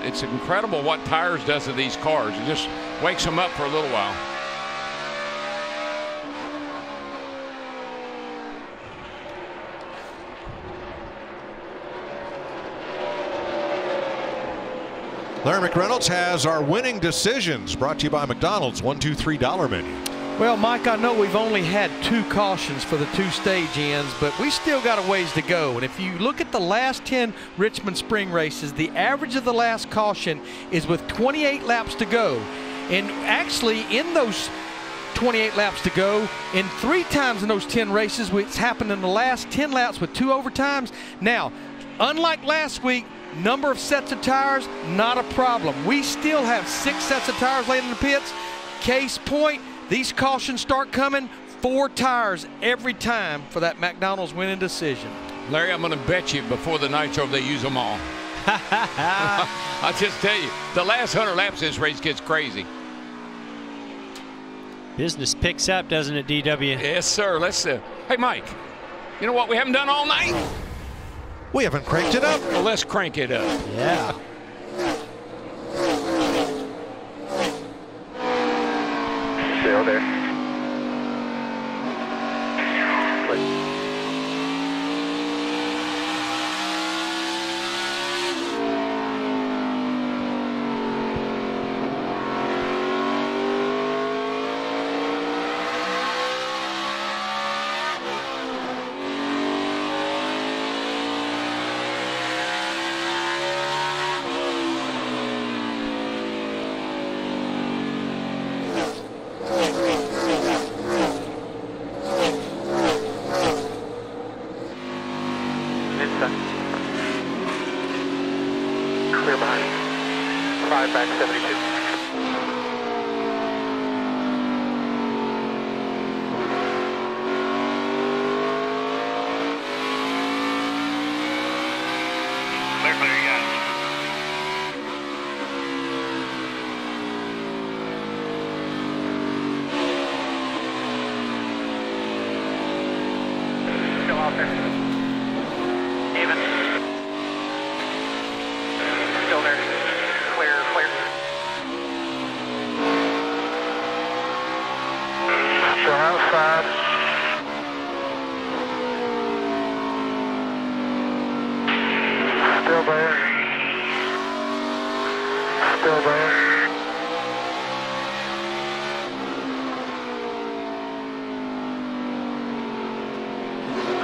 It's incredible what tires does to these cars. It just wakes them up for a little while. Larry McReynolds has our winning decisions, brought to you by McDonald's $1-2-3 menu. Well, Mike, I know we've only had 2 cautions for the 2 stage ends, but we still got a ways to go. And if you look at the last 10 Richmond spring races, the average of the last caution is with 28 laps to go. And actually, in those 28 laps to go, in 3 times in those 10 races, it's happened in the last 10 laps with 2 overtimes. Now, unlike last week, number of sets of tires, not a problem. We still have 6 sets of tires laying in the pits. Case point, these cautions start coming, 4 tires every time for that McDonald's winning decision. Larry, I'm going to bet you before the night's over they use them all. I'll just tell you, the last 100 laps of this race gets crazy. Business picks up, doesn't it, DW? Yes, sir. Let's hey, Mike, you know what we haven't done all night? We haven't cranked it up. Well, let's crank it up. Yeah. Still there. Clear behind. 5 back 72.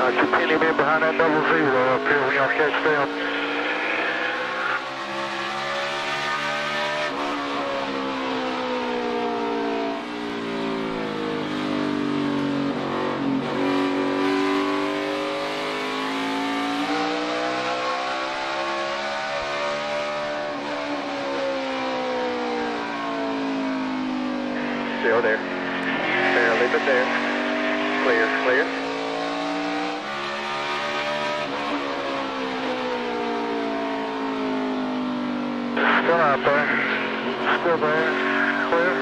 Continue being behind that 00 up here when y'all catch them. Still there. There, leave it there. Clear, clear. Still out there. Still there. Clear.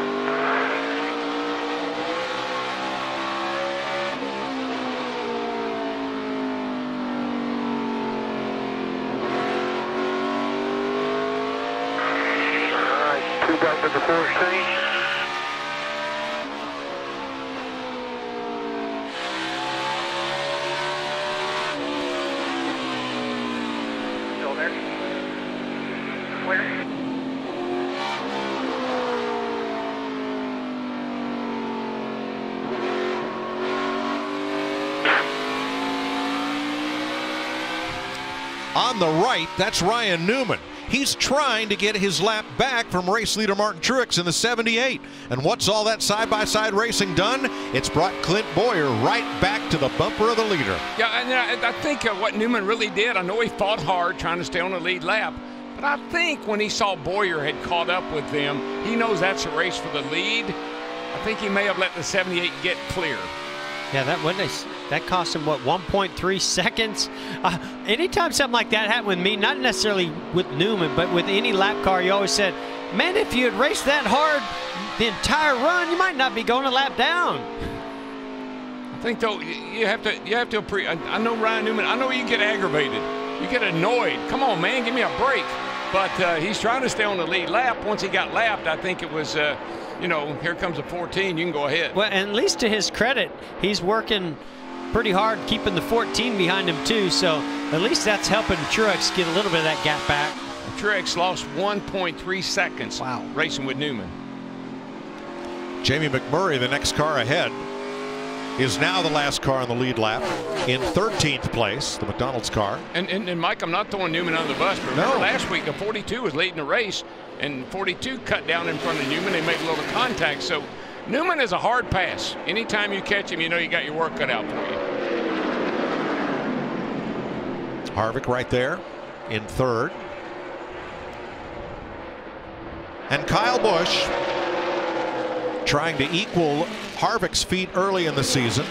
Alright, 2 back to the 14. Still there. Clear. On the right, that's Ryan Newman. He's trying to get his lap back from race leader Martin Truex in the 78. And what's all that side-by-side racing done? It's brought Clint Boyer right back to the bumper of the leader. Yeah, and I think what Newman really did, I know he fought hard trying to stay on the lead lap, but I think when he saw Boyer had caught up with them, he knows that's a race for the lead. I think he may have let the 78 get clear. Yeah, that cost him, what, 1.3 seconds? Anytime something like that happened with me, not necessarily with Newman, but with any lap car, you always said, man, if you had raced that hard the entire run, you might not be going a lap down. I think, though, you have to I know Ryan Newman, I know you get aggravated. You get annoyed. Come on, man, give me a break. but he's trying to stay on the lead lap. Once he got lapped, I think it was, you know, here comes a 14, you can go ahead. Well, and at least to his credit, he's working pretty hard, keeping the 14 behind him too, so at least that's helping Truex get a little bit of that gap back. Truex lost 1.3 seconds racing with Newman. Jamie McMurray, the next car ahead, is now the last car on the lead lap in 13th place, the McDonald's car. And Mike, I'm not throwing Newman under the bus, but remember last week the 42 was leading the race, and 42 cut down in front of Newman. They made a little contact, so Newman is a hard pass. Anytime you catch him, you know you got your work cut out for you. Harvick right there in third. And Kyle Busch trying to equal Harvick's feat early in the season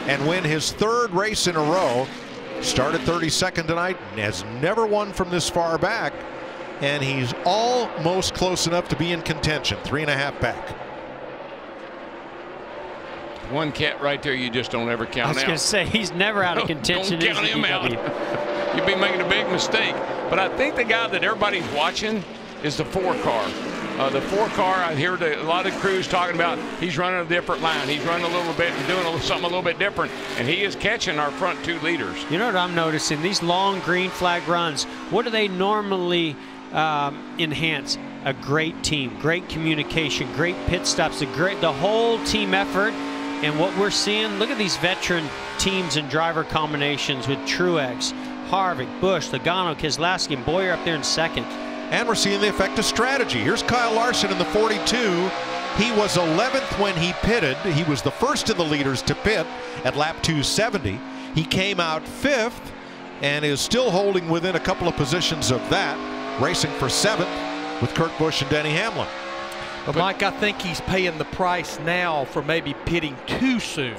and win his third race in a row. Started 32nd tonight, has never won from this far back, and he's almost close enough to be in contention, 3.5 back. One cat right there you just don't ever count out. I was going to say, he's never out of contention. Don't count him out. You'd be making a big mistake. But I think the guy that everybody's watching is the 4 car. The 4 car, I hear a lot of crews talking about he's running a different line. He's running a little bit and doing something a little bit different, and he is catching our front 2 leaders. You know what I'm noticing? These long green flag runs, what do they normally enhance? A great team, great communication, great pit stops, the whole team effort. And what we're seeing, look at these veteran teams and driver combinations with Truex, Harvick, Busch, Logano, Keselowski, and Boyer up there in second. And we're seeing the effect of strategy. Here's Kyle Larson in the 42. He was 11th when he pitted. He was the first of the leaders to pit at lap 270. He came out 5th and is still holding within a couple of positions of that, racing for 7th with Kurt Busch and Denny Hamlin. But Mike, I think he's paying the price now for maybe pitting too soon.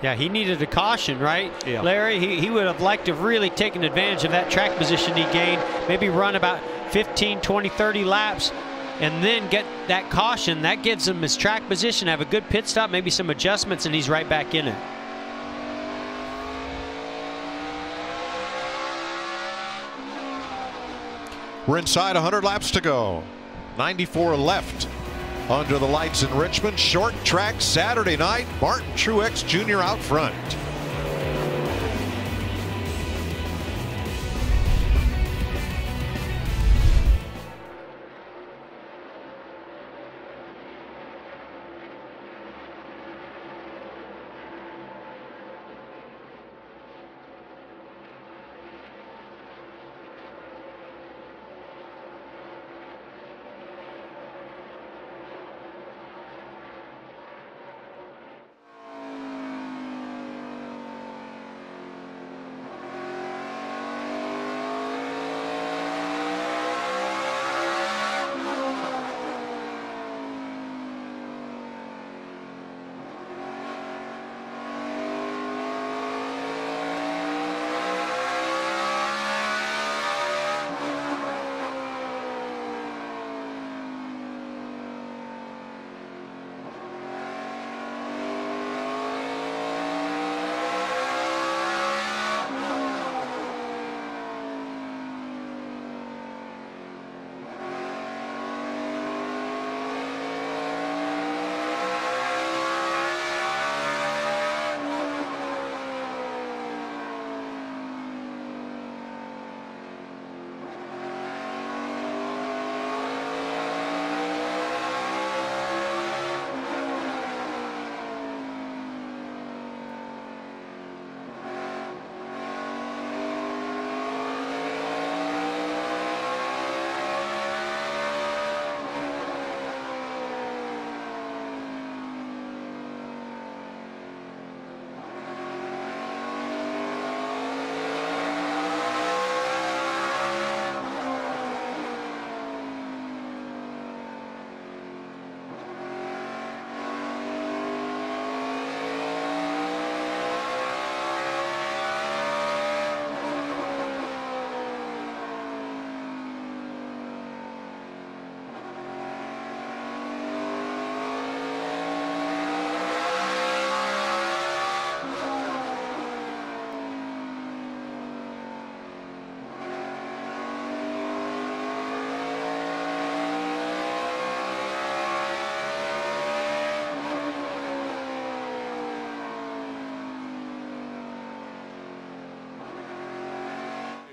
Yeah, he needed a caution, right? Yeah. Larry, he would have liked to have really taken advantage of that track position he gained, maybe run about 15, 20, 30 laps, and then get that caution. That gives him his track position, have a good pit stop, maybe some adjustments, and he's right back in it. We're inside 100 laps to go. 94 left under the lights in Richmond. Short track Saturday night. Martin Truex Jr. out front.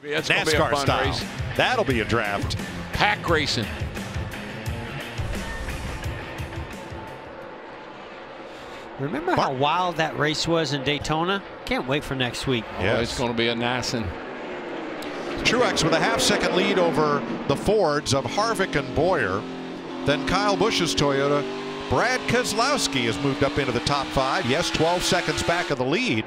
It's gonna be a NASCAR fun style. race. That'll be a draft. Pack racing. Remember how wild that race was in Daytona? Can't wait for next week. Yeah, it's going to be a NASCAR. Truex with a half-second lead over the Fords of Harvick and Boyer. Then Kyle Busch's Toyota. Brad Keselowski has moved up into the top 5. Yes, 12 seconds back of the lead,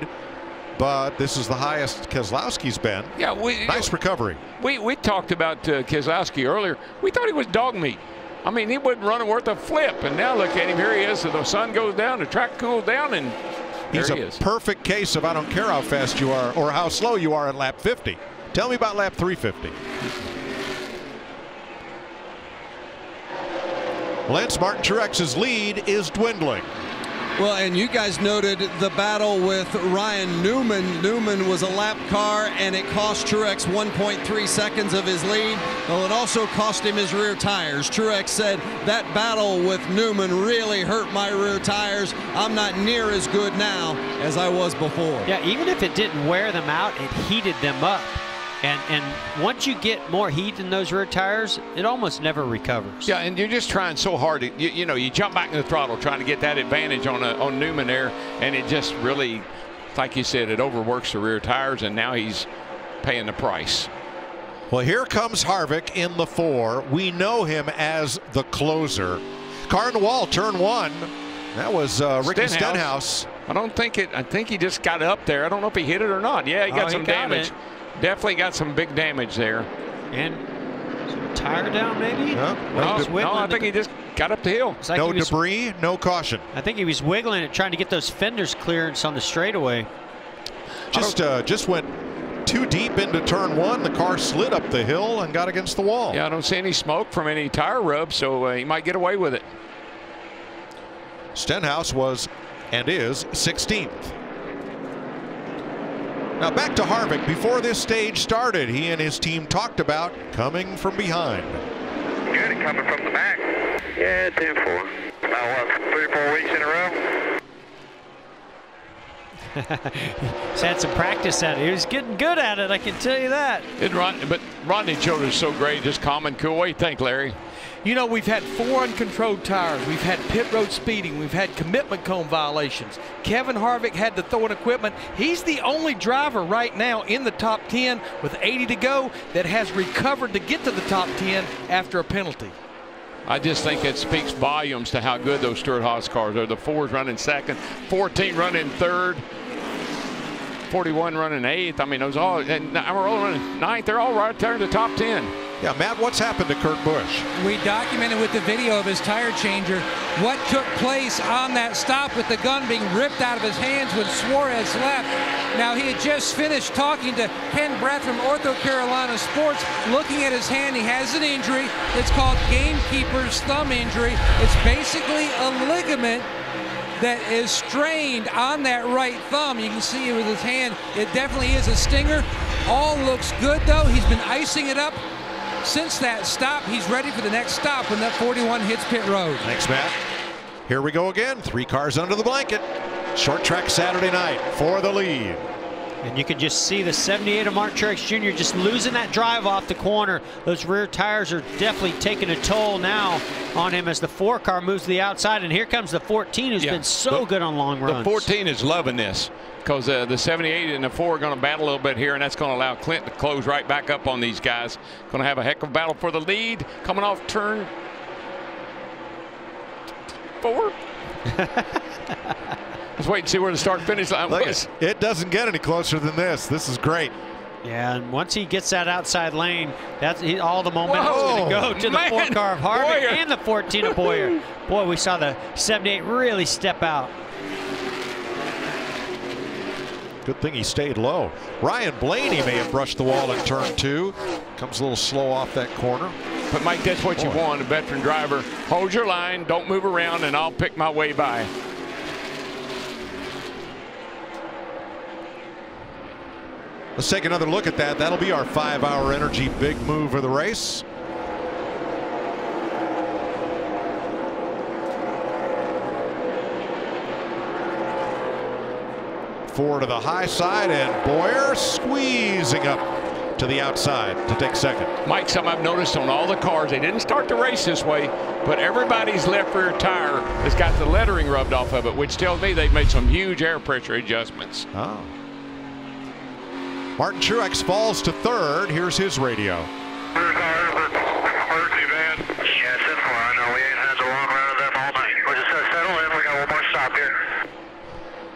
but this is the highest Keselowski's been. Yeah, nice recovery. We talked about Keselowski earlier. We thought he was dog meat. I mean, he wasn't running worth a flip, and now look at him. Here he is. So the sun goes down, the track cools down, and he's there he a is. perfect case of I don't care how fast you are or how slow you are in lap 50. Tell me about lap 350. Lance Martin Truex's lead is dwindling. Well, and you guys noted the battle with Ryan Newman. Newman was a lap car, and it cost Truex 1.3 seconds of his lead. Well, it also cost him his rear tires. Truex said, that battle with Newman really hurt my rear tires. I'm not near as good now as I was before. Yeah, even if it didn't wear them out, it heated them up. And once you get more heat in those rear tires, it almost never recovers. Yeah, and you're just trying so hard to, you know, you jump back in the throttle trying to get that advantage on Newman there, and it just really, like you said, it overworks the rear tires, and now he's paying the price. Well, here comes Harvick in the 4. We know him as the closer. Car in the wall, turn 1. That was Ricky Stenhouse. I think he just got up there. I don't know if he hit it or not. Yeah, he got some damage. Definitely got some big damage there. And tire down, maybe? No, I think he just got up the hill. Like no debris, no caution. I think he was wiggling it, trying to get those fenders clearance on the straightaway. Just went too deep into turn 1. The car slid up the hill and got against the wall. Yeah, I don't see any smoke from any tire rub, so he might get away with it. Stenhouse was and is 16th. Now back to Harvick. Before this stage started, he and his team talked about coming from behind. Good, coming from the back. Yeah, 10-4. About what, 3 or 4 weeks in a row? He's had some practice at it. He was getting good at it, I can tell you that. But Rodney Childers is so great, just calm and cool. What do you think, Larry? You know, we've had 4 uncontrolled tires. We've had pit road speeding. We've had commitment cone violations. Kevin Harvick had to throw in equipment. He's the only driver right now in the top 10 with 80 to go that has recovered to get to the top 10 after a penalty. I just think it speaks volumes to how good those Stewart-Haas cars are. The 4's running 2nd, 14 running 3rd, 41 running 8th. I mean, those all, and Amarola running 9th. They're all right there in the top 10. Yeah, Matt, what's happened to Kurt Busch? We documented with the video of his tire changer what took place on that stop with the gun being ripped out of his hands when Suarez left. Now, he had just finished talking to Ken Brett from Ortho Carolina Sports, looking at his hand. He has an injury. It's called gamekeeper's thumb injury. It's basically a ligament that is strained on that right thumb. You can see it with his hand. It definitely is a stinger. All looks good, though. He's been icing it up since that stop. He's ready for the next stop when that 41 hits pit road. Thanks, Matt. Here we go again. 3 cars under the blanket. Short track Saturday night for the lead. And you can just see the 78 of Martin Truex Jr. just losing that drive off the corner. Those rear tires are definitely taking a toll now on him as the 4 car moves to the outside. And here comes the 14, who's been so good on long runs. The 14 is loving this because the 78 and the 4 are going to battle a little bit here, and that's going to allow Clint to close right back up on these guys. Going to have a heck of a battle for the lead coming off turn 4. Let's wait and see where the start finish line was. It doesn't get any closer than this. This is great. Yeah, and once he gets that outside lane, that's all the momentum's going to go to the 4 car of Harvick and the 14 of Boyer. Boy, we saw the 78 really step out. Good thing he stayed low. Ryan Blaney may have brushed the wall in turn 2. Comes a little slow off that corner. But Mike, that's what you want, a veteran driver. Hold your line, don't move around, and I'll pick my way by. Let's take another look at that. That'll be our 5-hour energy big move of the race. Four to the high side, and Boyer squeezing up to the outside to take second. Mike, something I've noticed on all the cars, they didn't start the race this way, but everybody's left rear tire has got the lettering rubbed off of it, which tells me they've made some huge air pressure adjustments. Oh. Martin Truex falls to third. Here's his radio. Emergency van. Yeah, 10-4. I know we ain't had the long run of them all night. We're just going to settle in. We got one more stop here.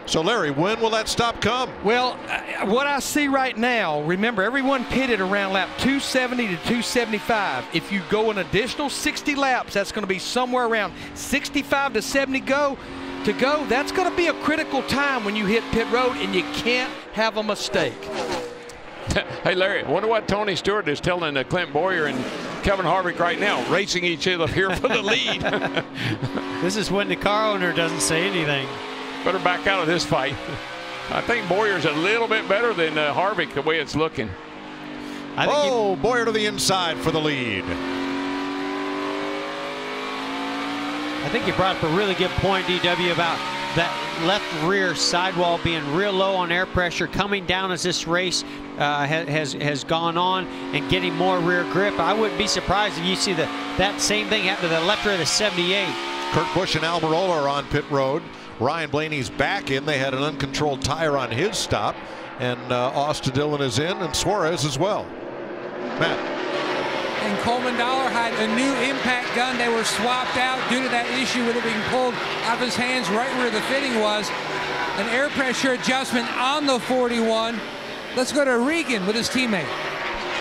So, Larry, when will that stop come? Well, what I see right now, remember, everyone pitted around lap 270 to 275. If you go an additional 60 laps, that's going to be somewhere around 65 to 70 to go. That's going to be a critical time when you hit pit road, and you can't have a mistake. Hey, Larry, I wonder what Tony Stewart is telling Clint Boyer and Kevin Harvick right now, racing each other here for the lead. This is when the car owner doesn't say anything. Better back out of this fight. I think Boyer's a little bit better than Harvick the way it's looking. Boyer to the inside for the lead. I think you brought up a really good point, DW, about that left rear sidewall being real low on air pressure coming down as this race has gone on and getting more rear grip. I wouldn't be surprised if you see that same thing happen to the left rear of the 78. Kurt Busch and Almirola are on pit road. Ryan Blaney's back in. They had an uncontrolled tire on his stop. And Austin Dillon is in, and Suarez as well. Matt. And Coleman Dollar had a new impact gun. They were swapped out due to that issue with it being pulled out of his hands right where the fitting was. An air pressure adjustment on the 41. Let's go to Regan with his teammate.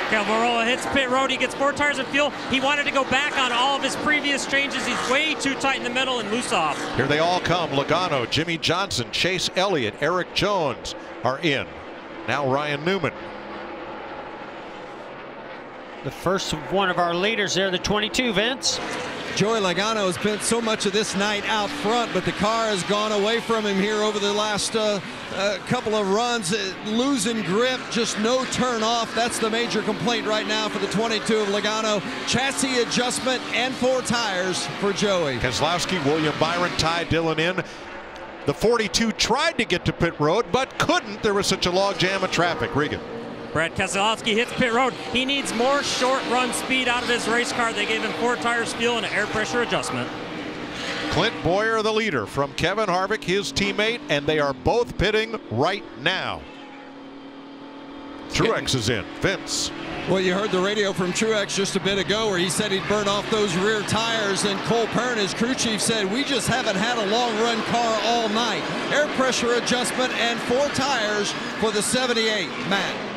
Almirola hits pit road. He gets 4 tires of fuel. He wanted to go back on all of his previous changes. He's way too tight in the middle and loose off. Here they all come. Logano, Jimmie Johnson, Chase Elliott, Erik Jones are in. Now Ryan Newman. The first one of our leaders there, the 22, Vince. Joey Logano has spent so much of this night out front, but the car has gone away from him here over the last couple of runs, losing grip, just no turn off. That's the major complaint right now for the 22 of Logano. Chassis adjustment and 4 tires for Joey. Keselowski, William Byron, Ty Dillon in. The 42 tried to get to pit road, but couldn't. There was such a log jam of traffic. Regan. Brad Keselowski hits pit road. He needs more short run speed out of his race car. They gave him 4 tires fuel and an air pressure adjustment. Clint Boyer, the leader, from Kevin Harvick, his teammate, and they are both pitting right now. Truex is in. Vince. Well, you heard the radio from Truex just a bit ago where he said he'd burn off those rear tires, and Cole Perrin, his crew chief, said we just haven't had a long run car all night. Air pressure adjustment and 4 tires for the 78. Matt.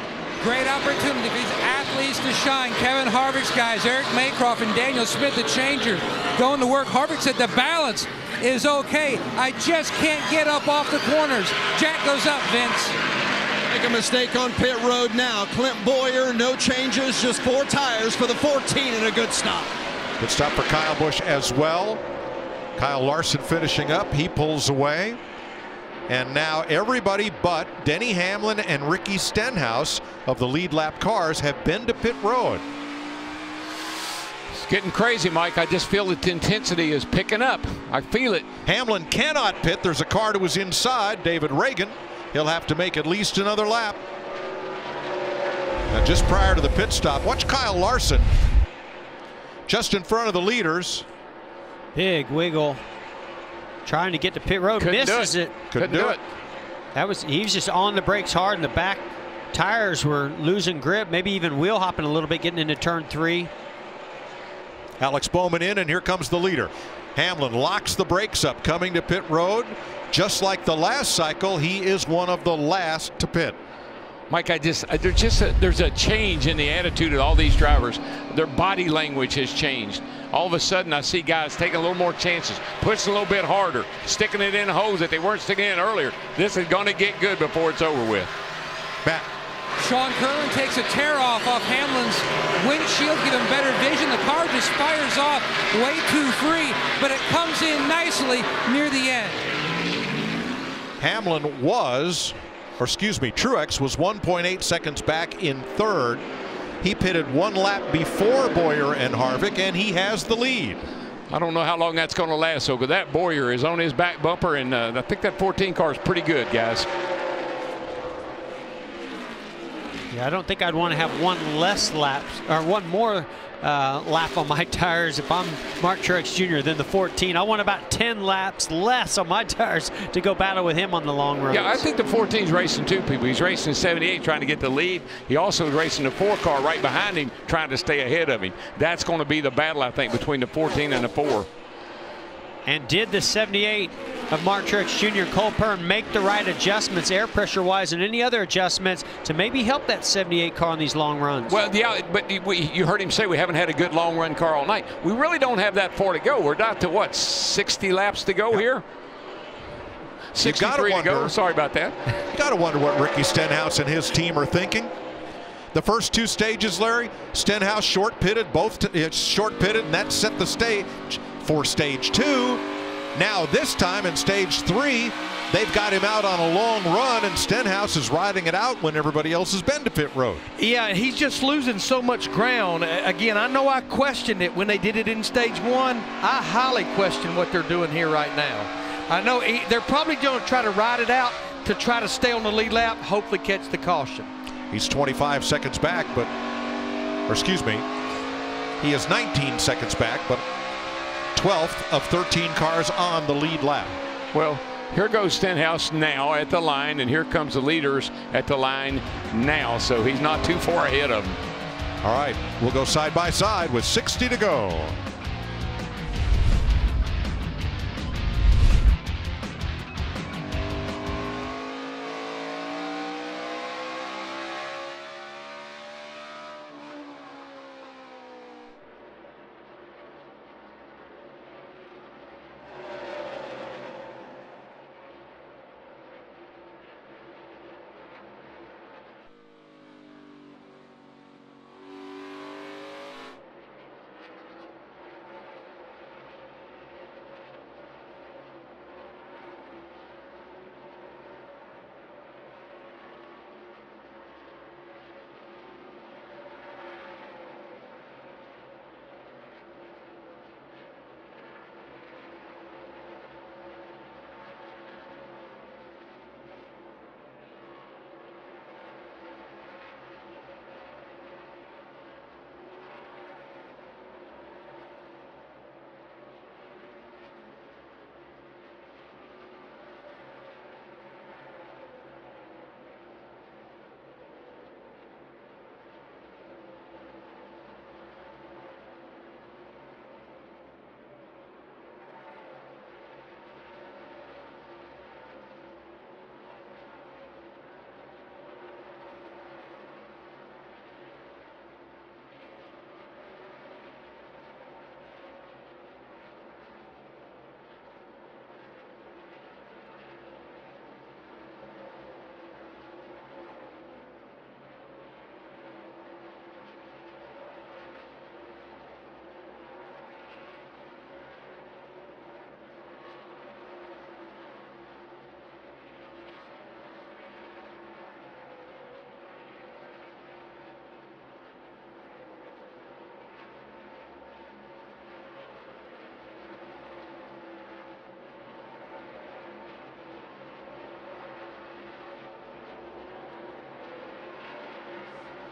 Great opportunity for these athletes to shine. Kevin Harvick's guys, Eric Maycroft and Daniel Smith, the changer, going to work. Harvick said the balance is okay. I just can't get up off the corners. Jack goes up, Vince. Make a mistake on pit road now. Clint Boyer, no changes, just 4 tires for the 14 and a good stop. Good stop for Kyle Busch as well. Kyle Larson finishing up. He pulls away. And now everybody but Denny Hamlin and Ricky Stenhouse of the lead lap cars have been to pit road. It's getting crazy, Mike. I just feel that the intensity is picking up. I feel it. Hamlin cannot pit. There's a car to his inside, David Reagan. He'll have to make at least another lap. Now, just prior to the pit stop, watch Kyle Larson just in front of the leaders. Big wiggle. Trying to get to pit road, misses it. Couldn't do it. He was just on the brakes hard, and the back tires were losing grip, maybe even wheel hopping a little bit getting into turn 3. Alex Bowman in, and here comes the leader. Hamlin locks the brakes up coming to pit road. Just like the last cycle, he is one of the last to pit. Mike, there's a change in the attitude of all these drivers. Their body language has changed. All of a sudden, I see guys taking a little more chances, pushing a little bit harder, sticking it in holes that they weren't sticking in earlier. This is going to get good before it's over with. Matt. Sean Curlin takes a tear off Hamlin's windshield, give him better vision. The car just fires off way too free, but it comes in nicely near the end. Hamlin was, or excuse me, Truex was 1.8 seconds back in third. He pitted 1 lap before Boyer and Harvick, and he has the lead. I don't know how long that's going to last, so that Boyer is on his back bumper, and I think that 14 car is pretty good, guys. Yeah, I don't think I'd want to have one less lap or one more lap on my tires if I'm Mark Truex Jr. than the 14. I want about 10 laps less on my tires to go battle with him on the long runs. Yeah, I think the 14's racing two people. He's racing 78 trying to get the lead. He also is racing the 4 car right behind him trying to stay ahead of him. That's going to be the battle, I think, between the 14 and the 4. And did the 78 of Mark Truex Jr. Cole Pearn make the right adjustments, air pressure wise, and any other adjustments to maybe help that 78 car on these long runs? Well, yeah, but you heard him say we haven't had a good long run car all night. We really don't have that far to go. We're down to what, 60 laps to go here? 63 to go. Sorry about that. You got to wonder what Ricky Stenhouse and his team are thinking. The first 2 stages, Larry, Stenhouse short pitted, short pitted, and that set the stage for stage 2. Now this time in stage 3, they've got him out on a long run, and Stenhouse is riding it out when everybody else has been to pit road. Yeah, he's just losing so much ground. Again, I know I questioned it when they did it in stage 1. I highly question what they're doing here right now. I know they're probably going to try to ride it out to try to stay on the lead lap, hopefully catch the caution. He's 25 seconds back, or excuse me, he is 19 seconds back, but 12th of 13 cars on the lead lap. Well, here goes Stenhouse now at the line, and here comes the leaders at the line now, so he's not too far ahead of them. All right, we'll go side by side with 60 to go.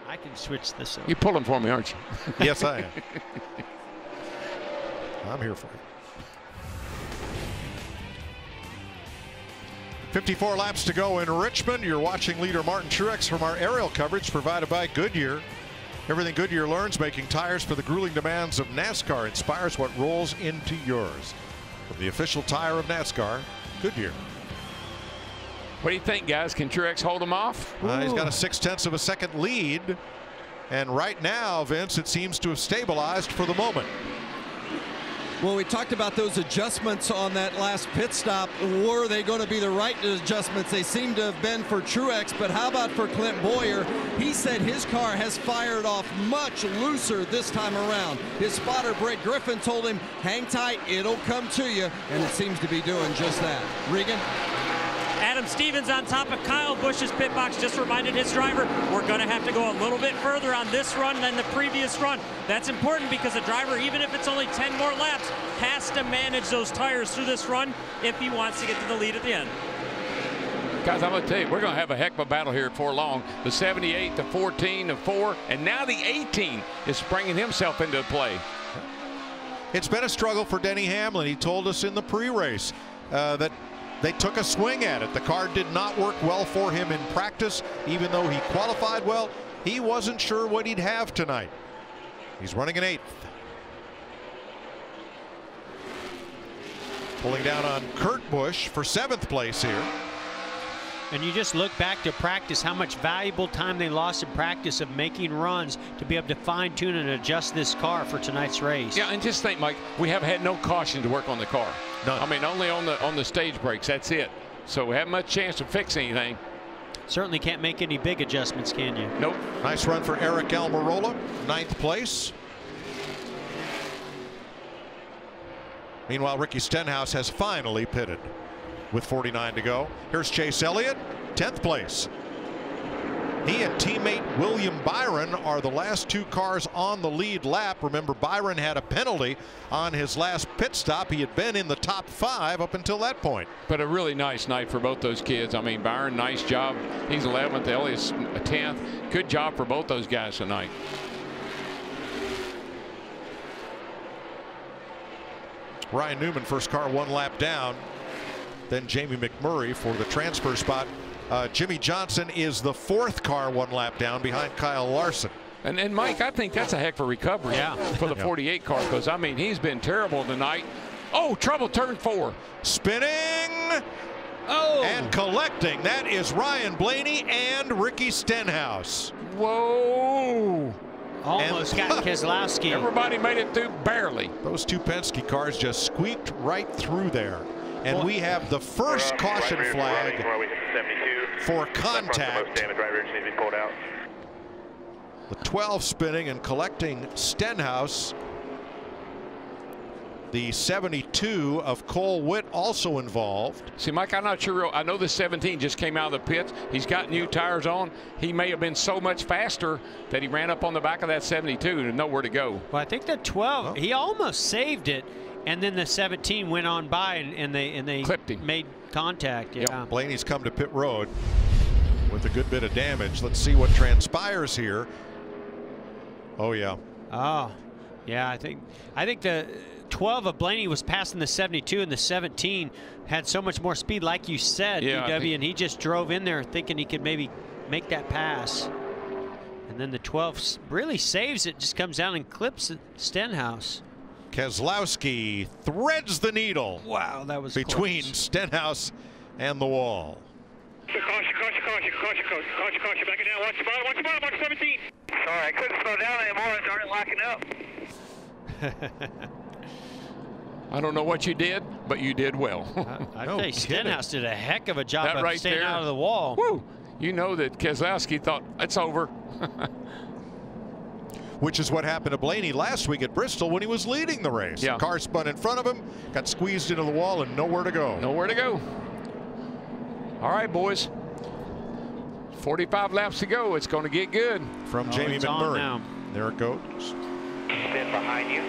I can switch this up. You're pulling for me, aren't you? Yes, I am. I'm here for you. 54 laps to go in Richmond. You're watching leader Martin Truex from our aerial coverage provided by Goodyear. Everything Goodyear learns making tires for the grueling demands of NASCAR inspires what rolls into yours. From the official tire of NASCAR, Goodyear. What do you think, guys? Can Truex hold him off? He's got a 0.6 of a second lead. And right now, Vince, it seems to have stabilized for the moment. Well, we talked about those adjustments on that last pit stop. Were they going to be the right adjustments? They seem to have been for Truex, but how about for Clint Boyer? He said his car has fired off much looser this time around. His spotter, Brett Griffin, told him, hang tight, it'll come to you, and it seems to be doing just that. Regan? Adam Stevens on top of Kyle Busch's pit box just reminded his driver, we're going to have to go a little bit further on this run than the previous run. That's important because a driver, even if it's only 10 more laps, has to manage those tires through this run if he wants to get to the lead at the end. Guys, I'm going to tell you, we're going to have a heck of a battle here before long. The 78, the 14, the 4, and now the 18 is bringing himself into play. It's been a struggle for Denny Hamlin. He told us in the pre-race that they took a swing at it. The car did not work well for him in practice. Even though he qualified well, he wasn't sure what he'd have tonight. He's running an 8th. Pulling down on Kurt Busch for 7th place here. And you just look back to practice, how much valuable time they lost in practice of making runs to be able to fine-tune and adjust this car for tonight's race. Yeah, and just think, Mike, we have had no caution to work on the car. None. I mean, only on the stage breaks. That's it. So we haven't much chance to fix anything. Certainly can't make any big adjustments, can you? Nope. Nice run for Aric Almirola, 9th place. Meanwhile, Ricky Stenhouse has finally pitted with 49 to go. Here's Chase Elliott, 10th place. He and teammate William Byron are the last 2 cars on the lead lap. Remember, Byron had a penalty on his last pit stop. He had been in the top 5 up until that point. But a really nice night for both those kids. I mean, Byron, nice job. He's 11th, Elliott's 10th. Good job for both those guys tonight. Ryan Newman, first car 1 lap down. Then Jamie McMurray for the transfer spot. Jimmie Johnson is the 4th car 1 lap down behind Kyle Larson. And Mike, I think that's a heck of a recovery for the 48 car, because I mean, he's been terrible tonight. Oh, trouble, turn 4. Spinning. Oh. And collecting. That is Ryan Blaney and Ricky Stenhouse. Whoa. Almost got Keselowski. Everybody made it through barely. Those 2 Penske cars just squeaked right through there. And we have the first caution flag for contact. The 12 spinning and collecting Stenhouse. The 72 of Cole Witt also involved. See, Mike, I'm not sure. I know the 17 just came out of the pits. He's got new tires on. He may have been so much faster that he ran up on the back of that 72 and nowhere to go. Well, I think the 12, he almost saved it. And then the 17 went on by and they clipped him. Made contact. Yeah. Yep. Blaney's come to pit road with a good bit of damage. Let's see what transpires here. Oh yeah. Oh, yeah. I think the 12 of Blaney was passing the 72, and the 17 had so much more speed, like you said, DW, and he just drove in there thinking he could maybe make that pass. And then the 12 really saves it, just comes down and clips Stenhouse. Keselowski threads the needle. Wow, that was between close. Stenhouse and the wall. Caution, back it down, watch the bottom, watch 17. Sorry, I couldn't slow down anymore, I started locking up. I don't know what you did, but you did well. I'd say Stenhouse did a heck of a job that of right staying there, out of the wall. Woo! You know that Keselowski thought, it's over. Which is what happened to Blaney last week at Bristol when he was leading the race. Yeah. The car spun in front of him, got squeezed into the wall, and nowhere to go. Nowhere to go. All right, boys. 45 laps to go. It's going to get good. From Jamie McMurray. There it goes. Stand behind you.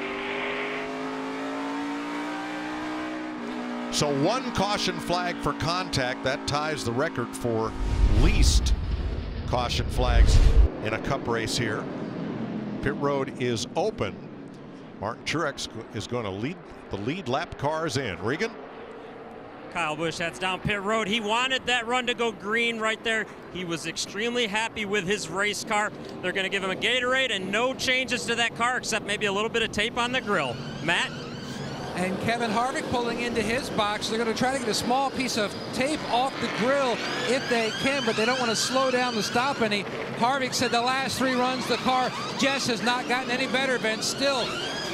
So 1 caution flag for contact. That ties the record for least caution flags in a cup race here. Pit road is open. Martin Truex is going to lead the lead lap cars in. Regan? Kyle Busch heads down pit road. He wanted that run to go green right there. He was extremely happy with his race car. They're going to give him a Gatorade and no changes to that car except maybe a little bit of tape on the grill. Matt? And Kevin Harvick pulling into his box. They're going to try to get a small piece of tape off the grill if they can, but they don't want to slow down to stop any. Harvick said the last 3 runs, the car just has not gotten any better, but still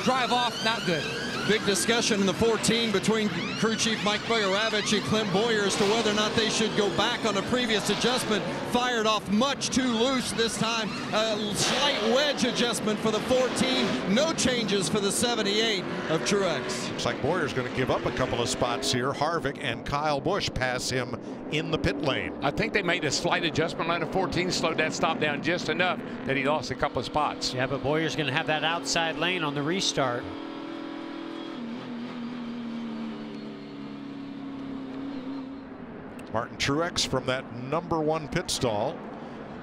drive off, not good. Big discussion in the 14 between crew chief Mike Boyeravich and Clint Boyer as to whether or not they should go back on a previous adjustment. Fired off much too loose this time. A slight wedge adjustment for the 14. No changes for the 78 of Truex. Looks like Boyer's going to give up a couple of spots here. Harvick and Kyle Busch pass him in the pit lane. I think they made a slight adjustment on the 14, slowed that stop down just enough that he lost a couple of spots. Yeah, but Boyer's going to have that outside lane on the restart. Martin Truex from that #1 pit stall.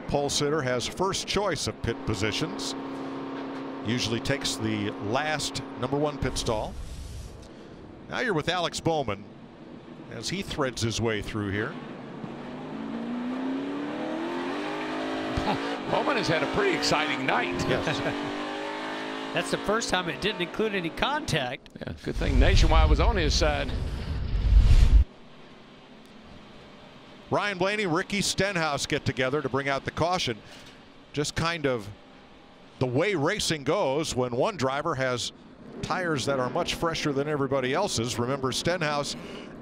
Pole sitter has first choice of pit positions. Usually takes the last #1 pit stall. Now you're with Alex Bowman as he threads his way through here. Bowman has had a pretty exciting night. Yes. That's the first time it didn't include any contact. Yeah, good thing Nationwide was on his side. Ryan Blaney, Ricky Stenhouse get together to bring out the caution. Just kind of the way racing goes when one driver has tires that are much fresher than everybody else's. Remember, Stenhouse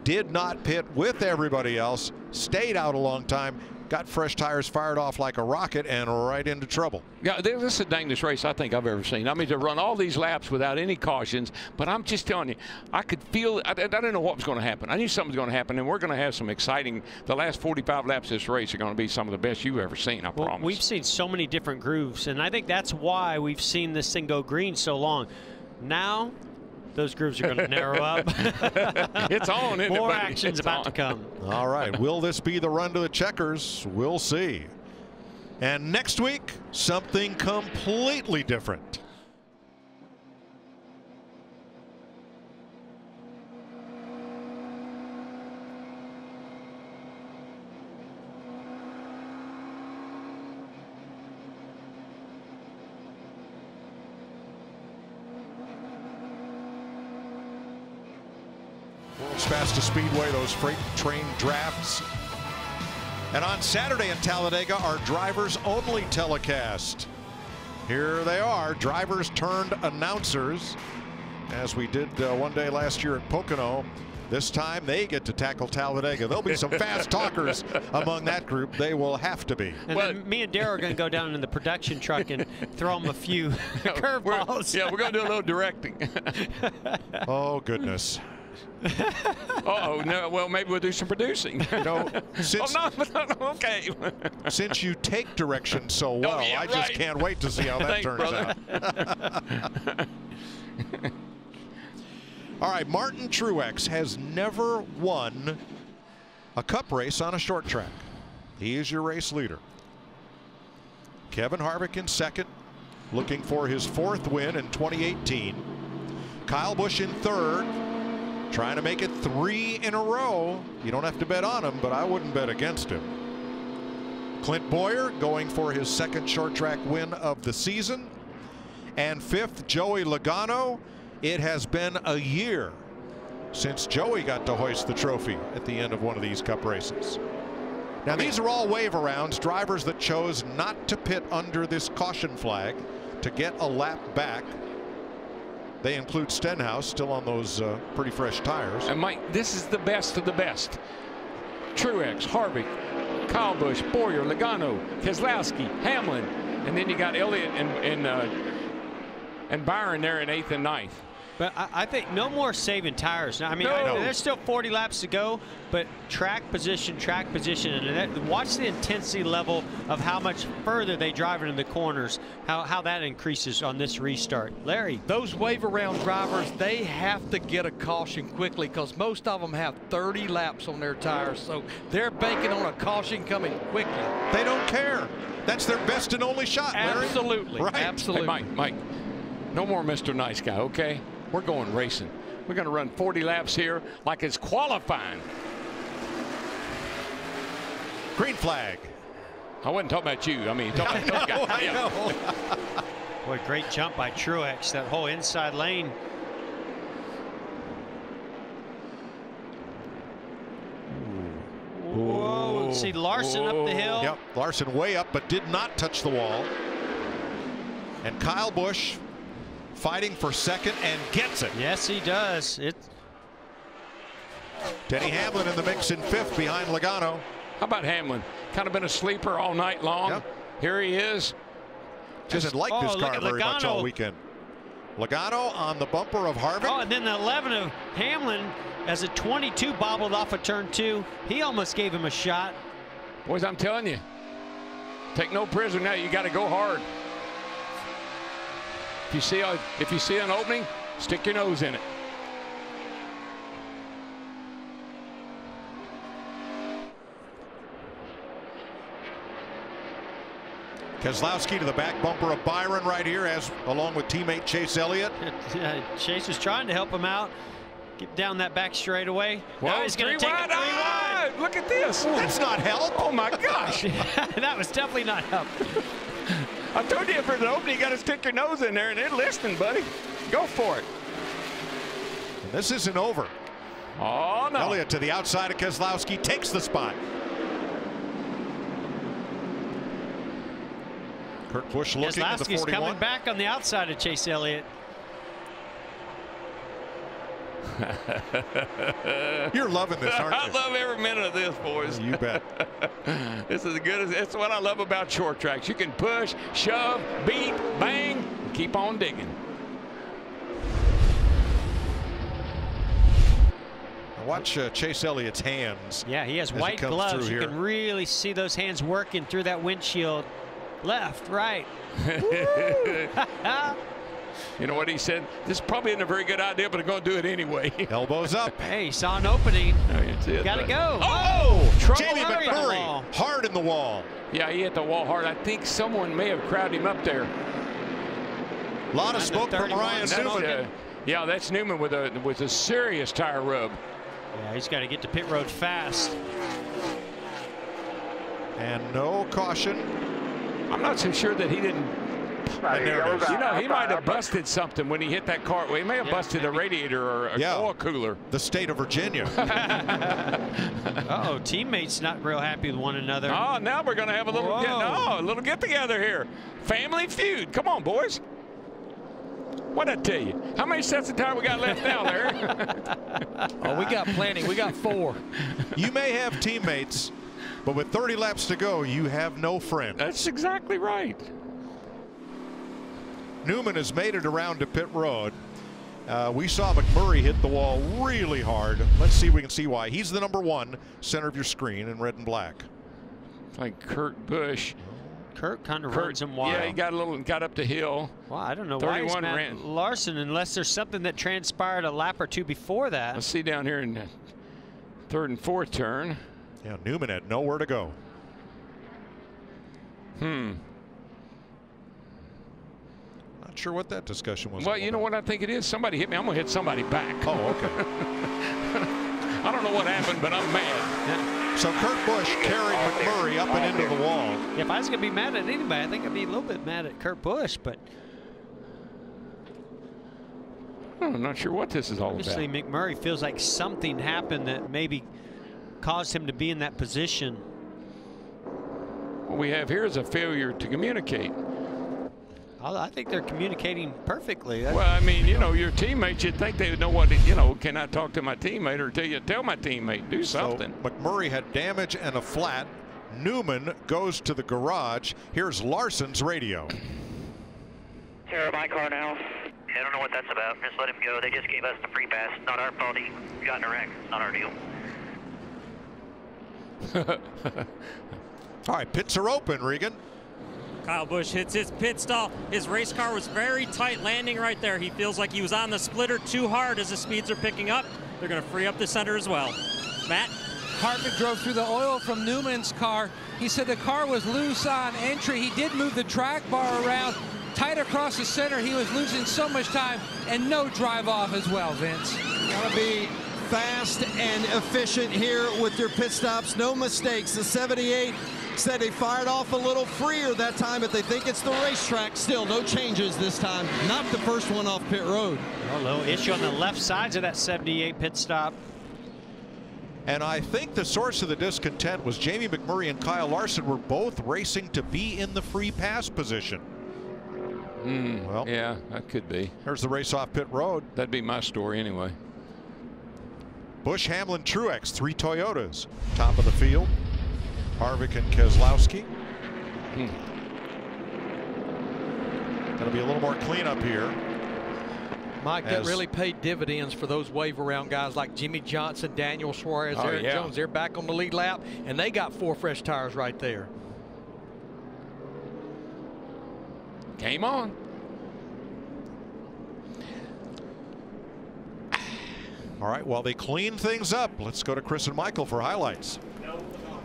did not pit with everybody else, stayed out a long time, got fresh tires, fired off like a rocket, and right into trouble. Yeah, this is the dangest race I think I've ever seen. I mean, to run all these laps without any cautions, but I'm just telling you, I could feel, I didn't know what was going to happen. I knew something was going to happen, and we're going to have some exciting, the last 45 laps of this race are going to be some of the best you've ever seen, I promise. We've seen so many different grooves, and I think that's why we've seen this thing go green so long. Now, those grooves are going to narrow up. It's on, isn't it, More buddy? action's about to come. All right, will this be the run to the checkers? We'll see. And next week, something completely different. World's fastest speedway, those freight train drafts. And on Saturday in Talladega, our drivers only telecast. Here they are, drivers turned announcers, as we did one day last year at Pocono. This time they get to tackle Talladega. There'll be some fast talkers among that group. They will have to be. And then me and Darryl are going to go down in the production truck and throw them a few curveballs. Yeah, we're going to do a little directing. Oh, goodness. Uh-oh, no, well, maybe we'll do some producing. No, since, okay. Since you take direction so well, yeah, I just can't wait to see how that Thanks, turns brother. out. All right, Martin Truex has never won a cup race on a short track. He is your race leader. Kevin Harvick in second, looking for his 4th win in 2018. Kyle Busch in third, trying to make it 3 in a row. You don't have to bet on him, but I wouldn't bet against him. Clint Boyer going for his 2nd short track win of the season. And 5th, Joey Logano. It has been a year since Joey got to hoist the trophy at the end of one of these cup races. Now, these are all wave arounds, drivers that chose not to pit under this caution flag to get a lap back. They include Stenhouse, still on those pretty fresh tires. And Mike, this is the best of the best. Truex, Harvick, Kyle Busch, Boyer, Logano, Keselowski, Hamlin, and then you got Elliott and Byron there in 8th and 9th. But I think no more saving tires. Now, I mean, there's still 40 laps to go, but track position, and watch the intensity level of how much further they drive into the corners, how that increases on this restart. Larry. Those wave around drivers, they have to get a caution quickly because most of them have 30 laps on their tires, so they're banking on a caution coming quickly. They don't care. That's their best and only shot, Larry. Absolutely. Right. Absolutely. Hey, Mike, no more Mr. Nice Guy, okay? We're going racing. We're going to run 40 laps here like it's qualifying. Green flag. I wasn't talking about you. I mean, talking about those guys. I know. Boy, great jump by Truex. That whole inside lane. Whoa, see Larson up the hill. Yep, Larson way up, but did not touch the wall. And Kyle Busch fighting for 2nd and gets it. Yes, he does. Denny Hamlin in the mix in 5th behind Logano. How about Hamlin? Kind of been a sleeper all night long. Yep. Here he is. Just like this car very much all weekend. Logano on the bumper of Harvick. Oh, and then the 11 of Hamlin as a 22 bobbled off of turn 2. He almost gave him a shot. Boys, I'm telling you, take no prisoner now. You got to go hard. If you see an opening, stick your nose in it. Keselowski to the back bumper of Byron right here, as along with teammate Chase Elliott. Chase is trying to help him out. Get down that back straightaway. Now he's going to take it 3 wide. Look at this. That's not help. Oh my gosh. That was definitely not help. I told you if there's an opening, you got to stick your nose in there, and they're listening, buddy. Go for it. And this isn't over. Oh, no. Elliott to the outside of Keselowski, takes the spot. Kurt Busch looking at the 41. Keselowski's coming back on the outside of Chase Elliott. You're loving this, aren't you? I love every minute of this, boys. You bet. This is as good as it's what I love about short tracks. You can push, shove, beat, bang, and keep on digging. Watch Chase Elliott's hands. Yeah, he has white gloves. You can really see those hands working through that windshield. Left, right. You know what he said? This probably isn't a very good idea, but I'm going to do it anyway. Elbows up. Hey, he saw an opening. Oh, Gotta go. Oh! Jamie McMurray hard in the wall. Yeah, he hit the wall hard. I think someone may have crowded him up there. A lot of smoke from Ryan Newman. Yeah, that's Newman with a serious tire rub. Yeah, he's got to get to pit road fast. And no caution. I'm not so sure that he didn't. You know, he might have busted something when he hit that car. Well, he may have busted a radiator or a oil cooler. The state of Virginia. Uh-oh, teammates not real happy with one another. Oh, now we're going to have a little get together here. Family feud. Come on, boys. What'd I tell you? How many sets of tire we got left now, Larry? Oh, we got plenty. We got 4. You may have teammates, but with 30 laps to go, you have no friends. That's exactly right. Newman has made it around to pit road. We saw McMurray hit the wall really hard. Let's see if we can see why. He's the #1, center of your screen in red and black. Like Kurt Busch. Kurt kind of runs him wild. Yeah, he got up the hill. Well, I don't know why he's mad at Larson unless there's something that transpired a lap or two before that. Let's see down here in the 3rd and 4th turn. Yeah, Newman had nowhere to go. Not sure what that discussion was. Well, you know what I think it is? Somebody hit me. I'm going to hit somebody back. Oh, okay. I don't know what happened, but I'm mad. Yeah. So Kurt Busch carried McMurray up and into the wall. Yeah, if I was going to be mad at anybody, I think I'd be a little bit mad at Kurt Busch, but I'm not sure what this is all obviously about. McMurray feels like something happened that maybe caused him to be in that position. What we have here is a failure to communicate. I think they're communicating perfectly. Well, I mean, you know, your teammates, you'd think they would know what, you know, can I talk to my teammate or tell my teammate, do something. So McMurray had damage and a flat. Newman goes to the garage. Here's Larson's radio. Sarah, my car now. I don't know what that's about. Just let him go. They just gave us the free pass. Not our fault. He got in a wreck. It's not our deal. All right, pits are open, Regan. Kyle Busch hits his pit stall. His race car was very tight landing right there. He feels like he was on the splitter too hard as the speeds are picking up. They're going to free up the center as well. Matt? Hartman drove through the oil from Newman's car. He said the car was loose on entry. He did move the track bar around tight across the center. He was losing so much time and no drive off as well, Vince. Gotta be fast and efficient here with your pit stops. No mistakes. The 78 said they fired off a little freer that time, but they think it's the racetrack. Still, no changes this time. Not the first one off pit road. A little issue on the left sides of that 78 pit stop. And I think the source of the discontent was Jamie McMurray and Kyle Larson were both racing to be in the free pass position. Well, yeah, that could be. There's the race off pit road. That'd be my story anyway. Busch, Hamlin, Truex, 3 Toyotas. Top of the field. Harvick and Keselowski. Going to be a little more cleanup here. Mike, that really paid dividends for those wave around guys like Jimmie Johnson, Daniel Suarez, Erik Jones. They're back on the lead lap, and they got 4 fresh tires right there. Game on. All right, while they clean things up, let's go to Chris and Michael for highlights.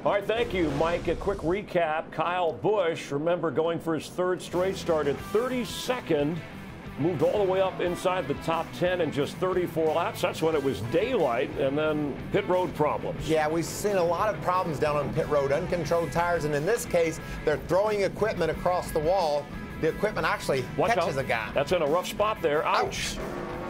All right, thank you, Mike. A quick recap. Kyle Busch, remember, going for his third straight, started 32nd, moved all the way up inside the top 10 in just 34 laps. That's when it was daylight, and then pit road problems. Yeah, we've seen a lot of problems down on pit road, uncontrolled tires, and in this case, they're throwing equipment across the wall. The equipment actually catches a guy. That's in a rough spot there. Ouch.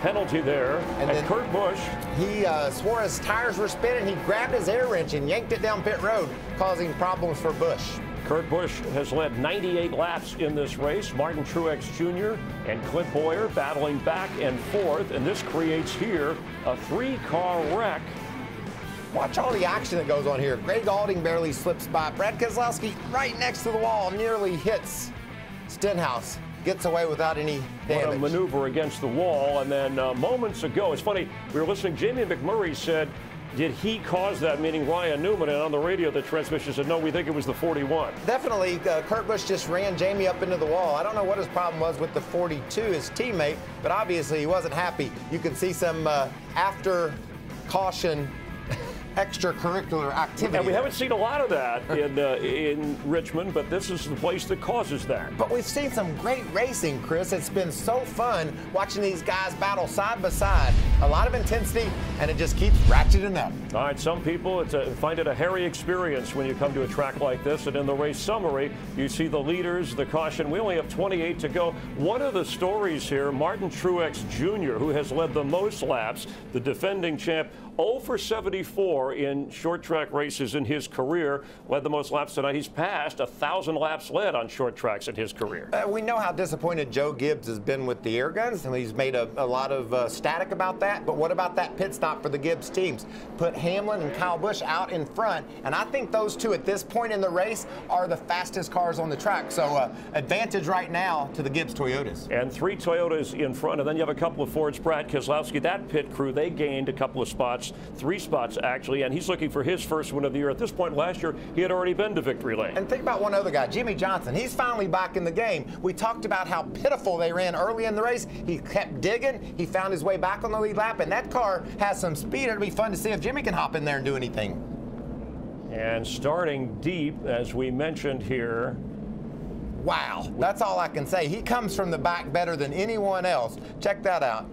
Penalty there. And then Kurt Busch. He swore his tires were spinning. He grabbed his air wrench and yanked it down pit road, causing problems for Busch. Kurt Busch has led 98 laps in this race. Martin Truex Jr. and Clint Boyer battling back and forth, and this creates here a 3-car wreck. Watch all the action that goes on here. Greg Alding barely slips by. Brad Keselowski right next to the wall nearly hits Stenhouse. Gets away without any damage. What a maneuver against the wall. And then moments ago, it's funny, we were listening, Jamie McMurray said, did he cause that, meaning Ryan Newman? And on the radio, the transmission said, no, we think it was the 41. Definitely, Kurt Busch just ran Jamie up into the wall. I don't know what his problem was with the 42, his teammate, but obviously he wasn't happy. You could see some after caution extracurricular activity. And we haven't seen a lot of that in Richmond, but this is the place that causes that. But we've seen some great racing, Chris. It's been so fun watching these guys battle side by side. A lot of intensity, and it just keeps ratcheting up. All right, some people find it a hairy experience when you come to a track like this, and in the race summary, you see the leaders, the caution. We only have 28 to go. One of the stories here, Martin Truex Jr., who has led the most laps, the defending champ, 0 for 74 in short track races in his career, led the most laps tonight. He's passed 1,000 laps led on short tracks in his career. We know how disappointed Joe Gibbs has been with the air guns, and he's made a lot of static about that. But what about that pit stop for the Gibbs teams? Put Hamlin and Kyle Busch out in front, and I think those two at this point in the race are the fastest cars on the track. So advantage right now to the Gibbs Toyotas. And 3 Toyotas in front, and then you have a couple of Fords. Brad Keselowski, that pit crew, they gained a couple of spots, 3 spots actually, and he's looking for his first win of the year. At this point last year, he had already been to victory lane. And think about one other guy, Jimmie Johnson. He's finally back in the game. We talked about how pitiful they ran early in the race. He kept digging. He found his way back on the lead lap, and that car has some speed. It'll be fun to see if Jimmie can hop in there and do anything. And starting deep, as we mentioned here. Wow, that's all I can say. He comes from the back better than anyone else. Check that out.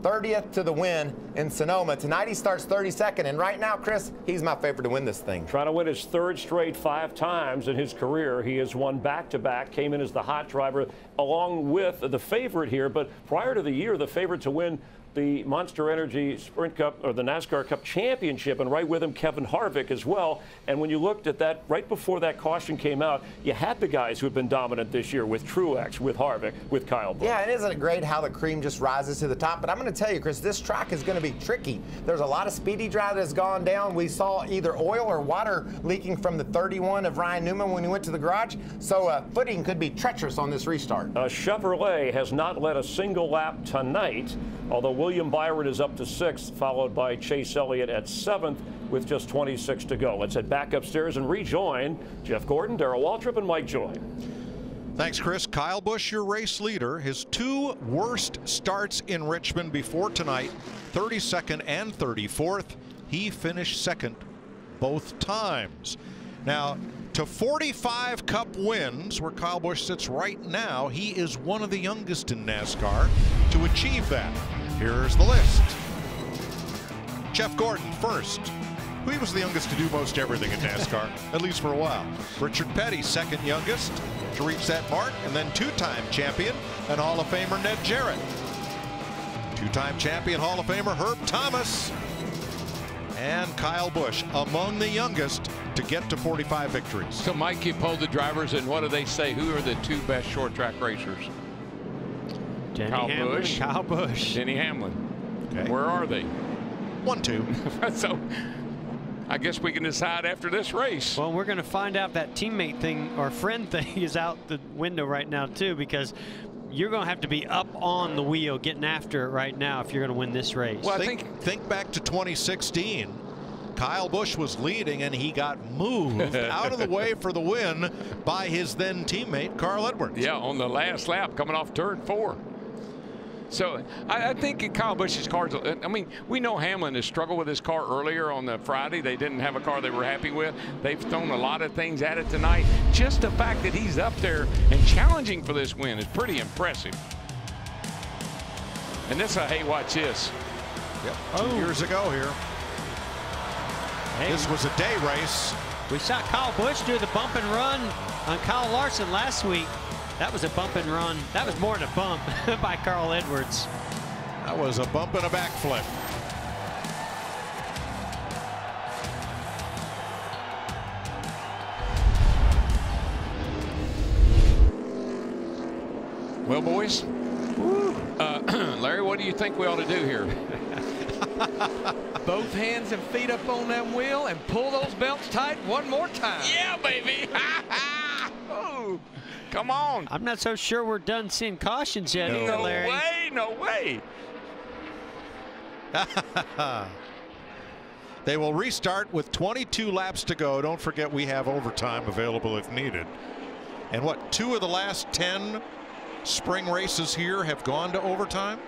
30th to the win in Sonoma. Tonight he starts 32nd, and right now, Chris, he's my favorite to win this thing. Trying to win his 3rd straight 5 times in his career. He has won back-to-back, came in as the hot driver along with the favorite here, but prior to the year, the favorite to win the Monster Energy Sprint Cup or the NASCAR Cup Championship, and right with him Kevin Harvick as well. And when you looked at that right before that caution came out, you had the guys who have been dominant this year with Truex, with Harvick, with Kyle Busch. Yeah, and isn't it great how the cream just rises to the top? But I'm going to tell you, Chris, this track is going to be tricky. There's a lot of speedy drive that has gone down. We saw either oil or water leaking from the 31 of Ryan Newman when he went to the garage. So footing could be treacherous on this restart. Chevrolet has not led a single lap tonight, although William Byron is up to 6th, followed by Chase Elliott at 7th with just 26 to go. Let's head back upstairs and rejoin Jeff Gordon, Darrell Waltrip, and Mike Joy. Thanks, Chris. Kyle Busch, your race leader. His 2 worst starts in Richmond before tonight, 32nd and 34th. He finished 2nd both times. Now, to 45 Cup wins, where Kyle Busch sits right now, he is one of the youngest in NASCAR to achieve that. Here's the list. Jeff Gordon first. He was the youngest to do most everything in NASCAR, at least for a while. Richard Petty, 2nd youngest to reach that mark, and then 2-time champion and Hall of Famer Ned Jarrett. 2-time champion Hall of Famer Herb Thomas. And Kyle Busch, among the youngest to get to 45 victories. So, Mike, you polled the drivers, and what do they say? Who are the 2 best short track racers? Kyle Busch. Denny Hamlin. Okay. Where are they? 1, 2. So, I guess we can decide after this race. Well, we're going to find out that teammate thing or friend thing is out the window right now, too, because you're going to have to be up on the wheel getting after it right now if you're going to win this race. Well, think back to 2016. Kyle Busch was leading, and he got moved out of the way for the win by his then teammate, Carl Edwards. Yeah, on the last lap, coming off turn 4. So I think Kyle Busch's cars, I mean, we know Hamlin has struggled with his car earlier on the Friday. They didn't have a car they were happy with. They've thrown a lot of things at it tonight. Just the fact that he's up there and challenging for this win is pretty impressive. And this, hey, watch this. Yep, 2 years ago here. Hey, this was a day race. We saw Kyle Busch do the bump and run on Kyle Larson last week. That was a bump and run. That was more than a bump by Carl Edwards. That was a bump and a backflip. Well, boys, Larry, what do you think we ought to do here? Both hands and feet up on that wheel and pull those belts tight one more time. Yeah, baby. Oh, come on. I'm not so sure we're done seeing cautions yet either, Larry. No way. They will restart with 22 laps to go. Don't forget we have overtime available if needed. And what, 2 of the last 10 spring races here have gone to overtime?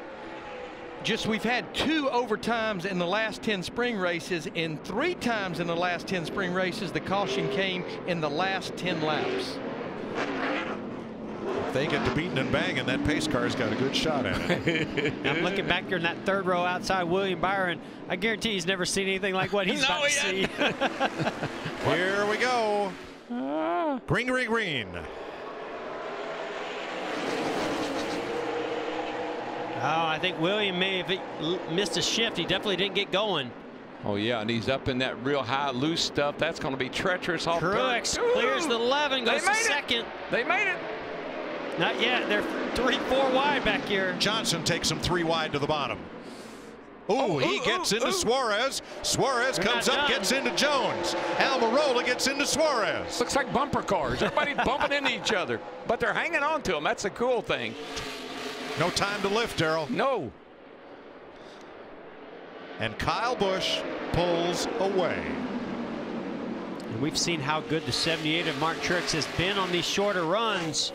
Just we've had 2 overtimes in the last 10 spring races, and 3 times in the last 10 spring races the caution came in the last 10 laps. If they get to beating and banging, that pace car's got a good shot at it. I'm looking back there in that 3rd row outside William Byron. I guarantee he's never seen anything like what he's about to see. Here we go. Green, green, green. Oh, I think William may have missed a shift. He definitely didn't get going. Oh, yeah, and he's up in that real high, loose stuff. That's going to be treacherous off Truex clears the 11, goes to 2nd. They made it. Not yet. They're 3-4 wide back here. Johnson takes him 3 wide to the bottom. He gets into Suarez. Suarez comes up, gets into Jones. Almirola gets into Suarez. Looks like bumper cars. Everybody's bumping into each other, but they're hanging on to them. That's the cool thing. No time to lift, Darrell. No. And Kyle Busch pulls away. And we've seen how good the 78 of Mark Truex has been on these shorter runs.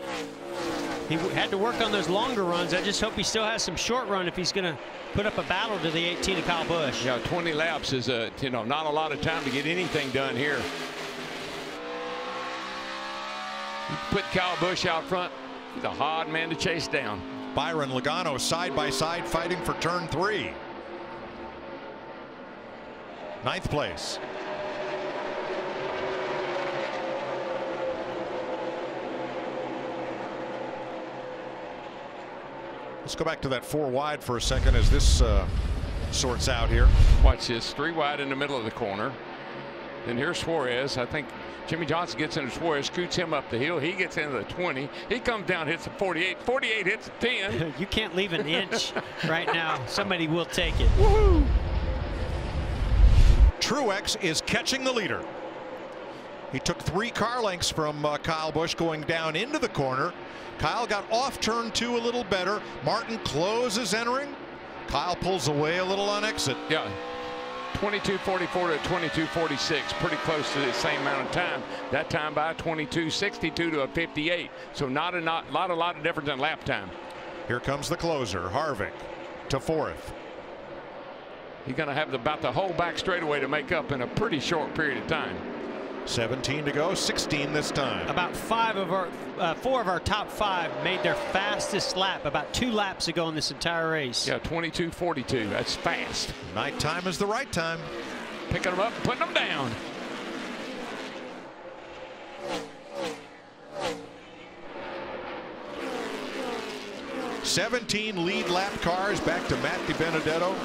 He had to work on those longer runs. I just hope he still has some short run if he's going to put up a battle to the 18 of Kyle Busch. Yeah, 20 laps is not a lot of time to get anything done here. You put Kyle Busch out front. He's a hard man to chase down. Byron Logano side by side fighting for turn 3. 9th place. Let's go back to that 4 wide for a second as this sorts out here. Watch this, 3 wide in the middle of the corner. And here's Suarez. I think Jimmie Johnson gets into Suarez, scoots him up the hill. He gets into the 20. He comes down, hits the 48. 48 hits the 10. You can't leave an inch right now. Somebody will take it. Woohoo! Truex is catching the leader. He took 3 car lengths from Kyle Busch going down into the corner. Kyle got off turn 2 a little better. Martin closes entering. Kyle pulls away a little on exit. Yeah. 22:44 to 22:46, pretty close to the same amount of time. That time by 22:62 to a 58. So not a lot of difference in lap time. Here comes the closer, Harvick, to 4th. He's going to have about the whole back straightaway to make up in a pretty short period of time. 17 to go, 16 this time. About 4 of our top 5 made their fastest lap about 2 laps ago in this entire race. Yeah, 22:42. That's fast. Night time is the right time. Picking them up, putting them down. "17 lead lap cars back to Matt DiBenedetto.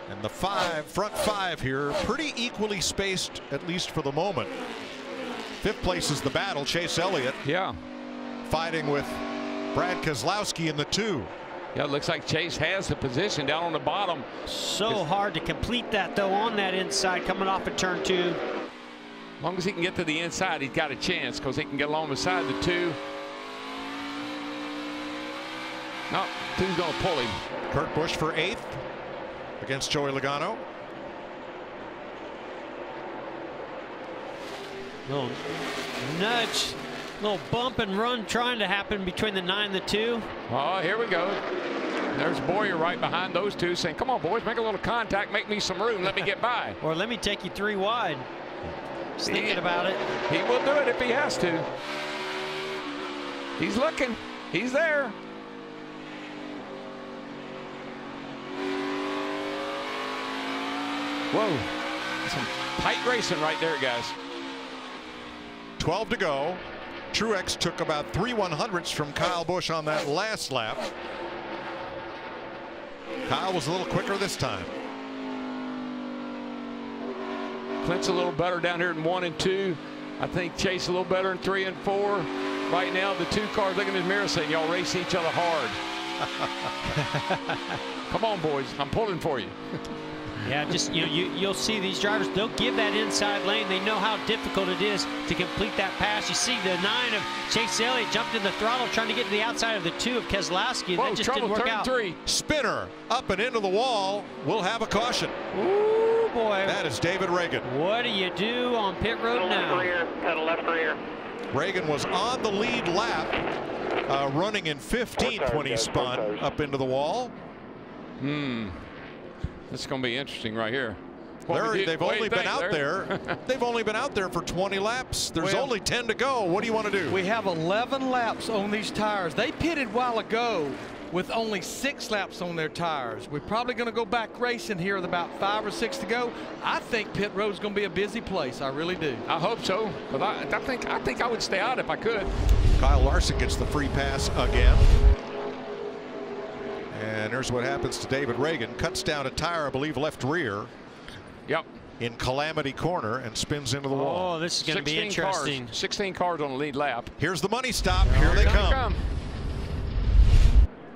And the front 5 here, pretty equally spaced, at least for the moment. 5th place is the battle. Chase Elliott. Yeah. Fighting with Brad Keselowski in the 2. Yeah, it looks like Chase has the position down on the bottom. So hard to complete that, though, on that inside coming off of turn 2. As long as he can get to the inside, he's got a chance because he can get along beside the 2. No, 2's going to pull him. Kurt Busch for 8th. Against Joey Logano. Little nudge Little bump and run trying to happen between the 9 and the 2. Oh, here we go. There's Boyer right behind those two saying, come on, boys, make a little contact, make me some room, let me get by. Or let me take you 3 wide. Just thinking about it. He will do it if he has to. He's looking. He's there. Whoa. Some tight racing right there, guys. 12 to go. Truex took about 3 100ths from Kyle Busch on that last lap. Kyle was a little quicker this time. Clint's a little better down here in 1 and 2. I think Chase a little better in 3 and 4. Right now, the 2 cars looking in the mirror saying, y'all race each other hard. Come on, boys. I'm pulling for you. Yeah, just you'll see these drivers, they'll give that inside lane. They know how difficult it is to complete that pass. You see the 9 of Chase Elliott jumped in the throttle trying to get to the outside of the 2 of Keselowski. Whoa, that just didn't work out. 3. Spinner up and into the wall. We'll have a caution. Ooh, boy. That is David Reagan. What do you do on pit road now? Pedal left rear. Reagan was on the lead lap, running in 15th when he spun up into the wall. This is going to be interesting right here. They've only been out there. They've only been out there for 20 laps. There's only 10 to go. What do you want to do? We have 11 laps on these tires. They pitted a while ago with only 6 laps on their tires. We're probably going to go back racing here with about 5 or 6 to go. I think pit road's going to be a busy place. I really do. I hope so. But I think I would stay out if I could. Kyle Larson gets the free pass again. And there's what happens to David Reagan. Cuts down a tire, I believe, left rear. Yep. In Calamity Corner and spins into the wall. Oh, this is going to be interesting. 16 cars on the lead lap. Here's the money stop. Here they come.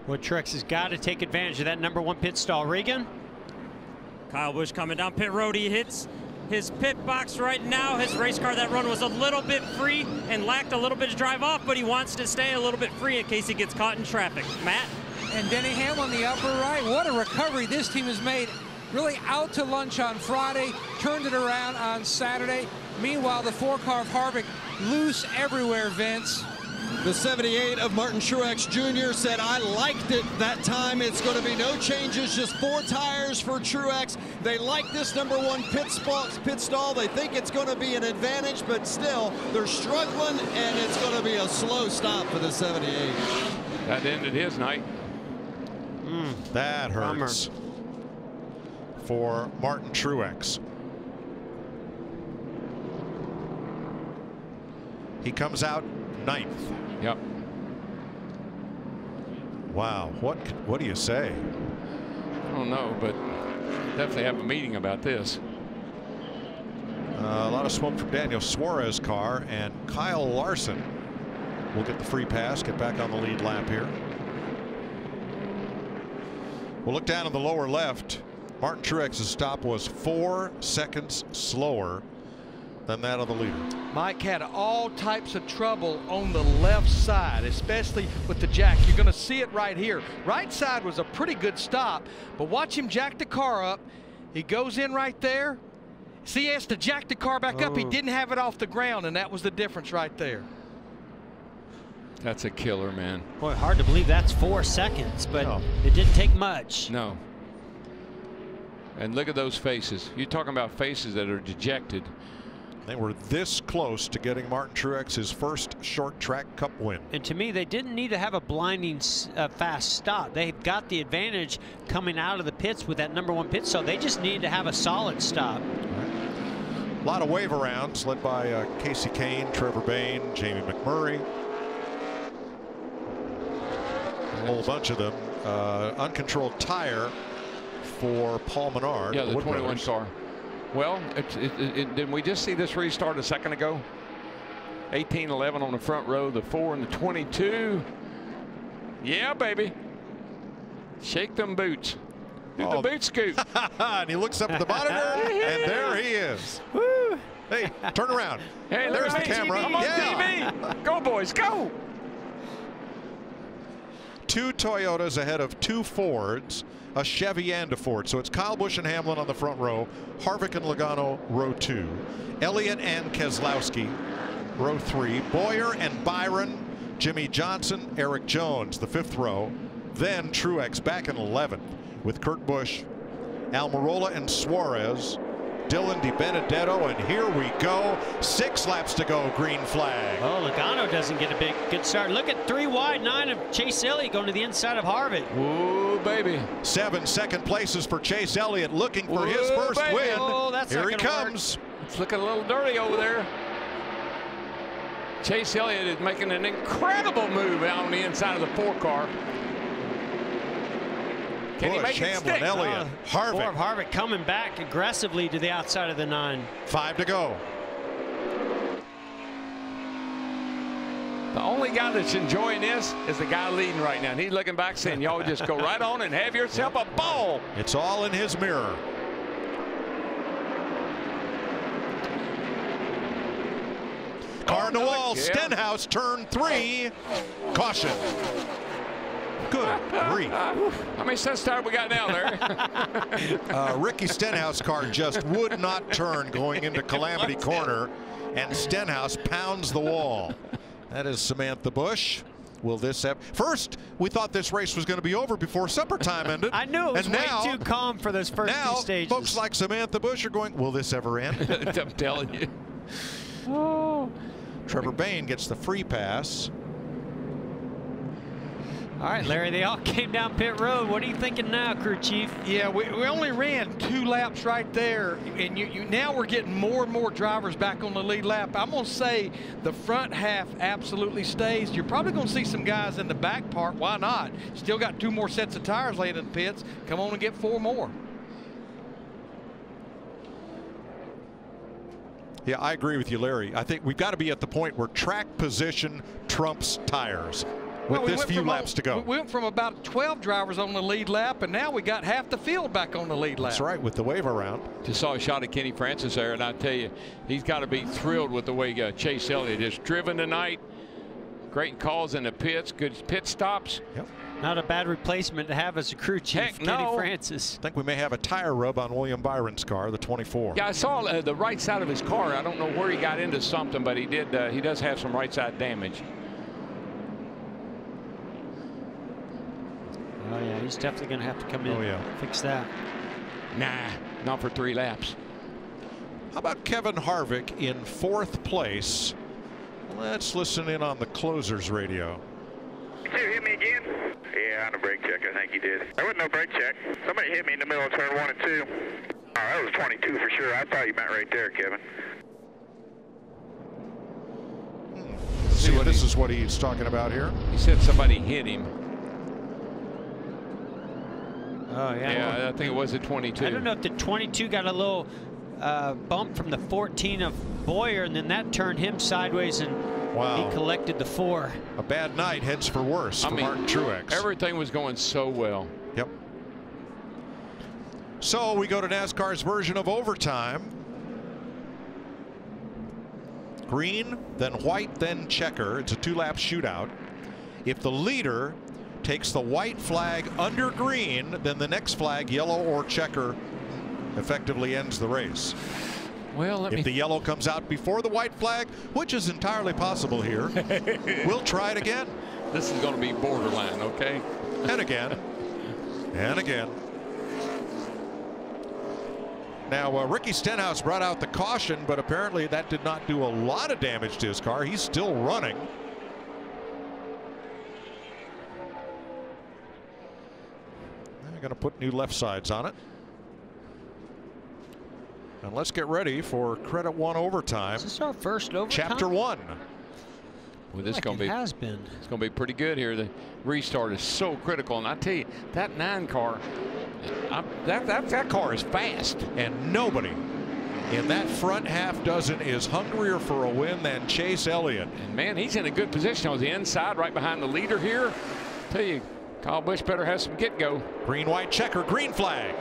Well, Truex has got to take advantage of that #1 pit stall. Regan. Kyle Busch coming down pit road. He hits his pit box right now. His race car that run was a little bit free and lacked a little bit of drive off, but he wants to stay a little bit free in case he gets caught in traffic. Matt? And Denny Hamlin, the upper right. What a recovery this team has made. Really out to lunch on Friday, turned it around on Saturday. Meanwhile, the 4-car of Harvick loose everywhere, Vince. The 78 of Martin Truex Jr. said, I liked it that time. It's going to be no changes, just 4 tires for Truex. They like this #1 pit stall. They think it's going to be an advantage, but still, they're struggling, and it's going to be a slow stop for the 78. That ended his night. That hurts for Martin Truex. He comes out 9th. Yep. Wow. What do you say? I don't know, but definitely have a meeting about this. A lot of smoke from Daniel Suarez's car, and Kyle Larson will get the free pass, get back on the lead lap here. We'll look down in the lower left. Martin Truex's stop was 4 seconds slower than that of the leader. Mike had all types of trouble on the left side, especially with the jack. You're going to see it right here. Right side was a pretty good stop, but watch him jack the car up. He goes in right there. See, he has to jack the car back up. He didn't have it off the ground, and that was the difference right there. That's a killer, man. Boy, hard to believe that's 4 seconds, but it didn't take much. No. And look at those faces. You're talking about faces that are dejected. They were this close to getting Martin Truex his first short track cup win. And to me, they didn't need to have a blinding fast stop. They've got the advantage coming out of the pits with that #1 pit, so they just needed to have a solid stop. A lot of wave arounds led by Casey Kane, Trevor Bayne, Jamie McMurray. A whole bunch of them. Uncontrolled tire for Paul Menard. Yeah, the 21 car. Well, didn't we just see this restart a second ago? 18-11 on the front row, the 4 and the 22. Yeah, baby. Shake them boots. Do the boot scoop. And he looks up at the monitor, and there he is. Woo. Hey, turn around. Hey, there's the camera. I'm on TV. Go, boys, go. 2 Toyotas ahead of 2 Fords, a Chevy and a Ford. So it's Kyle Busch and Hamlin on the front row, Harvick and Logano row 2, Elliott and Keselowski row 3. Boyer and Byron, Jimmie Johnson, Erik Jones, the 5th row. Then Truex back in 11th with Kurt Busch, Almirola and Suarez, Dillon, DiBenedetto, and here we go. 6 laps to go, green flag. Oh, Logano doesn't get a good start. Look at 3 wide, 9 of Chase Elliott going to the inside of Harvick. Ooh, baby. 7 second places for Chase Elliott, looking for his first win. Oh, that's here he not gonna comes. work. It's looking a little dirty over there. Chase Elliott is making an incredible move out on the inside of the 4 car. Can he make it Hamlin, stick? Elliott, Harvick. Harvick coming back aggressively to the outside of the 9. 5 to go. The only guy that's enjoying this is the guy leading right now. And he's looking back saying, y'all just go right on and have yourself a ball. It's all in his mirror. Car on the wall, Stenhouse, turn 3. Caution. Good grief. How many sets tire we got now, Larry? Ricky Stenhouse car just would not turn going into Calamity Corner, and Stenhouse pounds the wall. That is Samantha Busch. Will this have... First, we thought this race was going to be over before supper time ended. I knew it was way too calm for those first 2 stages. Folks like Samantha Busch are going, will this ever end? I'm telling you. Oh. Trevor Bayne gets the free pass. All right, Larry, they all came down pit road. What are you thinking now, crew chief? Yeah, we only ran 2 laps right there, and now we're getting more and more drivers back on the lead lap. I'm going to say the front half absolutely stays. You're probably going to see some guys in the back part. Why not? Still got 2 more sets of tires laid in the pits. Come on and get 4 more. Yeah, I agree with you, Larry. I think we've got to be at the point where track position trumps tires. With this few laps to go. We went from about 12 drivers on the lead lap, and now we got half the field back on the lead lap. That's right, with the wave around. Just saw a shot of Kenny Francis there, and I tell you, he's got to be thrilled with the way Chase Elliott is driven tonight. Great calls in the pits, good pit stops. Yep. Not a bad replacement to have as a crew chief, Heck, Kenny no. Francis. I think we may have a tire rub on William Byron's car, the 24. Yeah, I saw the right side of his car. I don't know where he got into something, but he did. He does have some right side damage. Oh, yeah, he's definitely going to have to come in and fix that. Nah, not for 3 laps. How about Kevin Harvick in 4th place? Let's listen in on the closer's radio. Did you hit me again? Yeah, on a brake check, I think you did. There wasn't no brake check. Somebody hit me in the middle of turn 1 and 2. Oh, that was 22 for sure. I thought you meant right there, Kevin. See what this is what he's talking about here. He said somebody hit him. Oh, yeah. Yeah, I think it was a 22. I don't know if the 22 got a little bump from the 14 of Boyer, and then that turned him sideways, and he collected the 4. A bad night heads for worse for Martin Truex. Everything was going so well. Yep. So we go to NASCAR's version of overtime. Green, then white, then checker. It's a 2-lap shootout. If the leader takes the white flag under green, then the next flag, yellow or checker, effectively ends the race. Well, if the yellow comes out before the white flag, which is entirely possible here, we'll try it again. This is going to be borderline, okay? And again. And again. Now, Ricky Stenhouse brought out the caution, but apparently that did not do a lot of damage to his car. He's still running. They're going to put new left sides on it. And let's get ready for Credit One overtime. Is this our first overtime? Chapter 1. Well, this is going to be. Has been. It's going to be pretty good here. The restart is so critical, and I tell you, that 9 car, that car is fast, and nobody in that front half dozen is hungrier for a win than Chase Elliott. And man, he's in a good position on the inside, right behind the leader here. I tell you, Kyle Busch better have some get-go. Green, white, checker, green flag.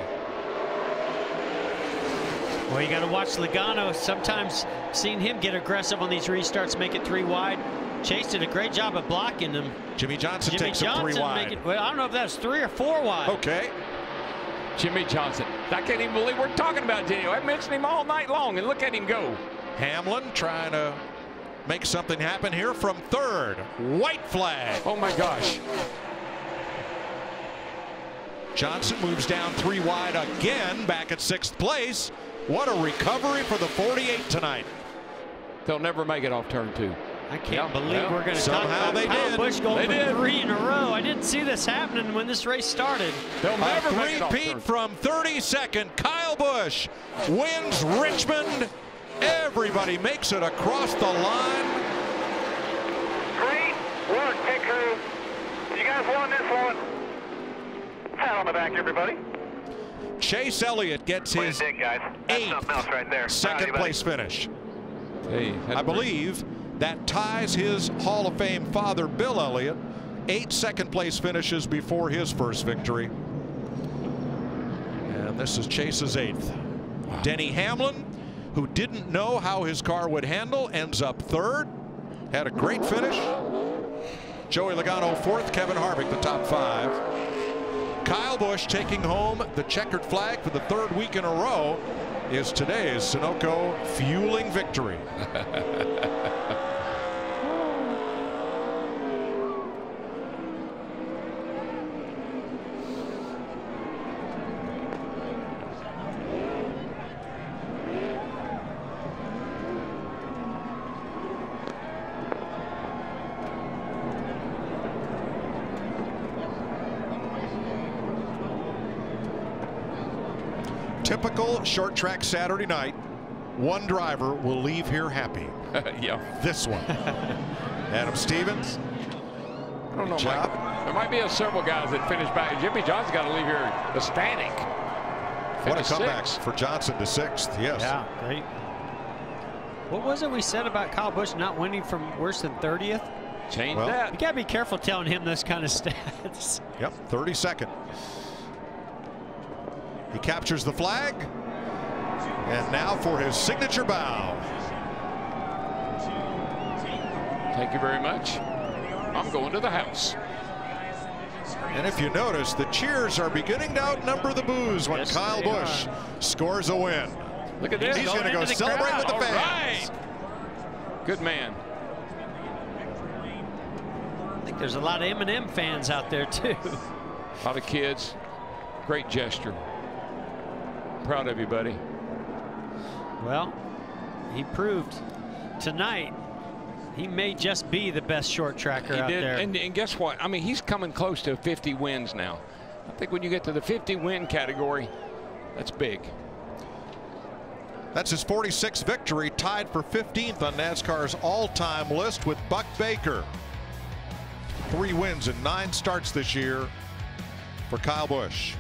Well, you got to watch Logano. Sometimes seeing him get aggressive on these restarts, make it 3 wide. Chase did a great job of blocking them. Jimmie Johnson takes him 3 wide. Well, I don't know if that's 3 or 4 wide. Okay. Jimmie Johnson. I can't even believe we're talking about Denny. I mentioned him all night long, and look at him go. Hamlin trying to make something happen here from third. White flag. Oh my gosh. Johnson moves down 3 wide again, back at 6th place. What a recovery for the 48 tonight. They'll never make it off turn 2. I can't believe we're going to talk Somehow about they Kyle did. Busch going They for did. 3 in a row. I didn't see this happening when this race started. They'll never make it off Three-peat turn. from 32nd. Kyle Busch wins Richmond. Everybody makes it across the line. Great work, pit crew. You guys won this one. Pat on the back, everybody. Chase Elliott gets his Dig, guys. That's something else right there. second place finish. Hey, I believe that ties his Hall of Fame father, Bill Elliott, 8 second-place finishes before his first victory. And this is Chase's 8th. Denny Hamlin, who didn't know how his car would handle, ends up 3rd. Had a great finish. Joey Logano 4th, Kevin Harvick the top 5. Kyle Busch taking home the checkered flag for the 3rd week in a row is today's Sunoco fueling victory. Typical short track Saturday night. One driver will leave here happy. Yeah. This one. Adam Stevens. I don't know, Good Mike. job. There might be several guys that finish back. Jimmie Johnson got to leave here ecstatic. What a Finish comeback 6th. for Johnson to 6th. Yes. Yeah, great. What was it we said about Kyle Busch not winning from worse than 30th? Change Well, that. You got to be careful telling him this kind of stats. Yep, 32nd. He captures the flag. And now for his signature bow. Thank you very much. I'm going to the house. And if you notice, the cheers are beginning to outnumber the boos when Kyle Busch scores a win. Look at this. He's going to go celebrate with the All fans. right. Good man. I think there's a lot of M&M fans out there too. A lot of kids. Great gesture. Proud of you, buddy. Well, he proved tonight he may just be the best short tracker out there. And guess what? I mean, he's coming close to 50 wins now. I think when you get to the 50 win category, that's big. That's his 46th victory, tied for 15th on NASCAR's all-time list with Buck Baker. 3 wins and 9 starts this year for Kyle Busch.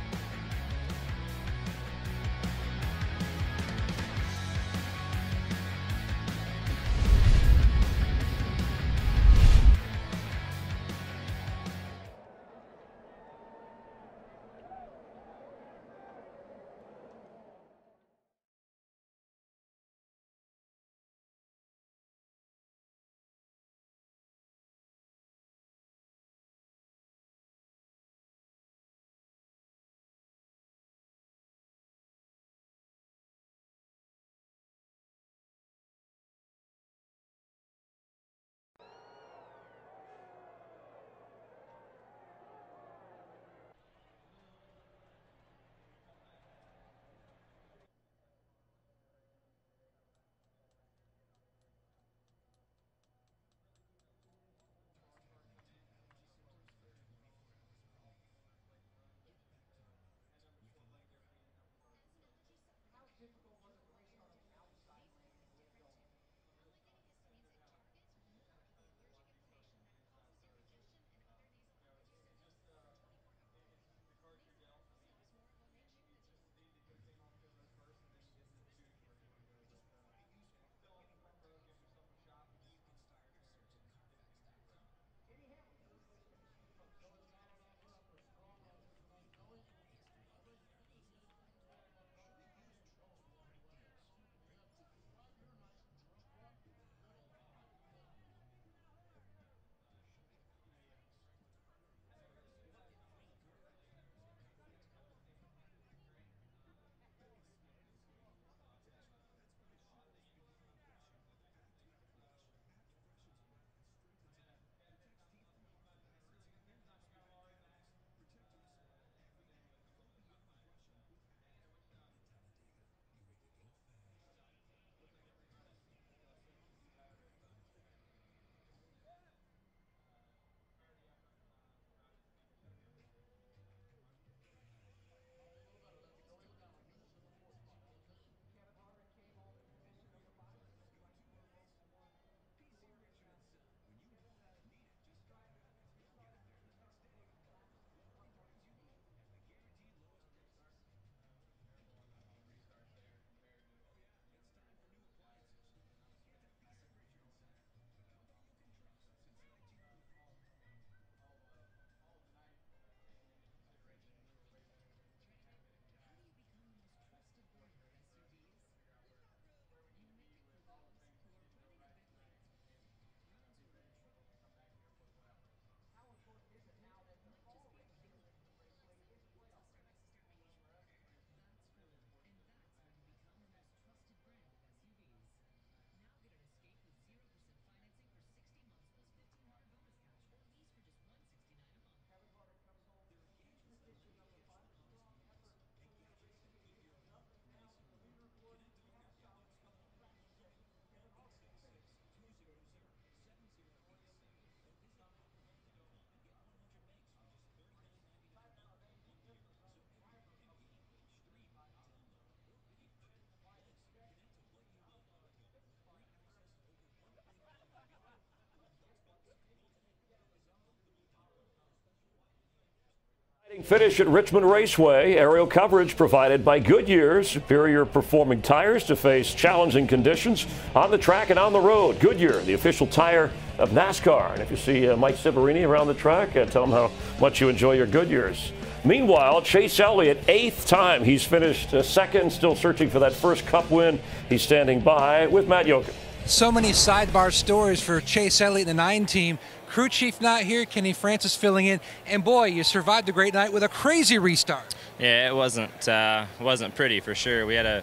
Finish at Richmond Raceway. Aerial coverage provided by Goodyear. Superior performing tires to face challenging conditions on the track and on the road. Goodyear, the official tire of NASCAR. And if you see Mike Severini around the track, tell him how much you enjoy your Goodyears. Meanwhile, Chase Elliott, 8th time he's finished second, still searching for that first Cup win. He's standing by with Matt Yoakum. So many sidebar stories for Chase Elliott and the 9 team. Crew chief not here, Kenny Francis filling in, and boy, you survived a great night with a crazy restart. Yeah, it wasn't pretty for sure. We had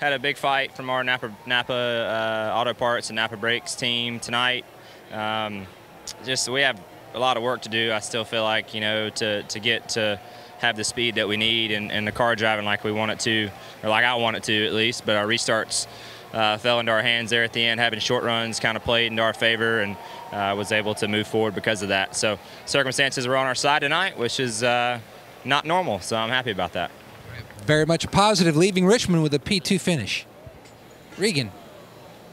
a big fight from our Napa Auto Parts and Napa Brakes team tonight. We have a lot of work to do. I still feel like, you know, to get to have the speed that we need and the car driving like we want it to, or like I want it to at least. But our restarts fell into our hands there at the end. Having short runs kind of played into our favor, and was able to move forward because of that. So circumstances were on our side tonight, which is not normal, so I'm happy about that. Very much positive, leaving Richmond with a P2 finish. Regan.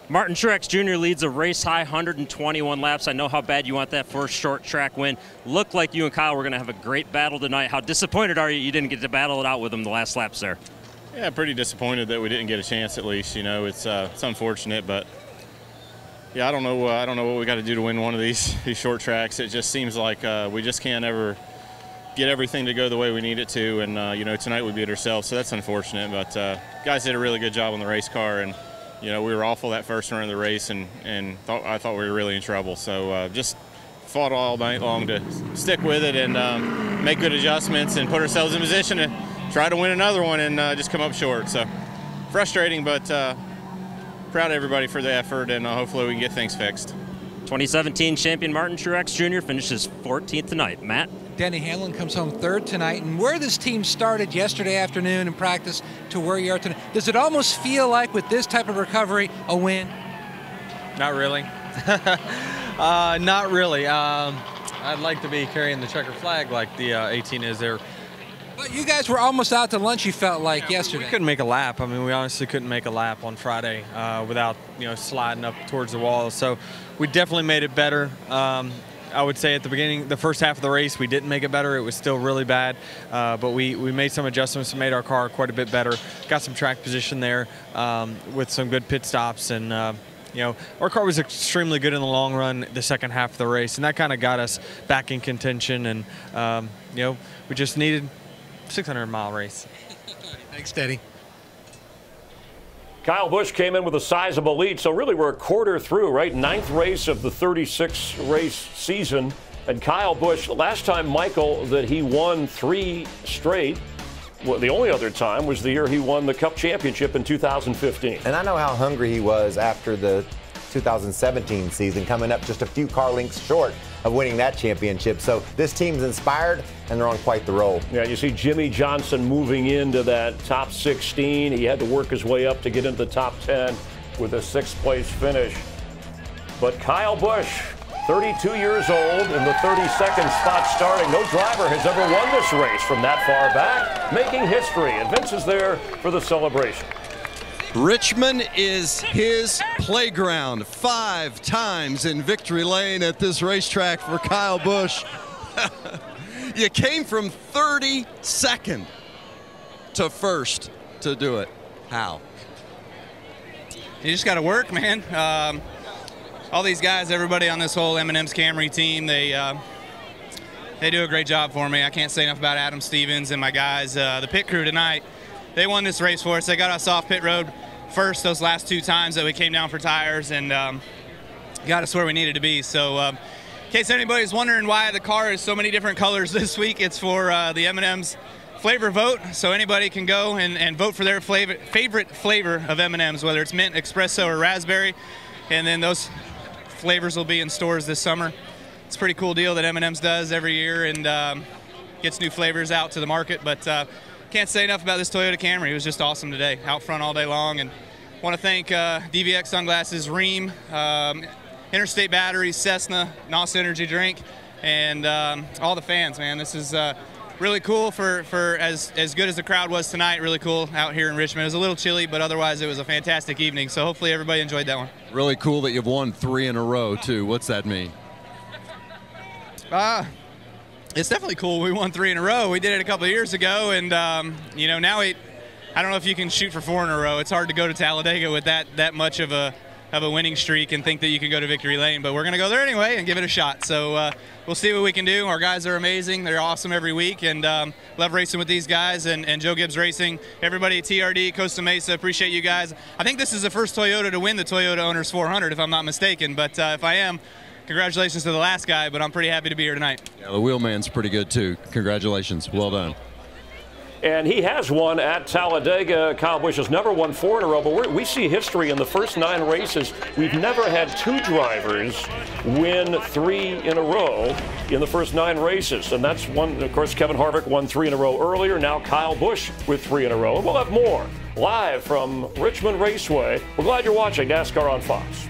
Martin Truex Jr. leads a race-high 121 laps. I know how bad you want that first short track win. Looked like you and Kyle were going to have a great battle tonight. How disappointed are you didn't get to battle it out with him the last lap, sir? Yeah, pretty disappointed that we didn't get a chance at least. You know, it's unfortunate, but yeah, I don't know what we got to do to win one of these short tracks. It just seems like we just can't ever get everything to go the way we need it to, and you know, tonight we beat ourselves, so that's unfortunate. But guys did a really good job on the race car, and you know, we were awful that first run of the race, and I thought we were really in trouble. So just fought all night long to stick with it and make good adjustments and put ourselves in position to try to win another one, and just come up short. So frustrating, but proud of everybody for the effort, and hopefully we can get things fixed. 2017 champion Martin Truex Jr. finishes 14th tonight. Matt? Denny Hamlin comes home 3rd tonight, and where this team started yesterday afternoon in practice to where you are tonight, does it almost feel like with this type of recovery a win? Not really. Not really. I'd like to be carrying the checker flag like the 18 is there. But you guys were almost out to lunch, you felt like, yesterday. We couldn't make a lap. I mean, we honestly couldn't make a lap on Friday without, you know, sliding up towards the wall. So we definitely made it better. I would say at the beginning, the first half of the race, we didn't make it better. It was still really bad. But we made some adjustments and made our car quite a bit better. Got some track position there with some good pit stops. And, you know, our car was extremely good in the long run the second half of the race. And that kind of got us back in contention. And, you know, we just needed 600-mile race. Thanks, Denny. Kyle Busch came in with a sizable lead, so really we're a quarter through, right? 9th race of the 36-race season. And Kyle Busch, last time, Michael, that he won 3 straight, well, the only other time was the year he won the Cup Championship in 2015. And I know how hungry he was after the 2017 season, coming up just a few car lengths short of winning that championship. So this team's inspired, and they're on quite the roll. Yeah, you see Jimmie Johnson moving into that top 16. He had to work his way up to get into the top 10 with a 6th-place finish. But Kyle Busch, 32 years old, in the 32nd spot starting. No driver has ever won this race from that far back, making history. And Vince is there for the celebration. Richmond is his playground. 5 times in victory lane at this racetrack for Kyle Busch. You came from 32nd to 1st to do it. How? You just got to work, man. All these guys, everybody on this whole M&M's Camry team, they do a great job for me. I can't say enough about Adam Stevens and my guys. The pit crew tonight, they won this race for us. They got us off pit road first those last 2 times that we came down for tires, and got us where we needed to be. So in case anybody's wondering why the car is so many different colors this week, it's for the M&M's flavor vote. So anybody can go and vote for their favorite flavor of M&M's, whether it's mint, espresso, or raspberry. And then those flavors will be in stores this summer. It's a pretty cool deal that M&M's does every year, and gets new flavors out to the market. But can't say enough about this Toyota Camry. It was just awesome today, out front all day long. And want to thank DVX Sunglasses, Ream, Interstate Batteries, Cessna, NOS Energy Drink, and all the fans, man. This is really cool for as good as the crowd was tonight. Really cool out here in Richmond. It was a little chilly, but otherwise it was a fantastic evening. So hopefully everybody enjoyed that one. Really cool that you've won 3 in a row, too. What's that mean? It's definitely cool. We won 3 in a row. We did it a couple of years ago, and now I don't know if you can shoot for 4 in a row. It's hard to go to Talladega with that much of a winning streak and think that you can go to victory lane, but we're going to go there anyway and give it a shot. So we'll see what we can do. Our guys are amazing. They're awesome every week, and love racing with these guys and Joe Gibbs Racing. Everybody at TRD, Costa Mesa, appreciate you guys. I think this is the first Toyota to win the Toyota Owners 400, if I'm not mistaken, but if I am, congratulations to the last guy, but I'm pretty happy to be here tonight. Yeah, the wheelman's pretty good too. Congratulations. Well done. And he has won at Talladega. Kyle Busch has never won 4 in a row, but we see history in the first 9 races. We've never had 2 drivers win 3 in a row in the first 9 races. And that's one, of course, Kevin Harvick won 3 in a row earlier. Now Kyle Busch with 3 in a row. And we'll have more live from Richmond Raceway. We're glad you're watching NASCAR on Fox.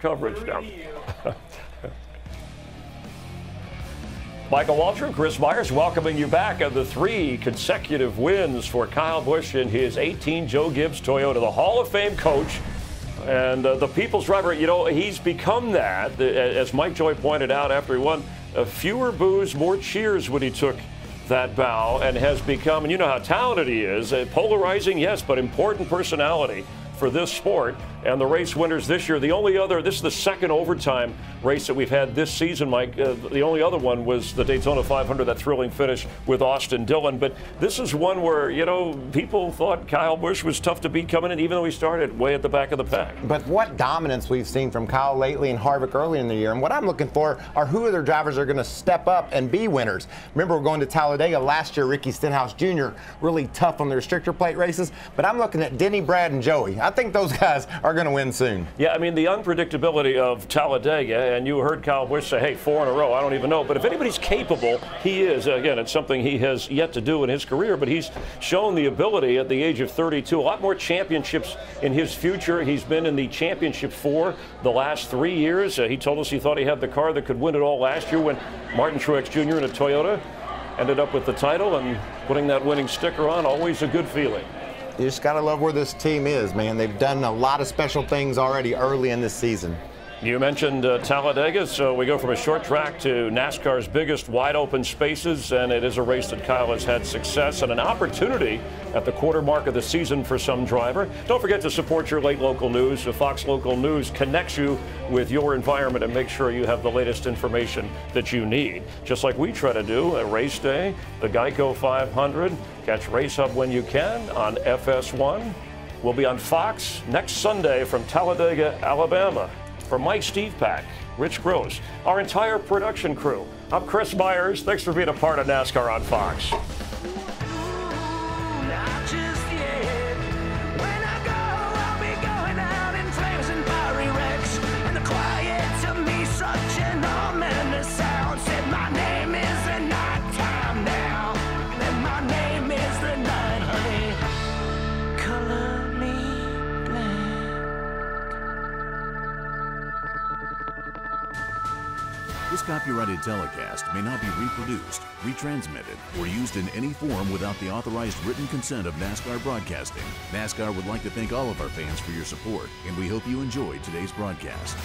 Coverage now. Michael Waltrip, Chris Myers welcoming you back on the 3 consecutive wins for Kyle Busch in his 18 Joe Gibbs Toyota, the Hall of Fame coach and the people's driver. You know, he's become that, as Mike Joy pointed out after he won, fewer boos, more cheers when he took that bow, and has become, and you know how talented he is, polarizing, yes, but important personality for this sport. And the race winners this year, this is the second overtime race that we've had this season, Mike. The only other one was the Daytona 500, that thrilling finish with Austin Dillon. But this is one where, you know, people thought Kyle Busch was tough to beat coming in, even though he started way at the back of the pack. But what dominance we've seen from Kyle lately and Harvick early in the year. And what I'm looking for are who other drivers are going to step up and be winners. Remember, we're going to Talladega last year, Ricky Stenhouse Jr., really tough on the restrictor plate races. But I'm looking at Denny, Brad, and Joey. I think those guys are going to win soon. Yeah, I mean, the unpredictability of Talladega, and you heard Kyle Busch say, hey, 4 in a row, I don't even know. But if anybody's capable, he is. Again, it's something he has yet to do in his career, but he's shown the ability at the age of 32. A lot more championships in his future. He's been in the championship 4 the last 3 years. He told us he thought he had the car that could win it all last year when Martin Truex Jr. in a Toyota ended up with the title, and putting that winning sticker on, always a good feeling. You just got to love where this team is, man. They've done a lot of special things already early in this season. You mentioned Talladega, so we go from a short track to NASCAR's biggest wide open spaces, and it is a race that Kyle has had success and an opportunity at the quarter mark of the season for some driver. Don't forget to support your late local news. The Fox Local News connects you with your environment and make sure you have the latest information that you need. Just like we try to do at race day, the Geico 500. Catch Race Hub when you can on FS1. We'll be on Fox next Sunday from Talladega, Alabama. For Mike Stevepak, Rich Gross, our entire production crew, I'm Chris Myers. Thanks for being a part of NASCAR on Fox. This copyrighted telecast may not be reproduced, retransmitted, or used in any form without the authorized written consent of NASCAR Broadcasting. NASCAR would like to thank all of our fans for your support, and we hope you enjoyed today's broadcast.